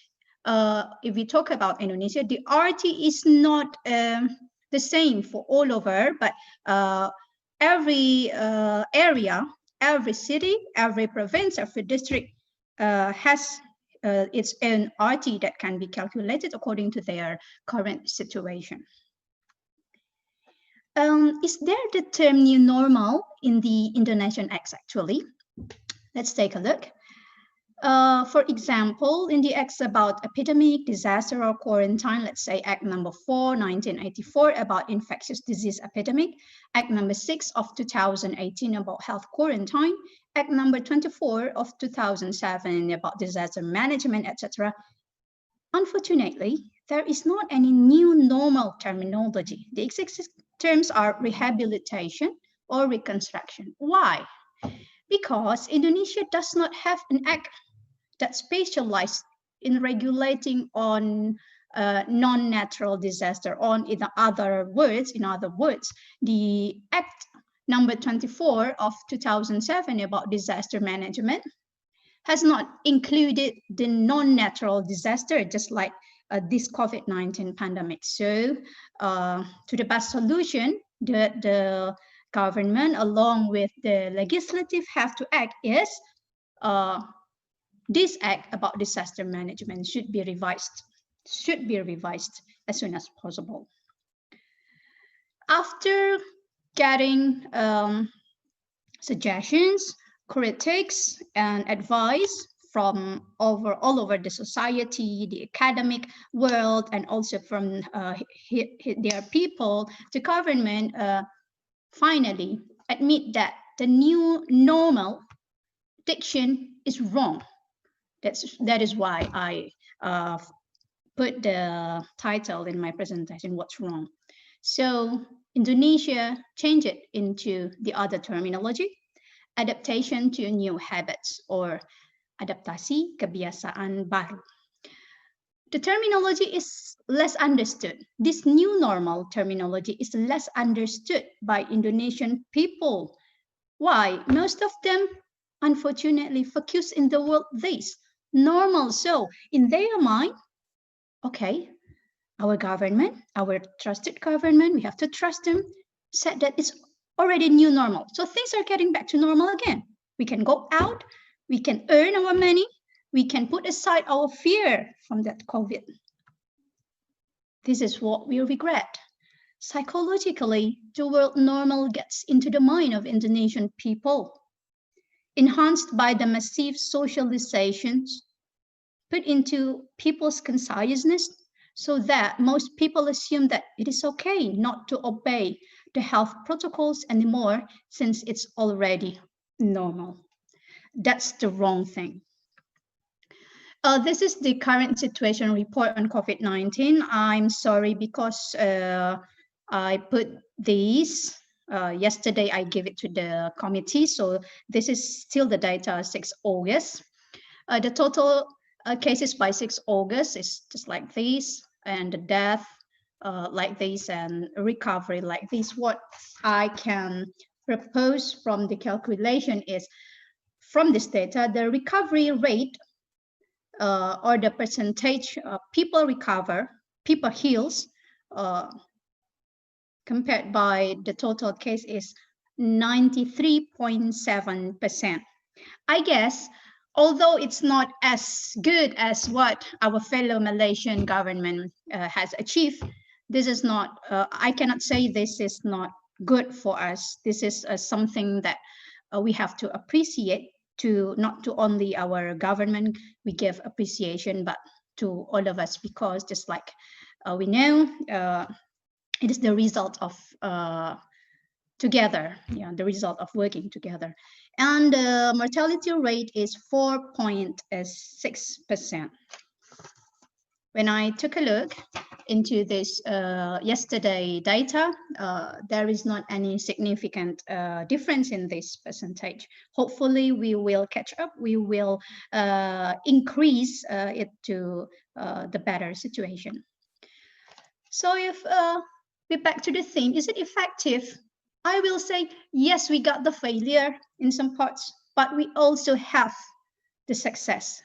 if we talk about Indonesia, the RT is not the same for all over, but every area, every city, every province, every district has its own RT that can be calculated according to their current situation. Is there the term new normal in the Indonesian Acts actually? Let's take a look. For example, in the Acts about epidemic, disaster, or quarantine, let's say Act number 4, 1984 about infectious disease epidemic, Act number 6 of 2018 about health quarantine, Act number 24 of 2007 about disaster management, etc. Unfortunately, there is not any new normal terminology. The existing terms are rehabilitation or reconstruction. Why? Because Indonesia does not have an act that specializes in regulating on non-natural disaster. In other words, the Act number 24 of 2007 about disaster management has not included the non-natural disaster, just like this COVID-19 pandemic. So to the best solution, the government along with the legislative have to act is this act about disaster management should be revised as soon as possible. After getting suggestions, critics, and advice from all over the society, the academic world, and also from their people, the government finally admit that the new normal diction is wrong. That is why I put the title in my presentation, What's Wrong? So Indonesia changed it into the other terminology, adaptation to new habits, or adaptasi kebiasaan baru. The terminology is less understood. This new normal terminology is less understood by Indonesian people. Why? Most of them, unfortunately, focus in the word this, normal. So in their mind, okay, our government, our trusted government, we have to trust them, said that it's already new normal. So things are getting back to normal again. We can go out, we can earn our money, we can put aside our fear from that COVID. This is what we regret. Psychologically, the word normal gets into the mind of Indonesian people, enhanced by the massive socializations put into people's consciousness, so that most people assume that it is okay not to obey the health protocols anymore since it's already normal. That's the wrong thing. This is the current situation report on COVID-19. I'm sorry because I put these, yesterday I gave it to the committee, so this is still the data 6 August. The total cases by 6 August is just like this, and the death like this, and recovery like this. What I can propose from the calculation is, from this data, the recovery rate or the percentage people recover, people heals, compared by the total case is 93.7%. I guess, although it's not as good as what our fellow Malaysian government has achieved, this is not, I cannot say this is not good for us. This is something that we have to appreciate, to not to only our government, we give appreciation, but to all of us, because just like we know, it is the result of together, the result of working together. And the mortality rate is 4.6%. When I took a look into this yesterday data, there is not any significant difference in this percentage. Hopefully we will catch up, we will increase it to the better situation. So if we're back to the theme, is it effective? I will say, yes, we got the failure in some parts, but we also have the success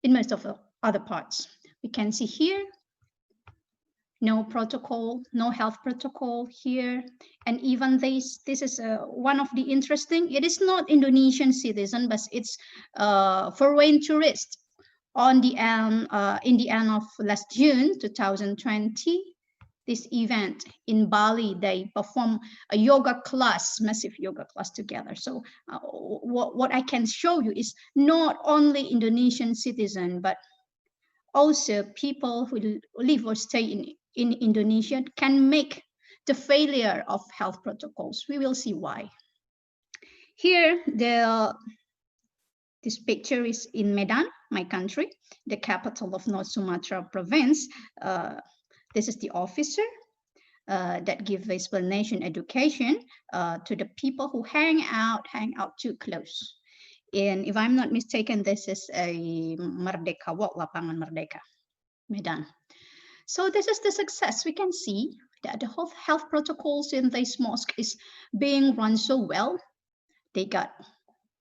in most of the other parts. We can see here, no protocol, no health protocol here. And even this is one of the interesting, it is not Indonesian citizen, but it's foreign tourists. On the end, in the end of last June 2020, this event in Bali, they perform a yoga class, massive yoga class together. So what I can show you is not only Indonesian citizen, but also people who live or stay in Indonesia can make the failure of health protocols. We will see why. Here, this picture is in Medan, my country, the capital of North Sumatra province. This is the officer that gives explanation education to the people who hang out too close. And if I'm not mistaken, this is a Merdeka Walk, Lapangan Merdeka, Medan. So this is the success. We can see that the whole health protocols in this mosque is being run so well. They got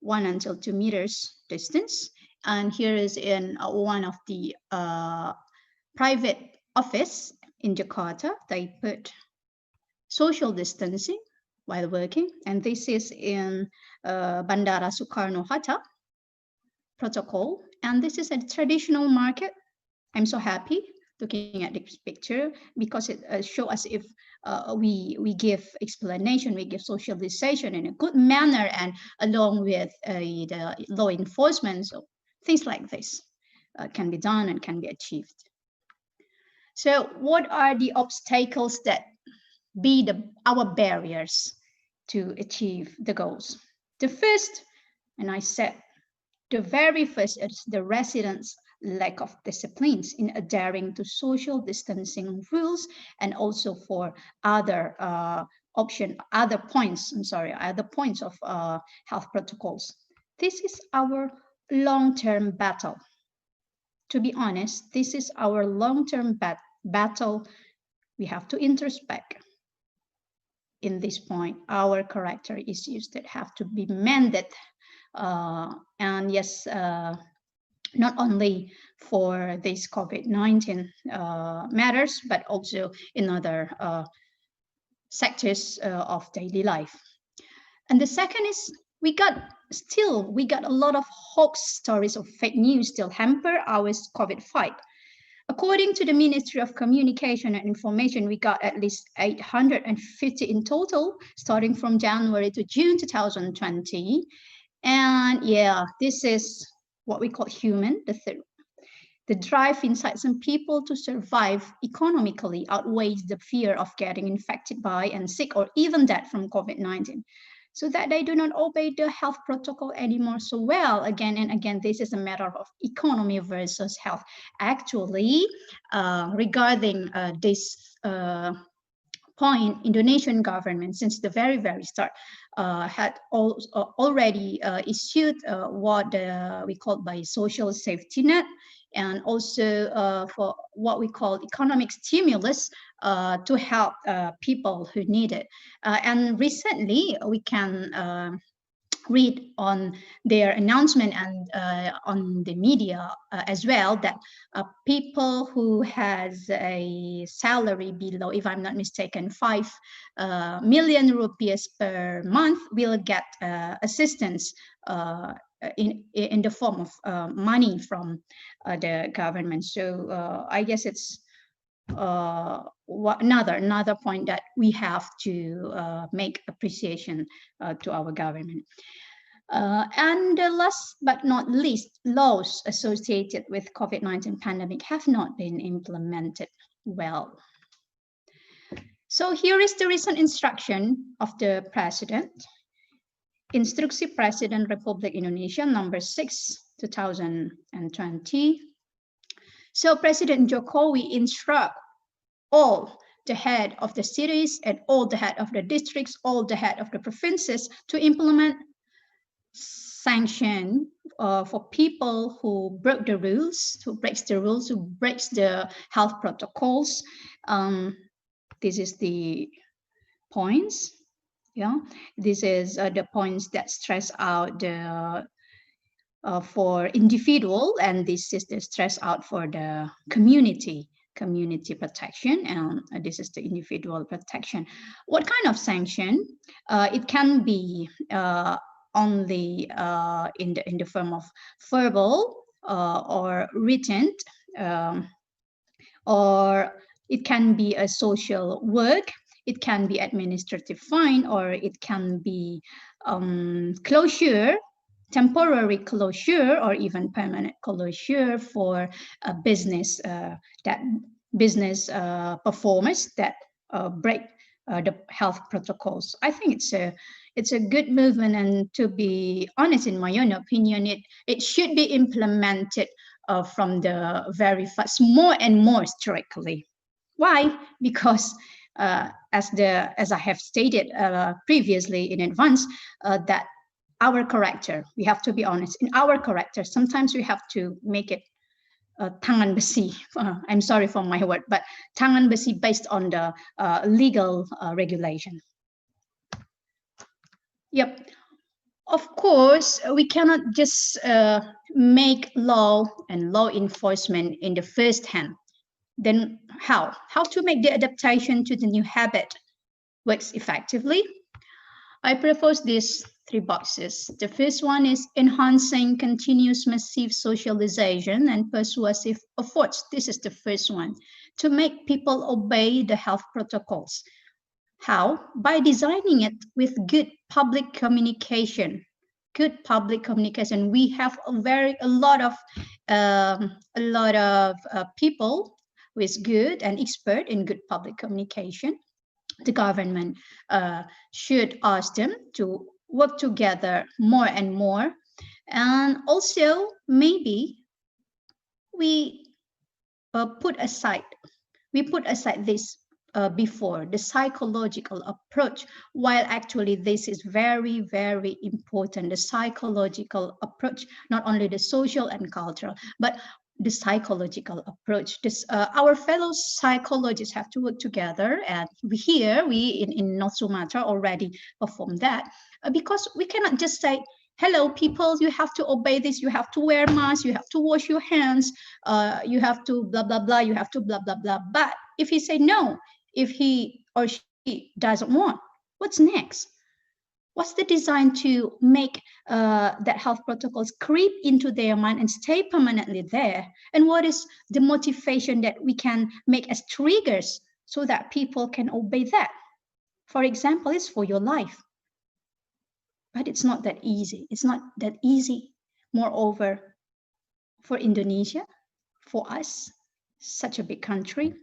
1 until 2 meters distance. And here is in one of the private office in Jakarta. They put social distancing while working. And this is in Bandara Soekarno-Hatta protocol. And this is a traditional market. I'm so happy looking at this picture because it shows us if we give explanation, we give socialization in a good manner and along with the law enforcement. So things like this can be done and can be achieved. So what are the obstacles that be our barriers to achieve the goals? The first, and I said, the very first is the residents' lack of disciplines in adhering to social distancing rules and also for other other points of health protocols. This is our long-term battle. To be honest, this is our long-term battle. We have to introspect. In this point, our character issues that have to be mended. And yes, not only for this COVID-19 matters, but also in other sectors of daily life. And the second is we got a lot of hoax stories of fake news still hamper our COVID fight. According to the Ministry of Communication and Information, we got at least 850 in total, starting from January to June 2020. And yeah, this is what we call human. The drive inside some people to survive economically outweighs the fear of getting infected by and sick or even dead from COVID-19. So that they do not obey the health protocol anymore so well. Again and again, this is a matter of economy versus health. Actually, regarding this point, Indonesian government, since the very start, had already issued what we call by social safety net, and also for what we call economic stimulus to help people who need it. And recently, we can read on their announcement and on the media as well that people who has a salary below, if I'm not mistaken, 5 million rupees per month will get assistance in the form of money from the government. So I guess it's another point that we have to make appreciation to our government. And last but not least, laws associated with COVID-19 pandemic have not been implemented well. So here is the recent instruction of the President. Instruksi Presiden Republik Indonesia number 6, 2020. So President Jokowi instruct all the head of the cities and all the head of the districts, all the head of the provinces to implement sanction for people who broke the rules, who breaks the health protocols. This is the points. Yeah, this is the points that stress out the for individual, and this is the stress out for the community protection, and this is the individual protection. What kind of sanction? It can be only in the form of verbal or written, or it can be a social work. It can be administrative fine, or it can be closure, temporary closure, or even permanent closure for a business performers that break the health protocols. I think it's a good movement, and to be honest, in my own opinion, it should be implemented from the very first, more and more strictly. Why? Because as I have stated previously in advance, that our character, we have to be honest, in our character, sometimes we have to make it tangan besi. I'm sorry for my word, but tangan besi based on the legal regulation. Yep. Of course, we cannot just make law and law enforcement in the first hand. Then how? How to make the adaptation to the new habit works effectively? I propose these 3 boxes. The first one is enhancing continuous massive socialization and persuasive efforts. This is the first one, to make people obey the health protocols. How? By designing it with good public communication. Good public communication. We have a lot of people who is good and expert in good public communication. The government should ask them to work together more and more. And also, maybe we put aside this before, the psychological approach, while actually this is very, very important, the psychological approach, not only the social and cultural, but the psychological approach. This, our fellow psychologists have to work together, and we in North Sumatra already perform that, because we cannot just say, hello people, you have to obey this, you have to wear masks, you have to wash your hands, you have to blah blah blah, you have to blah blah blah. But if he say no, if he or she doesn't want, what's next? What's the design to make that health protocols creep into their mind and stay permanently there? And what is the motivation that we can make as triggers so that people can obey that? For example, it's for your life. But it's not that easy. It's not that easy. Moreover, for Indonesia, for us, such a big country,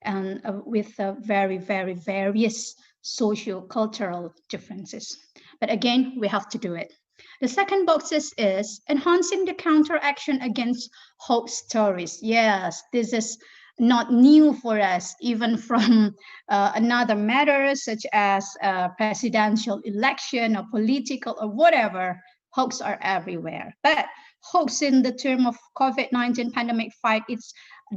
and with very, very various socio-cultural differences. But again, we have to do it. The second box is enhancing the counteraction against hoax stories. Yes, this is not new for us, even from another matter such as presidential election or political or whatever. Hoax are everywhere. But hoax in the term of COVID-19 pandemic fight, it's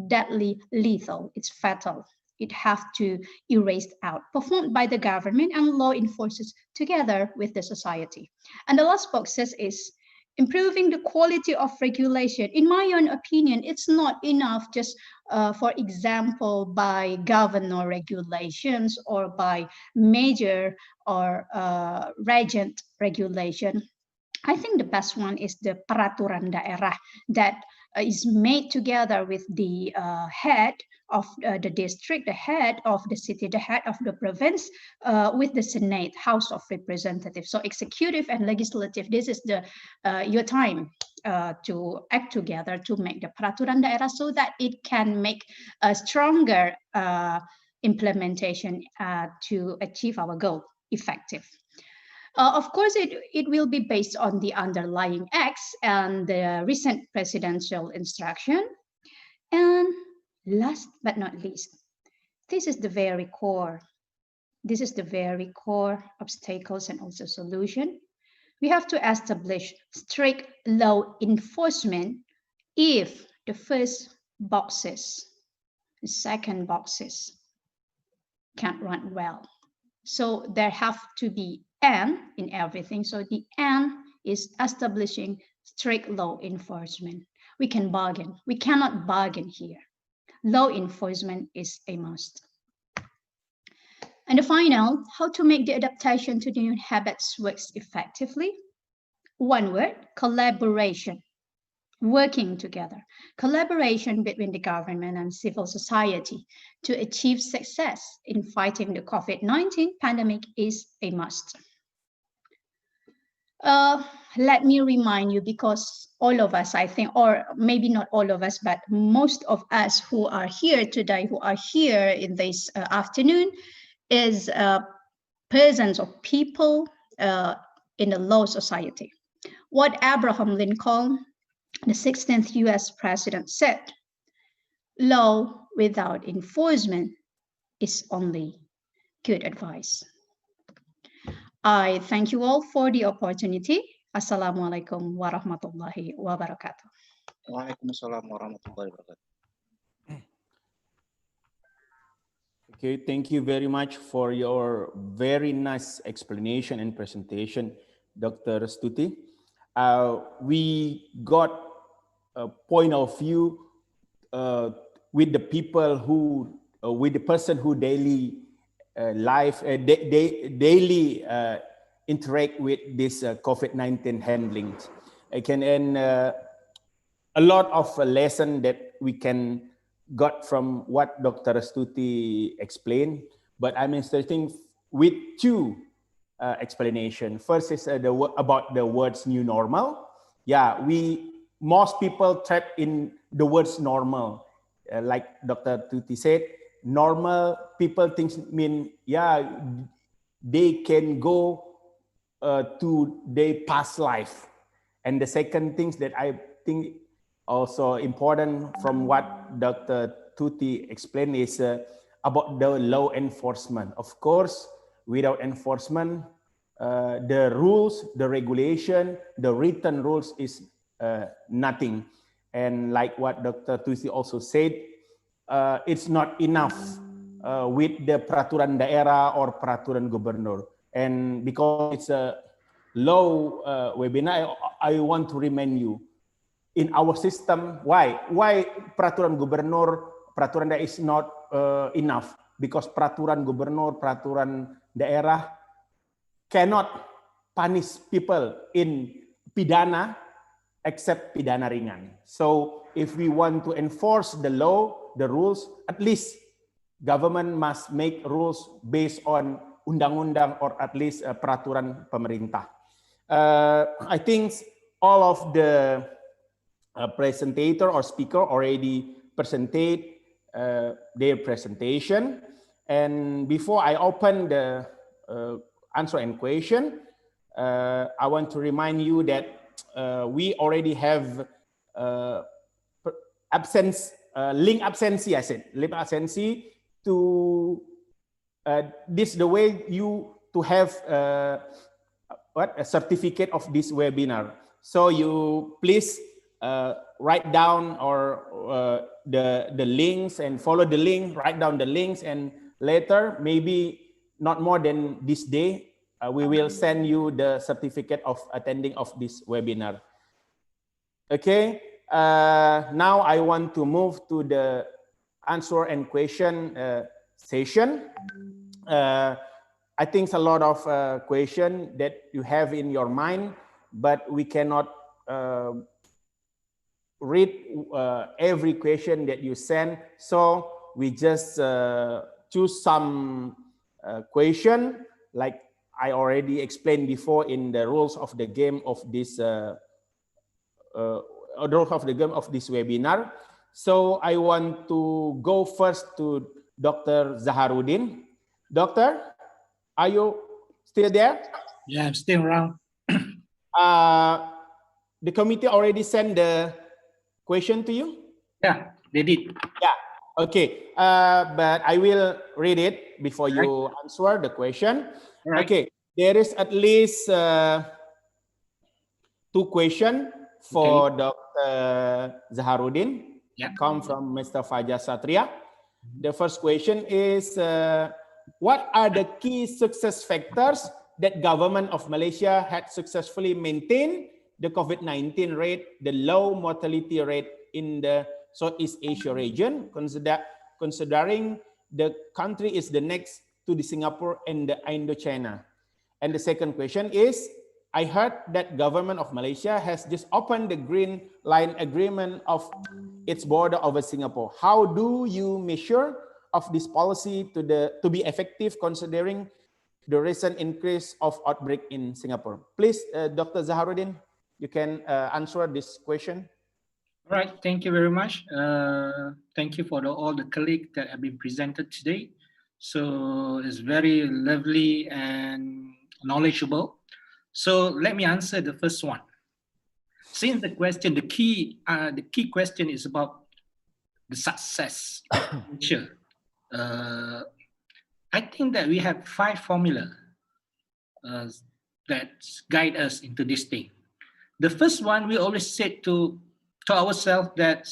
deadly lethal, it's fatal. It has to erase out, performed by the government and law enforcers together with the society. And the last box is improving the quality of regulation. In my own opinion, it's not enough just, for example, by governor regulations or by major or regent regulation. I think the best one is the peraturan daerah that is made together with the head of the district, the head of the city, the head of the province, with the Senate, House of Representatives. So executive and legislative, this is the your time to act together to make the peraturan daerah so that it can make a stronger implementation to achieve our goal effective. Of course, it will be based on the underlying acts and the recent presidential instruction. And last but not least, this is the very core. This is the very core obstacles and also solution. We have to establish strict law enforcement if the first boxes, the second boxes can't run well. So there have to be and in everything. So the and is establishing strict law enforcement. We can bargain. We cannot bargain here. Law enforcement is a must. And the final, how to make the adaptation to new habits works effectively. One word, collaboration. Working together. Collaboration between the government and civil society to achieve success in fighting the COVID-19 pandemic is a must. Let me remind you, because all of us, I think, or maybe not all of us, but most of us who are here today, who are here in this afternoon, is persons or people in the law society. What Abraham Lincoln, the 16th US president, said, law without enforcement is only good advice. I thank you all for the opportunity. Assalamualaikum warahmatullahi wabarakatuh. Waalaikumsalam warahmatullahi wabarakatuh. Okay, thank you very much for your very nice explanation and presentation, Dr. Stuti. We got a point of view with the people who, with the person who daily interact with this COVID-19 handling. And a lot of lesson that we can got from what Dr. Astuti explained, but I'm starting with two explanation. First is about the words new normal. Yeah, most people trapped in the words normal. Like Dr. Tuti said, normal people things mean, yeah, they can go to their past life. And the second things that I think also important from what Dr. Tuti explained is about the law enforcement. Of course, without enforcement, the rules, the regulation, the written rules is nothing. And like what Dr. Tuti also said, it's not enough with the peraturan daerah or peraturan gubernur. And because it's a low webinar, I want to remind you, in our system, why peraturan gubernur, peraturan daerah is not enough? Because peraturan gubernur, peraturan daerah cannot punish people in pidana except pidana ringan. So if we want to enforce the law, the rules, at least government must make rules based on undang-undang or at least peraturan pemerintah. I think all of the presenter or speaker already presented their presentation. And before I open the answer and question, I want to remind you that we already have link absency, I said, link absency to this the way you to have a certificate of this webinar. So you please write down or the links and follow the link, write down the links, and later, maybe not more than this day, we will send you the certificate of attending of this webinar. Okay, now I want to move to the answer and question session. I think a lot of question that you have in your mind, but we cannot read every question that you send. So we just choose some question, like I already explained before in the rules of the game of this webinar. So I want to go first to Dr. Zaharuddin. Doctor, are you still there? Yeah, I'm still around. The committee already sent the question to you? Yeah, they did. Yeah, okay. But I will read it before you answer the question. Right. Okay, there is at least two questions for Dr. Zaharuddin. Yeah. Come from Mr. Fajar Satria. The first question is, what are the key success factors that government of Malaysia had successfully maintained the COVID-19 rate, the low mortality rate in the Southeast Asia region, considering the country is the next to the Singapore and the Indochina? And the second question is, I heard that government of Malaysia has just opened the Green Line Agreement of its border over Singapore. How do you measure of this policy to be effective considering the recent increase of outbreak in Singapore? Please, Dr. Zaharuddin, you can answer this question. All right, thank you very much. Thank you for all the colleagues that have been presented today. So it's very lovely and knowledgeable. So let me answer the first one. Since the question, the key question is about the success. Sure. I think that we have 5 formula that guide us into this thing. The first one, we always said to ourselves that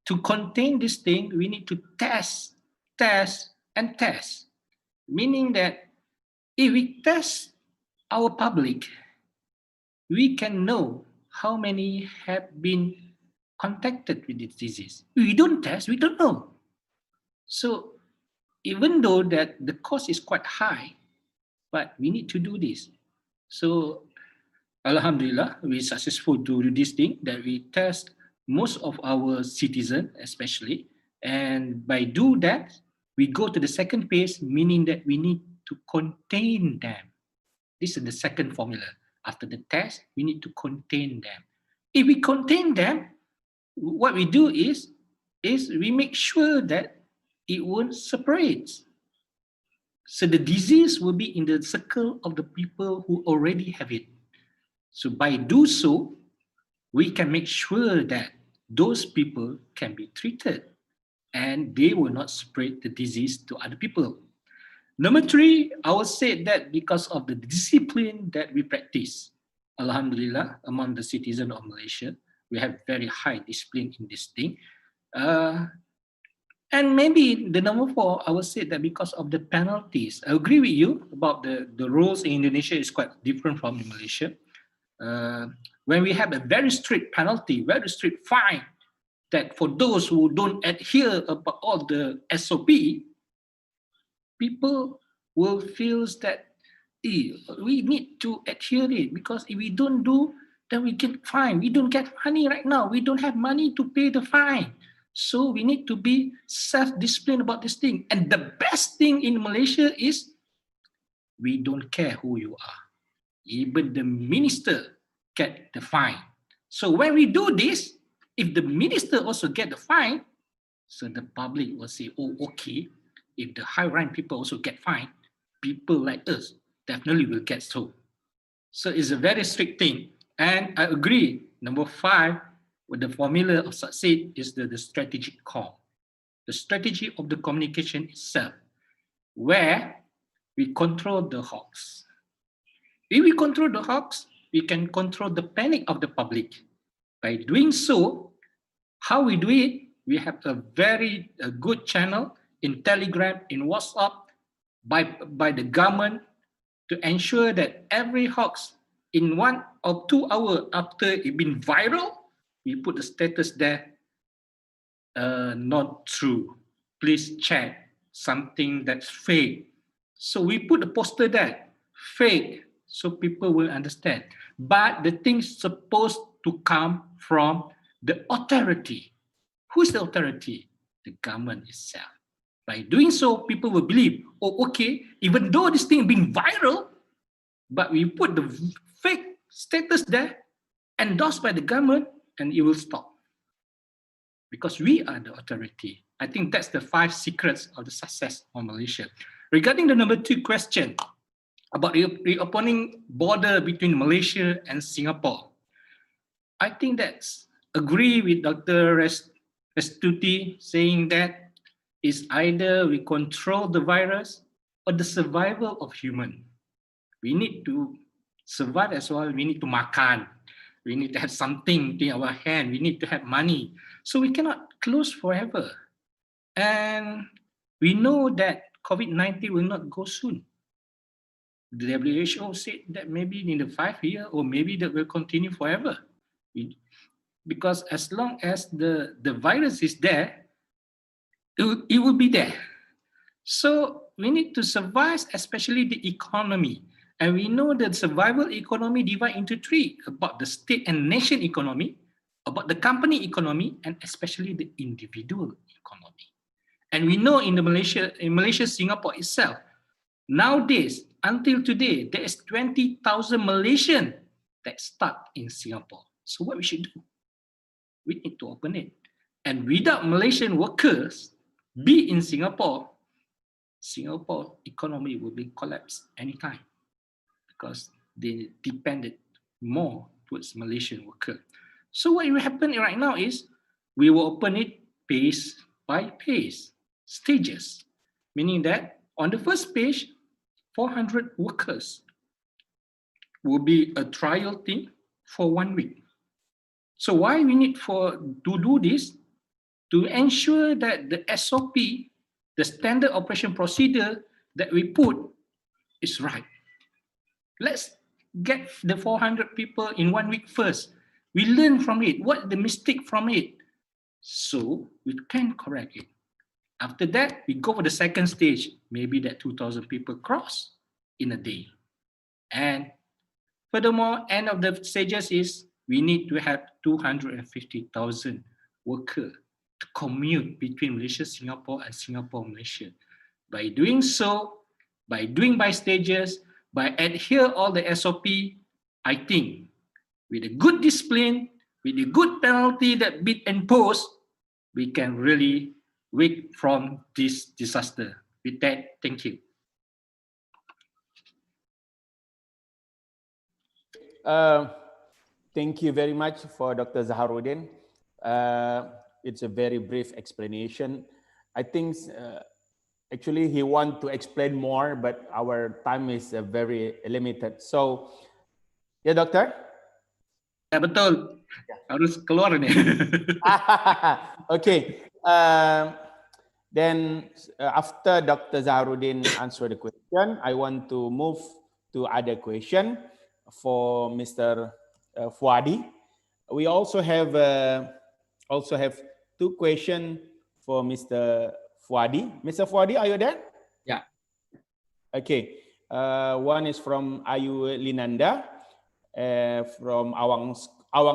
to contain this thing, we need to test, and test. Meaning that if we test our public, we can know how many have been contacted with this disease. We don't test, we don't know. So even though that the cost is quite high, but we need to do this. So Alhamdulillah, we successful to do this thing that we test most of our citizens especially, and by do that, we go to the second phase, meaning that we need to contain them. This is the second formula. After the test, we need to contain them. If we contain them, what we do is we make sure that it won't separate. So the disease will be in the circle of the people who already have it. So by do so, we can make sure that those people can be treated and they will not spread the disease to other people. Number three, I would say that because of the discipline that we practice, Alhamdulillah, among the citizens of Malaysia, we have very high discipline in this thing. And maybe the number four, I would say that because of the penalties. I agree with you about the rules in Indonesia is quite different from in Malaysia. When we have a very strict penalty, very strict fine, that for those who don't adhere about all the SOP, people will feel that we need to adhere it, because if we don't do, then we get fined. We don't get money right now. We don't have money to pay the fine. So we need to be self-disciplined about this thing. And the best thing in Malaysia is we don't care who you are. Even the minister get the fine. So when we do this, if the minister also get the fine, so the public will say, oh, okay, if the high-rank people also get fined, people like us definitely will get so. So it's a very strict thing. And I agree, number five, with the formula of succeed is the strategic call. The strategy of the communication itself, where we control the hawks. If we control the hawks, we can control the panic of the public. By doing so, how we do it, we have a very good channel in Telegram, in WhatsApp, by the government to ensure that every hoax in 1 or 2 hours after it been viral, we put the status there, not true. Please check something that's fake. So we put the poster there, fake, so people will understand. But the thing's supposed to come from the authority. Who's the authority? The government itself. By doing so, people will believe, oh, okay, even though this thing being viral, but we put the fake status there, endorsed by the government, and it will stop. Because we are the authority. I think that's the 5 secrets of the success of Malaysia. Regarding the number 2 question about reopening border between Malaysia and Singapore, I think that's agree with Dr. Restuti saying that it's either we control the virus or the survival of human. We need to survive as well. We need to makan. We need to have something in our hand. We need to have money. So we cannot close forever. And we know that COVID-19 will not go soon. The WHO said that maybe in the 5 years or maybe that will continue forever. Because as long as the virus is there, it will be there. So we need to survive, especially the economy. And we know that survival economy divide into 3, about the state and nation economy, about the company economy, and especially the individual economy. And we know in Malaysia, Singapore itself, nowadays, until today, there is 20,000 Malaysians that start in Singapore. So what we should do? We need to open it. And without Malaysian workers be in Singapore, Singapore economy will be collapsed anytime, because they depended more towards Malaysian worker. So what will happen right now is we will open it pace by pace, stages, meaning that on the first page, 400 workers will be a trial thing for 1 week. So why we need to do this? To ensure that the SOP, the standard operation procedure that we put is right. Let's get the 400 people in 1 week first. We learn from it, what the mistake from it, so we can correct it. After that, we go for the second stage. Maybe that 2,000 people cross in a day. And Furthermore, end of the stages is we need to have 250,000 workers to commute between Malaysia, Singapore, and Singapore, Malaysia. By doing so, by doing by stages, by adhere all the SOP, I think with a good discipline, with a good penalty that be imposed, we can really wake from this disaster. With that, thank you. Thank you very much for Dr. Zaharuddin. It's a very brief explanation. I think actually he wants to explain more, but our time is very limited. So, ya dokter? Ya betul. Harus keluar nih. Okay. Then after Dr. Zaharuddin answer the question, I want to move to other question for Mr. Fuadi. We also have two questions for Mr. Fuadi. Mr. Fuadi, are you there? Yeah. Okay. One is from Ayu Linanda from Awang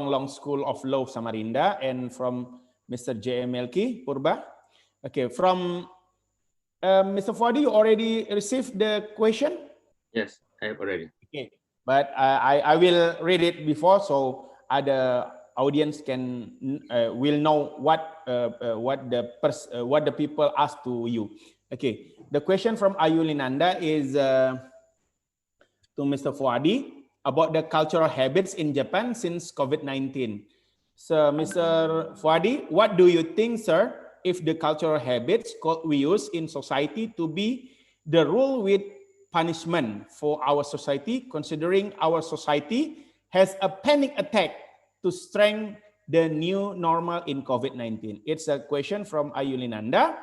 Long School of Law, Samarinda, and from Mr. JMLK Purba. Okay, from Mr. Fuadi, you already received the question? Yes, I have already. Okay, but I will read it before so other audience will know what the people ask to you. Okay, the question from Ayu Linanda is to Mr. Fuadi about the cultural habits in Japan since COVID-19. So, Mr. Fuadi, what do you think, sir, if the cultural habits we use in society to be the rule with punishment for our society, considering our society has a panic attack to strengthen the new normal in COVID-19? It's a question from Ayu Linanda.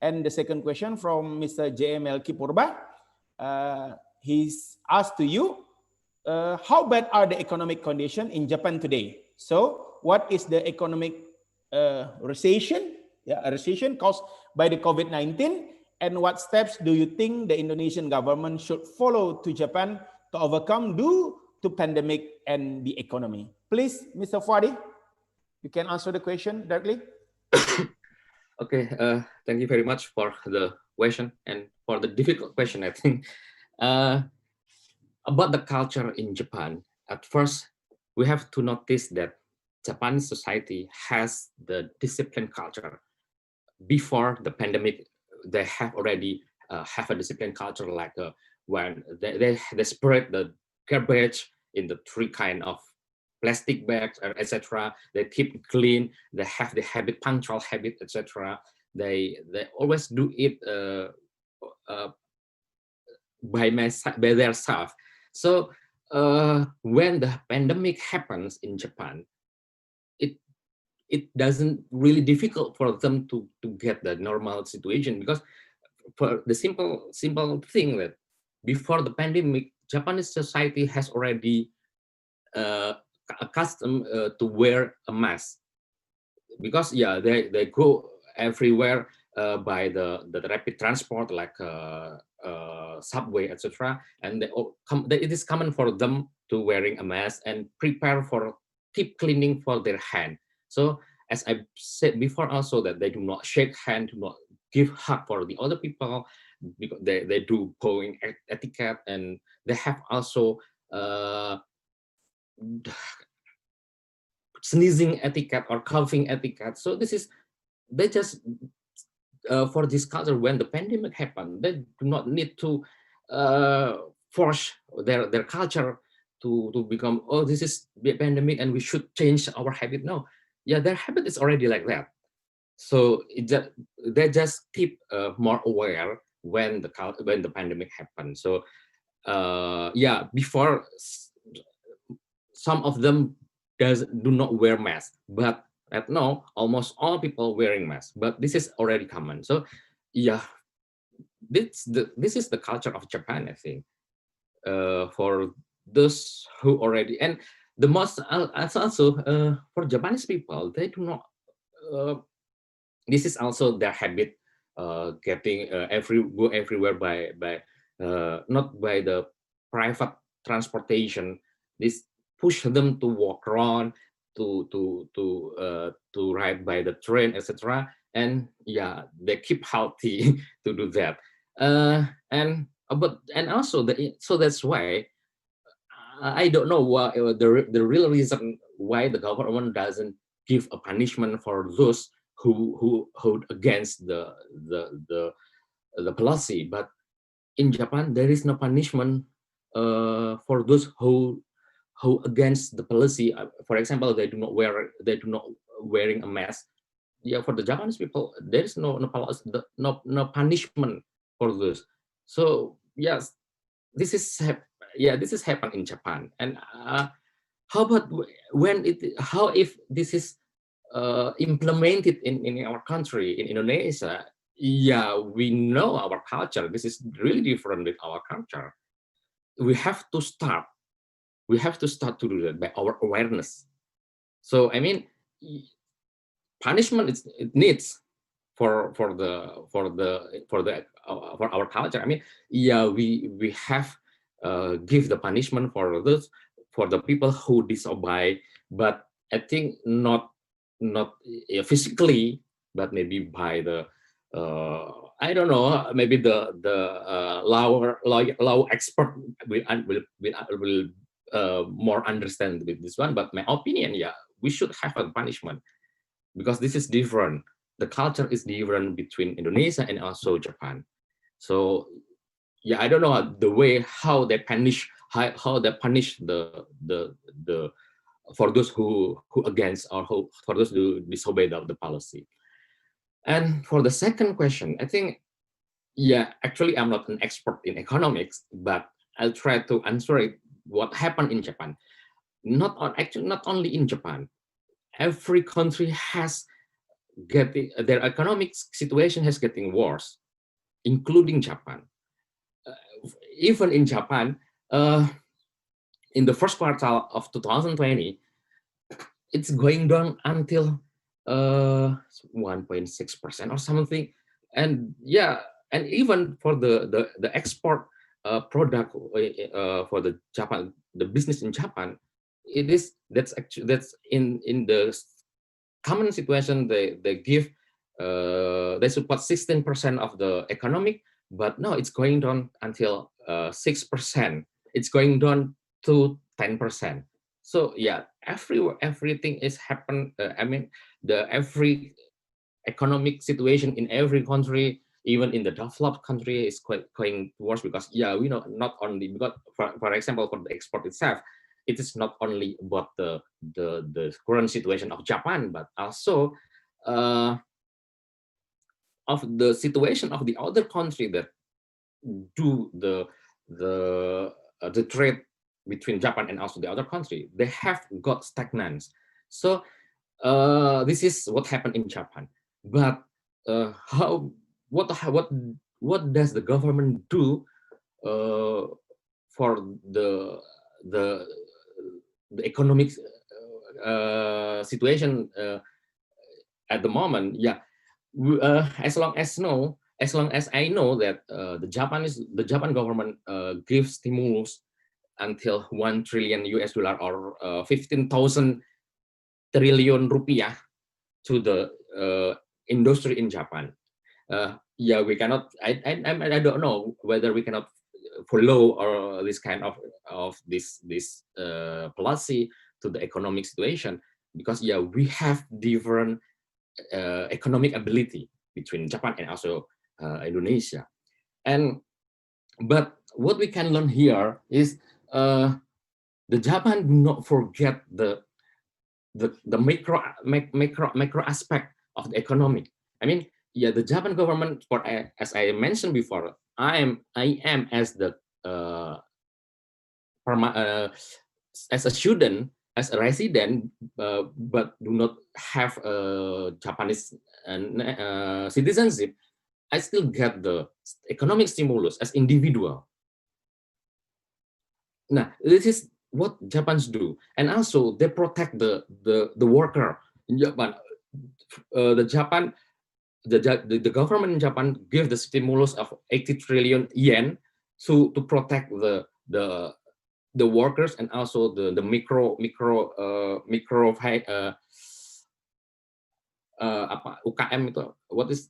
And the second question from Mr. JML Kipurba. He's asked to you, how bad are the economic conditions in Japan today? So what is the economic recession? Yeah, a recession caused by the COVID-19, and what steps do you think the Indonesian government should follow to Japan to overcome due to pandemic and the economy? Please, Mr. Fuadi, you can answer the question directly. Okay, thank you very much for the question and for the difficult question, I think. About the culture in Japan, at first, we have to notice that Japanese society has the disciplined culture. Before the pandemic, they have already have a disciplined culture, like when they spread the garbage in the three kind of plastic bags, etc. They keep clean. They have the habit, punctual habit, etc. They always do it by themselves. So when the pandemic happens in Japan, it doesn't really difficult for them to get the normal situation, because for the simple thing that before the pandemic, Japanese society has already accustomed to wear a mask, because yeah, they go everywhere by the rapid transport like subway, etc. And it is common for them to wearing a mask and prepare for keep cleaning for their hand. So as I said before also, that they do not shake hand, do not give hug for the other people, because they do bowing etiquette, and they have also sneezing etiquette or coughing etiquette. So this is, they just for this culture, when the pandemic happened, they do not need to force their culture to become, oh, this is the pandemic and we should change our habit. No, yeah, their habit is already like that. So they just keep more aware when the pandemic happened. So yeah, before some of them do not wear masks, but right now almost all people wearing masks. But this is already common. So yeah, this is the culture of Japan, I think. For those who already, and the most also for Japanese people, they do not. This is also their habit, getting go everywhere by not by the private transportation. This push them to walk around, to ride by the train, etc. And yeah, they keep healthy to do that. And also so that's why I don't know what the real reason why the government doesn't give a punishment for those who against the policy. But in Japan, there is no punishment for those who against the policy. For example, they do not wearing a mask. Yeah, for the Japanese people, there is no punishment for this. So yes, this is happened in Japan. And how about how if this is implemented in our country, in Indonesia? Yeah, we know our culture. This is really different with our culture. We have to start to do that by our awareness. So I mean, punishment it needs for our culture. I mean, yeah, we have give the punishment for the people who disobey, but I think not physically, but maybe by the I don't know, maybe the law expert will more understand with this one. But my opinion, yeah, we should have a punishment, because this is different. The culture is different between Indonesia and also Japan. So yeah, I don't know the way how they punish the for those who against, or for those who disobey the policy. And for the second question, I think, yeah, actually I'm not an expert in economics, but I'll try to answer it. What happened in Japan? Not only in Japan. Every country has their economic situation has getting worse, including Japan. Even in Japan, in the first quarter of 2020, it's going down until 1.6% or something. And yeah, and even for the export product for the Japan, the business in Japan, that's in the common situation. They give they support 16% of the economic, but no, it's going down until 6%. It's going down to 10%. So yeah, everything is happen. I mean, every economic situation in every country, even in the developed country, is quite going worse, because yeah, we know not only because for example, for the export itself, it is not only about the current situation of Japan, but also of the situation of the other country that do the trade between Japan and also the other country. They have got stagnant. So this is what happened in Japan. But what does the government do for the economic situation at the moment? Yeah, as long as I know that the Japan government gives stimulus until $1 trillion or 15,000 trillion rupiah to the industry in Japan. Yeah, we cannot. I don't know whether we cannot follow or this kind of this policy to the economic situation, because yeah, we have different economic ability between Japan and also Indonesia. But what we can learn here is the Japan do not forget the macro aspect of the economic. I mean, yeah, the Japan government, as I mentioned before, I am as the as a student, as a resident, but do not have Japanese citizenship. I still get the economic stimulus as individual. Now, this is what Japans do, and also they protect the worker in Japan. The government in Japan gives the stimulus of 80 trillion yen to protect the the workers and also the micro apa UKM itu, what is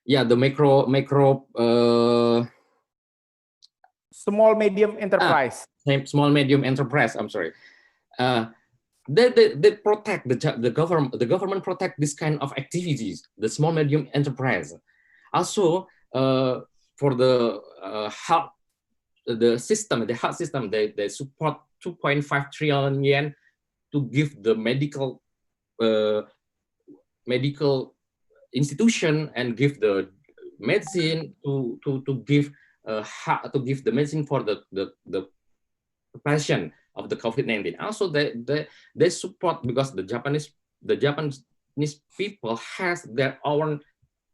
the micro small medium enterprise. Small medium enterprise, I'm sorry. They protect the government protect this kind of activities, the small medium enterprise. Also for the health, the health system, they support 2.5 trillion yen to give the medical institution and give the medicine to give the medicine for the patient of the COVID-19. Also, they support, because the Japanese people has their own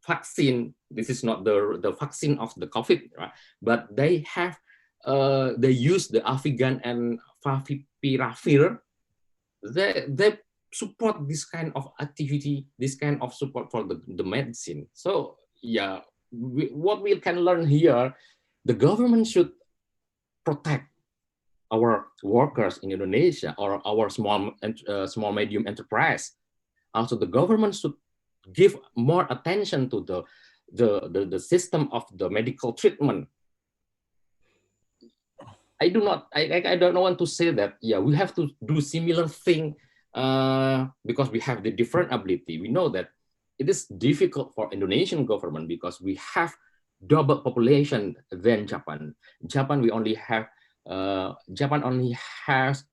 vaccine. This is not the vaccine of the COVID, right? But they have they use the Avigan and Favipiravir. They support this kind of activity, this kind of support for the medicine. So yeah, what we can learn here, the government should protect our workers in Indonesia or our small medium enterprise. Also, the government should give more attention to the system of the medical treatment. I don't want to say that we have to do similar thing because we have the different ability. We know that it is difficult for Indonesian government because we have double population than Japan. Japan only has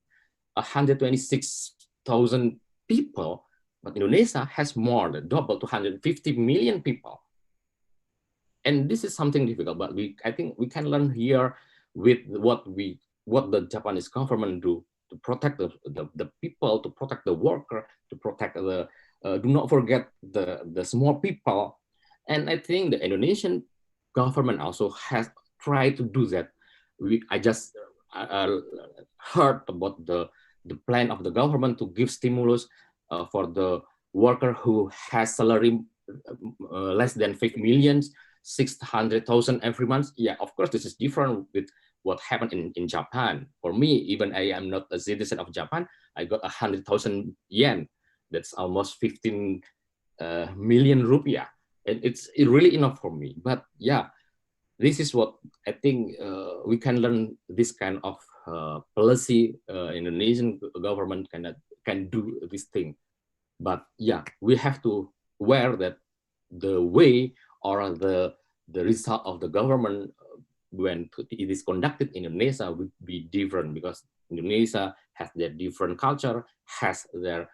126,000 people, but Indonesia has more than double, 250 million people. And this is something difficult, but I think we can learn here with what the Japanese government do to protect the people, to protect the worker, to protect the do not forget the small people. And I think the Indonesian government also has tried to do that. I just heard about the plan of the government to give stimulus for the worker who has salary less than 5 million, 600,000 every month. Yeah, of course, this is different with what happened in Japan. For me, even I am not a citizen of Japan, I got 100,000 yen. That's almost 15 million rupiah. And it's really enough for me. But yeah, this is what I think we can learn this kind of policy. Indonesian government can do this thing. But yeah, we have to aware that the way or the result of the government when it is conducted in Indonesia would be different, because Indonesia has their different culture, has their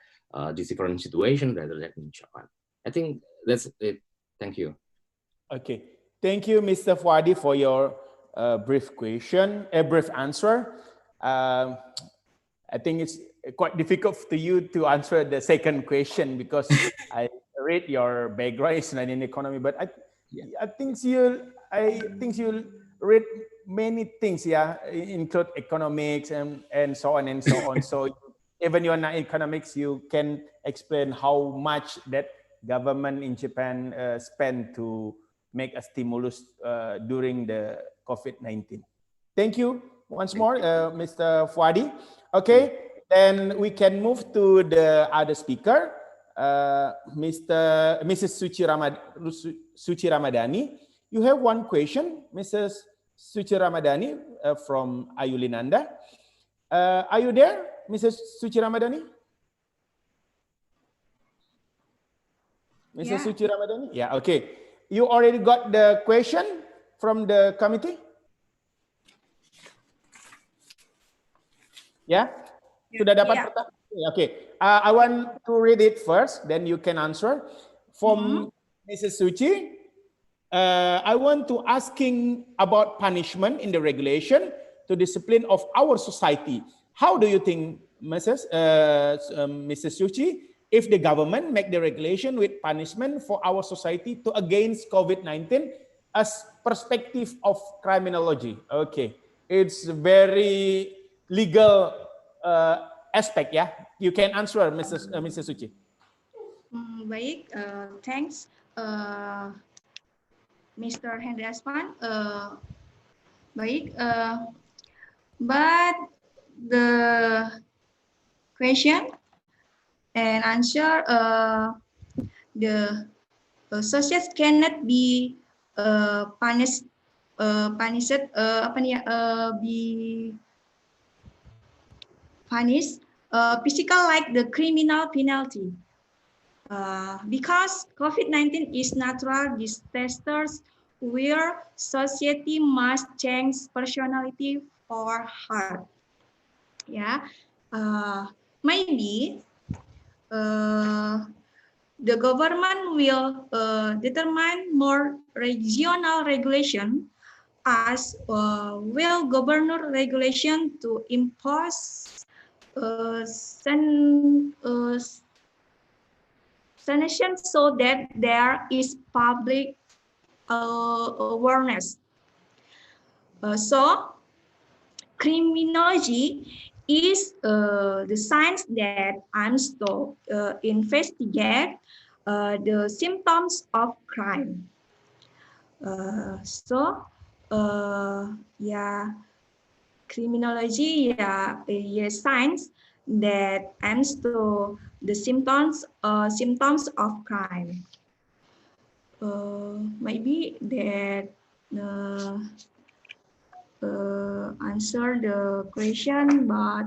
different situation rather than in Japan. I think that's it. Thank you. Okay, thank you, Mr. Fuadi, for your brief answer. I think it's quite difficult to you to answer the second question because I read your background is not in economy, but I think you read many things, include economics and so on and so on. So even you're not economics, you can explain how much that government in Japan spent to make a stimulus during the COVID-19. Thank you once more, Mr. Fuadi. Okay, then we can move to the other speaker, Mrs. Suci Ramadhani. You have one question, Mrs. Suci Ramadhani from Ayulinanda. Are you there, Mrs. Suci Ramadhani? Mrs. Suci Ramadhani? Yeah, okay. You already got the question from the committee? Yeah? Sudah dapat pertanyaan? Okay. I want to read it first, then you can answer. From Mrs. Suci, I want to asking about punishment in the regulation to discipline of our society. How do you think, Mrs. Suci, if the government make the regulation with punishment for our society to against COVID-19 as perspective of criminology? Okay, it's very legal aspect, yeah. You can answer, Mrs. Suci. Baik, thanks, Mr. Henry Asman. Baik, but the question and answer the success cannot be punished be punished physical like the criminal penalty. Because COVID-19 is natural disasters where society must change personality for hard. Yeah, maybe the government will determine more regional regulation as will governor regulation to impose sanction so that there is public awareness. So criminology is the science that aims to investigate the symptoms of crime. Yeah, criminology, yeah, science that aims to the symptoms of crime. Maybe that answer the question, but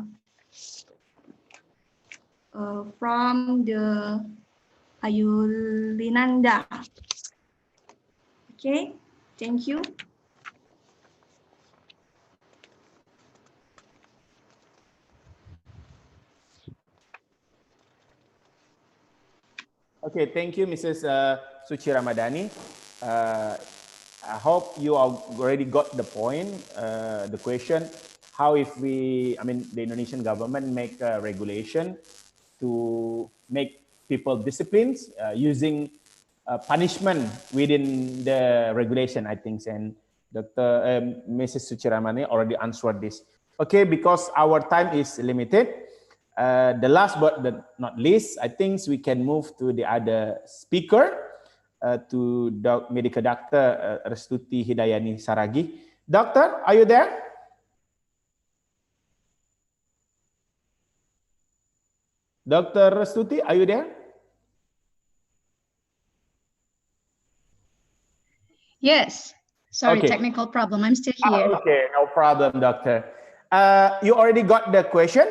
from the Ayulinanda. Okay, thank you. Okay, thank you, Mrs. Suci Ramadhani. I hope you already got the point, the question, how if we, the Indonesian government make a regulation to make people disciplined using punishment within the regulation, I think, and Mrs. Suci Ramadhani already answered this. Okay, because our time is limited, the last but not least, I think we can move to the other speaker, to medical doctor Restuti Hidayani Saragi. Doctor, are you there? Dr. Restuti, are you there? Yes. Sorry, okay. Technical problem. I'm still here. Okay, no problem, doctor. You already got the question?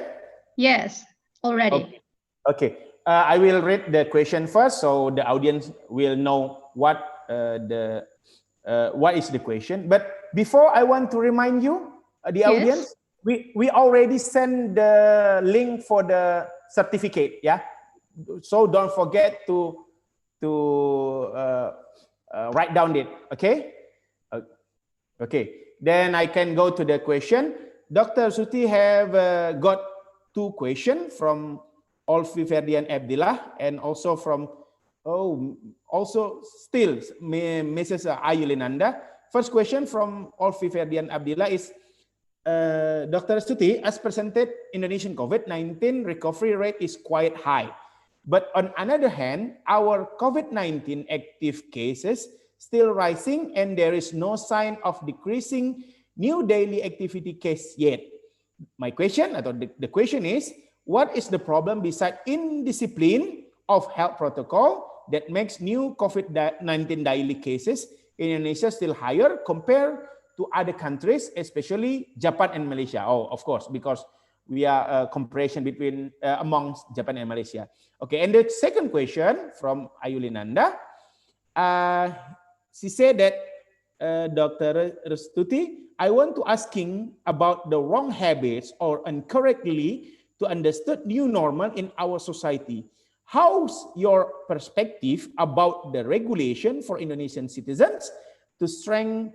Yes, already. Okay. I will read the question first, so the audience will know what is the question. But before, I want to remind you, the audience, we already sent the link for the certificate. Yeah, so don't forget to write down it. Okay. Okay. Then I can go to the question. Dr. Suti have got two questions from Olfi Ferdian Abdillah and also from still Mrs. Ayulinanda. First question from Olfi Ferdian Abdillah is, Dr. Suti, as presented, Indonesian COVID-19 recovery rate is quite high. But on another hand, our COVID-19 active cases still rising and there is no sign of decreasing new daily activity case yet. My question, or the question is, what is the problem besides indiscipline of health protocol that makes new COVID-19 daily cases in Indonesia still higher compared to other countries, especially Japan and Malaysia? Oh, of course, because we are a comparison between amongst Japan and Malaysia. Okay, and the second question from Ayulinanda, she said that, Dr. Restuti, I want to asking about the wrong habits or incorrectly to understood new normal in our society. How's your perspective about the regulation for Indonesian citizens to strengthen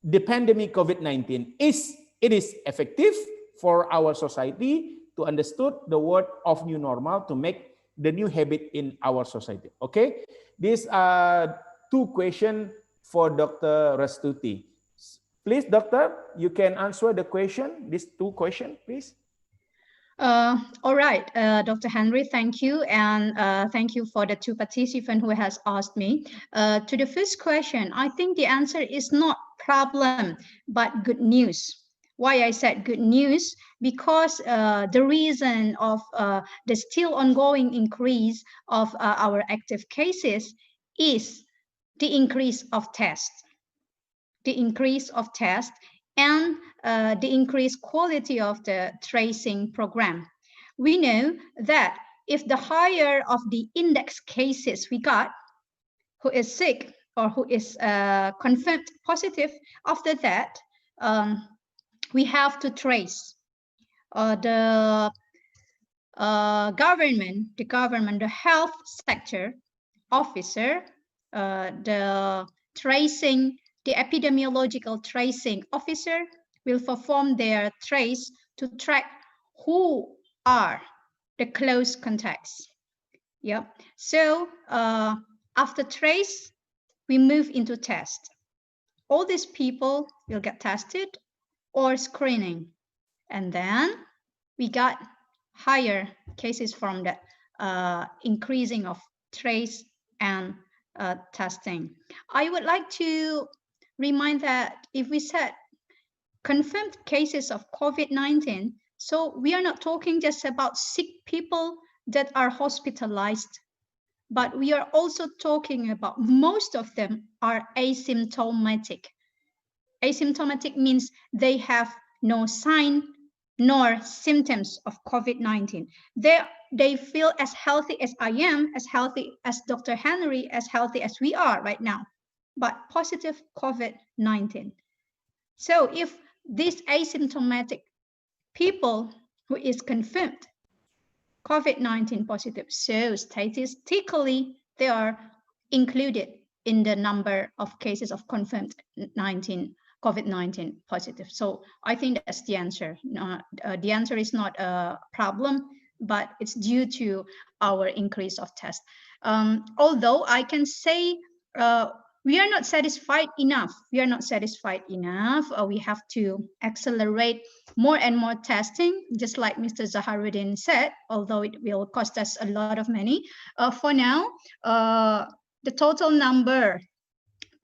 the pandemic COVID-19? Is it effective for our society to understood the word of new normal to make the new habit in our society? Okay, these are two questions for Dr. Restuti. Please, doctor, you can answer the question, these two questions, please. All right, Dr. Henry, thank you. And thank you for the two participants who has asked me. To the first question, I think the answer is not problem, but good news. Why I said good news? Because the reason of the still ongoing increase of our active cases is the increase of tests. The increase of tests and the increased quality of the tracing program. We know that if the higher of the index cases we got, who is sick or who is confirmed positive, after that, we have to trace the government, the health sector officer, the epidemiological tracing officer will perform their trace to track who are the close contacts. Yep. So after trace, we move into test. All these people will get tested or screening. And then we got higher cases from that increasing of trace and testing. I would like to remind that if we said confirmed cases of COVID-19, so we are not talking just about sick people that are hospitalized, but we are also talking about most of them are asymptomatic. Asymptomatic means they have no sign nor symptoms of COVID-19. They feel as healthy as I am, as healthy as Dr. Henry, as healthy as we are right now, but positive COVID-19. So if these asymptomatic people who is confirmed COVID-19 positive, so statistically they are included in the number of cases of confirmed COVID-19 positive. So I think that's the answer. The answer is not a problem, but it's due to our increase of tests. Although I can say we are not satisfied enough. We are not satisfied enough. We have to accelerate more and more testing, just like Mr. Zaharuddin said, although it will cost us a lot of money. For now, the total number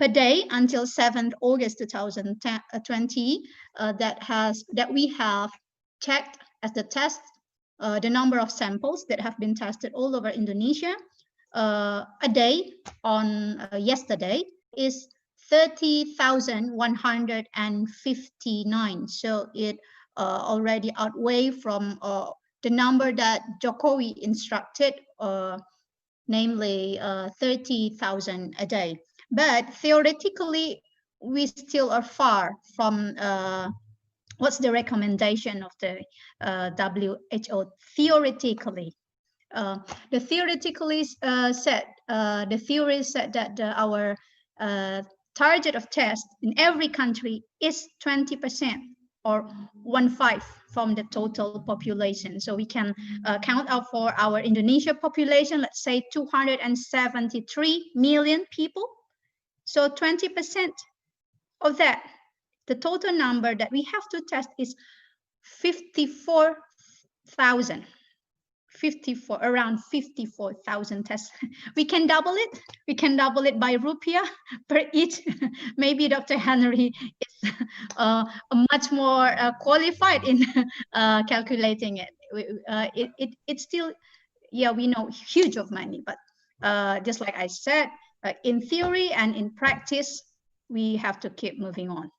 per day until 7th August 2020 that we have checked as the test, the number of samples that have been tested all over Indonesia a day on yesterday is 30,159. So it already outweigh from the number that Jokowi instructed, namely 30,000 a day. But theoretically, we still are far from what's the recommendation of the WHO theoretically. The theoretically said, the theory said that our target of test in every country is 20% or 1/5 from the total population. So we can count out for our Indonesia population, let's say 273 million people. So 20% of that, the total number that we have to test is 54,000. Around 54,000 tests. We can double it. We can double it by rupiah per each. Maybe Dr. Henry is much more qualified in calculating it. It's still, yeah, we know huge of money, but just like I said, in theory and in practice, we have to keep moving on.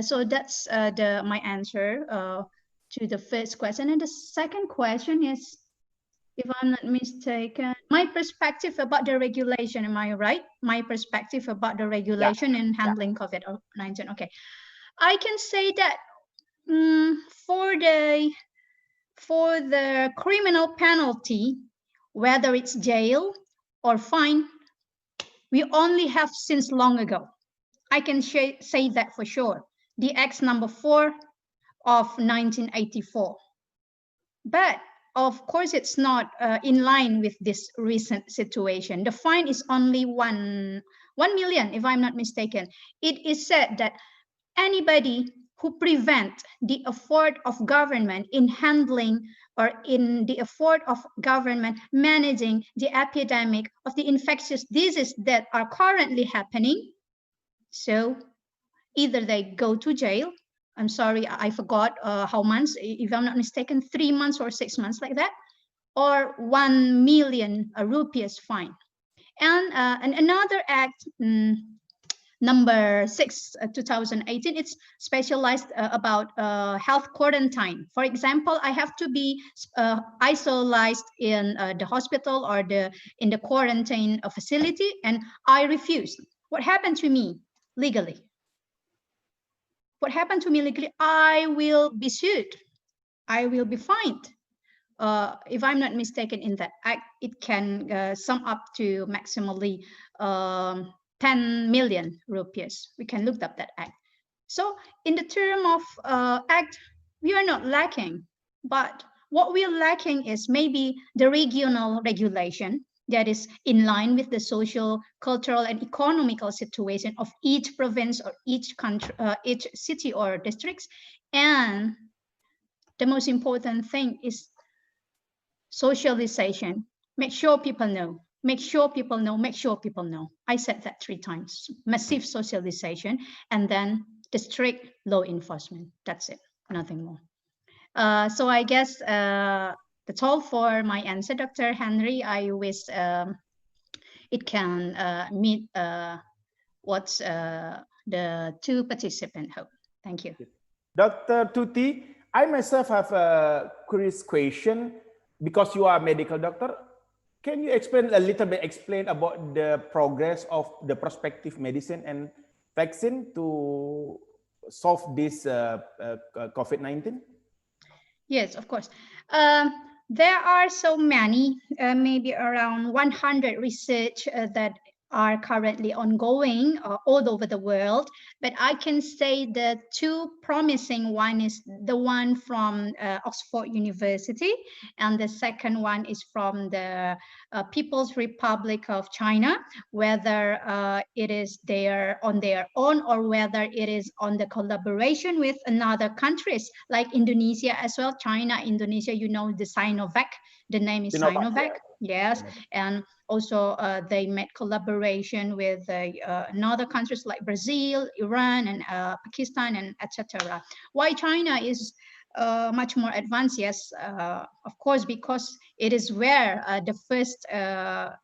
So that's my answer to the first question. And the second question is, if I'm not mistaken, my perspective about the regulation, am I right? My perspective about the regulation in handling COVID-19. Okay. I can say that for the criminal penalty, whether it's jail or fine, we only have since long ago. I can say that for sure. The Act number 4 of 1984. But of course, it's not in line with this recent situation. The fine is only 1 million, if I'm not mistaken. It is said that anybody who prevent the effort of government in handling or in the effort of government managing the epidemic of the infectious diseases that are currently happening. So either they go to jail I'm sorry, I forgot how months, if I'm not mistaken, 3 months or 6 months like that, or 1 million rupees fine. And another act, number 6, 2018, it's specialized about health quarantine. For example, I have to be isolated in the hospital or in the quarantine facility, and I refuse. What happened to me legally? What happened to me legally? I will be sued. I will be fined. If I'm not mistaken, in that act, it can sum up to maximally 10 million rupees. We can look up that act. So in the term of act, we are not lacking, but what we are lacking is maybe the regional regulation that is in line with the social, cultural, and economical situation of each province or each country, each city or districts. And the most important thing is socialization. Make sure people know. Make sure people know. Make sure people know. I said that 3 times. Massive socialization, and then the strict law enforcement. That's it. Nothing more. So I guess that's all for my answer, Dr. Henry. I wish it can meet what the 2 participants hope. Thank you. Dr. Tuti, I myself have a curious question. Because you are a medical doctor, can you explain a little bit, about the progress of the prospective medicine and vaccine to solve this COVID-19? Yes, of course. There are so many, maybe around 100 research that are currently ongoing all over the world, but I can say the 2 promising one is the one from Oxford University, and the second one is from the People's Republic of China, whether it is on their own or whether it is on the collaboration with another countries like Indonesia as well. China, Indonesia, you know, the Sinovac, the name is Sinovac. Yes, and also they made collaboration with other countries like Brazil, Iran, and Pakistan, and etc. Why China is much more advanced? Yes, of course, because it is where the first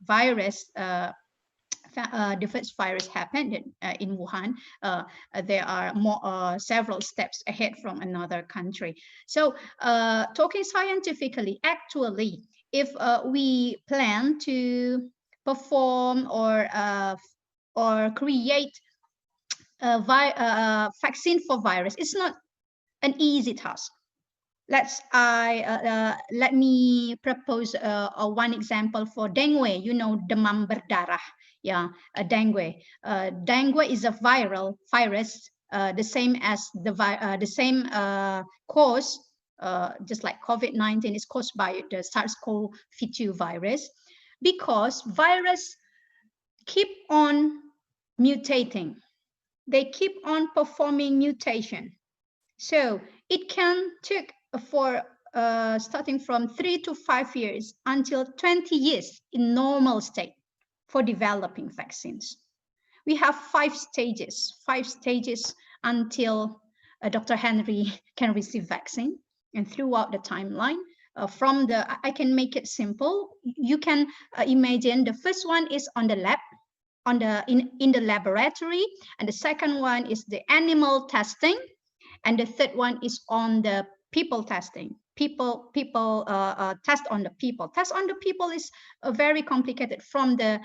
virus. The first virus happened in Wuhan. There are several steps ahead from another country. So talking scientifically, actually, if we plan to perform or create a vaccine for virus, it's not an easy task. Let me propose one example for dengue. You know, demam berdarah. Yeah, dengue. Dengue is a viral virus, the same as the same cause, just like COVID-19 is caused by the SARS-CoV-2 virus, because virus keep on mutating. They keep on performing mutation. So it can take for starting from 3 to 5 years until 20 years in normal state for developing vaccines. We have 5 stages until Dr. Henry can receive vaccine, and throughout the timeline. I can make it simple. You can imagine the first one is on the lab, in the laboratory, and the second one is the animal testing, and the third one is on the people testing. People test on the people. Test on the people is very complicated, from the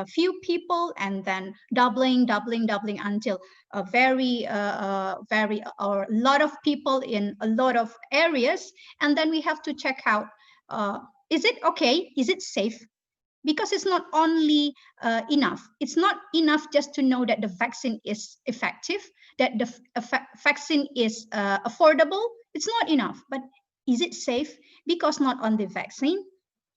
few people, and then doubling until a lot of people in a lot of areas, and then we have to check out, is it okay? Is it safe? Because it's not only enough. It's not enough just to know that the vaccine is effective, that the vaccine is affordable. It's not enough. But is it safe? Because not only vaccine,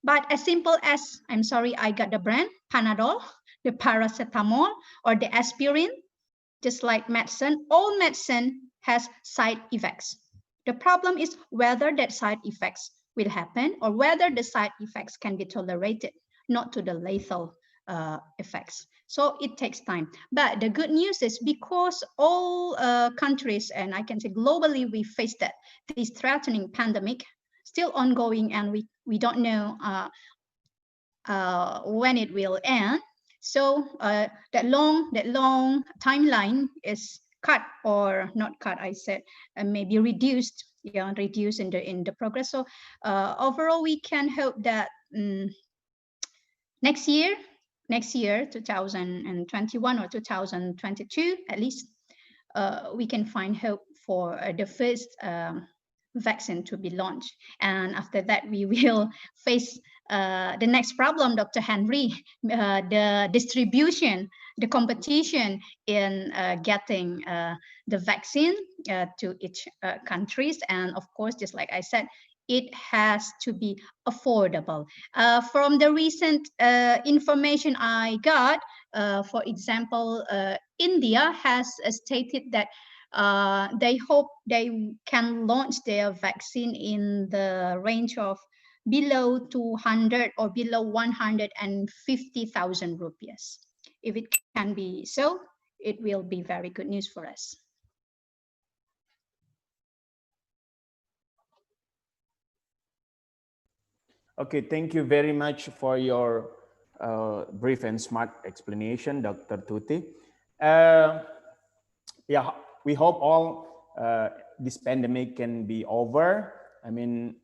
but as simple as, I'm sorry, I got the brand, Panadol, the paracetamol, or the aspirin, just like medicine, all medicine has side effects. The problem is whether that side effects will happen or whether the side effects can be tolerated, not to the lethal effects. So it takes time. But the good news is because all countries, and I can say globally, we face that this threatening pandemic still ongoing, and we don't know when it will end. So that long timeline is cut, or not cut, I said, maybe reduced, reduced in the progress. So overall, we can hope that next year 2021 or 2022 at least, we can find hope for the first vaccine to be launched. And after that, we will face the next problem, Dr. Henry, the distribution, the competition in getting the vaccine to each countries. And of course, just like I said, it has to be affordable. From the recent information I got, for example, India has stated that they hope they can launch their vaccine in the range of below 200 or below 150,000 rupees. If it can be so, it will be very good news for us. Okay, thank you very much for your brief and smart explanation, Dr. Tuti. Yeah, we hope all this pandemic can be over. I mean,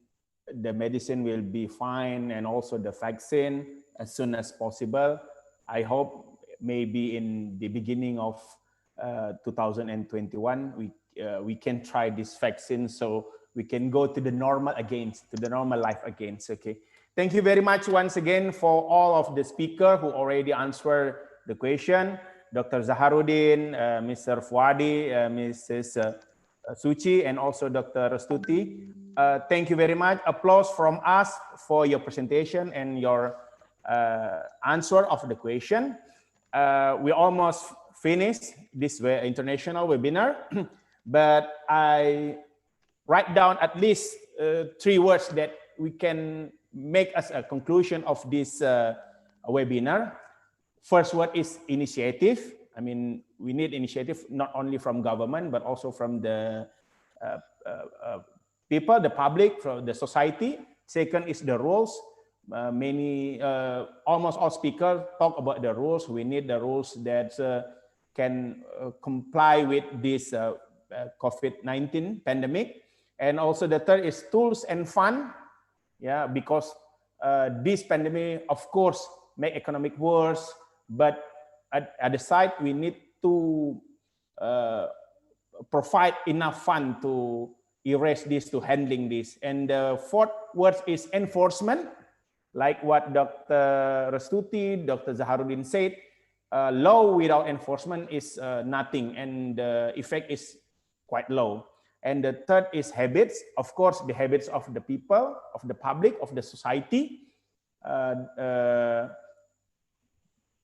the medicine will be fine, and also the vaccine as soon as possible. I hope maybe in the beginning of 2021, we can try this vaccine, so we can go to the normal again, to the normal life again. Okay. Thank you very much once again for all of the speakers who already answered the question. Dr. Zaharuddin, Mr. Fuadi, Mrs. Suchi, and also Dr. Restuti. Thank you very much. Applause from us for your presentation and your answer of the question. We almost finished this international webinar, but I write down at least 3 words that we can make as a conclusion of this webinar. First word is initiative. I mean, we need initiative not only from government, but also from the people, the public, from the society. Second is the rules. Almost all speakers talk about the rules. We need the rules that can comply with this COVID-19 pandemic. And also the third is tools and fund. Yeah, because this pandemic, of course, make economic worse, but at the side, we need to provide enough fund to erase this, to handling this. And the fourth word is enforcement. Like what Dr. Restuti, Dr. Zaharuddin said, law without enforcement is nothing, and the effect is quite low. And the third is habits. Of course, the habits of the people, of the public, of the society.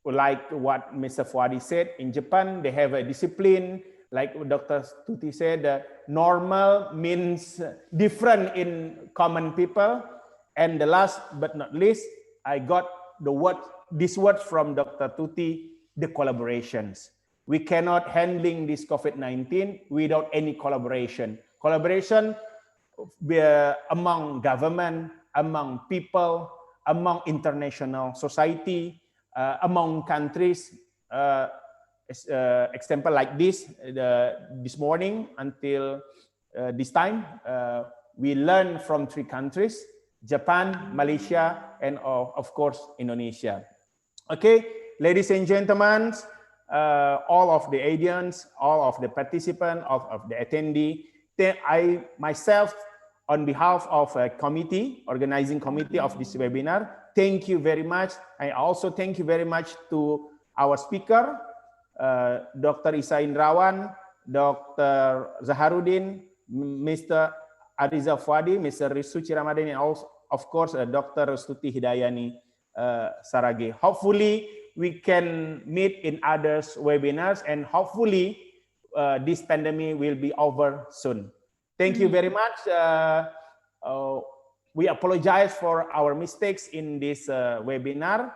Like what Mr. Fuadi said, in Japan, they have a discipline. Like Dr. Tuti said, normal means different in common people. And the last but not least, I got this word from Dr. Tuti, the collaborations. We cannot handling this COVID-19 without any collaboration. Collaboration among government, among people, among international society, among countries. Example like this morning until this time, we learned from 3 countries, Japan, Malaysia, and of course, Indonesia. Okay, ladies and gentlemen, all of the audience, all of the participants, of the attendee, I myself, on behalf of a committee, organizing committee of this webinar, thank you very much. I also thank you very much to our speaker, Dr. Isa Indrawan, Dr. Zaharuddin, Mr. Ariza Fuadi, Mr. Risuci Ramadan, and also, of course, Dr. Restuti Hidayani Saragi. Hopefully, we can meet in others webinars, and hopefully this pandemic will be over soon. Thank you very much. We apologize for our mistakes in this webinar.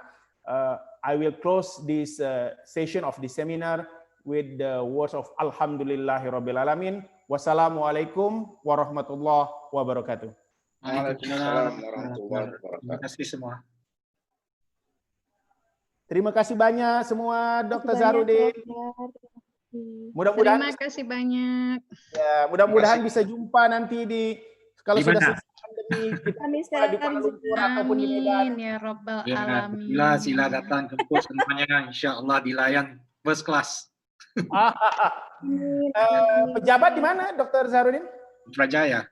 I will close this session of the seminar with the words of Alhamdulillahirabbil alamin. Wassalamualaikum warahmatullahi wabarakatuh. Waalaikumsalam warahmatullahi wabarakatuh. Terima kasih semua. Terima kasih banyak semua, Dr. Banyak, Zarudin. Dokter. Mudah-mudahan Terima kasih banyak. ya, mudah-mudahan bisa jumpa nanti di kalau Di sudah mana? selesai pandemi kita Kami jumpa di Kuala sekarang Lumpur ataupun di Medan. Amin ya Rabbal Ya, Alamin. sila datang jemput semuanya, insya Allah dilayan first class. Pejabat di mana, Dr. Zarudin? Putrajaya.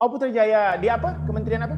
Oh, Putrajaya. Di apa? Kementerian apa?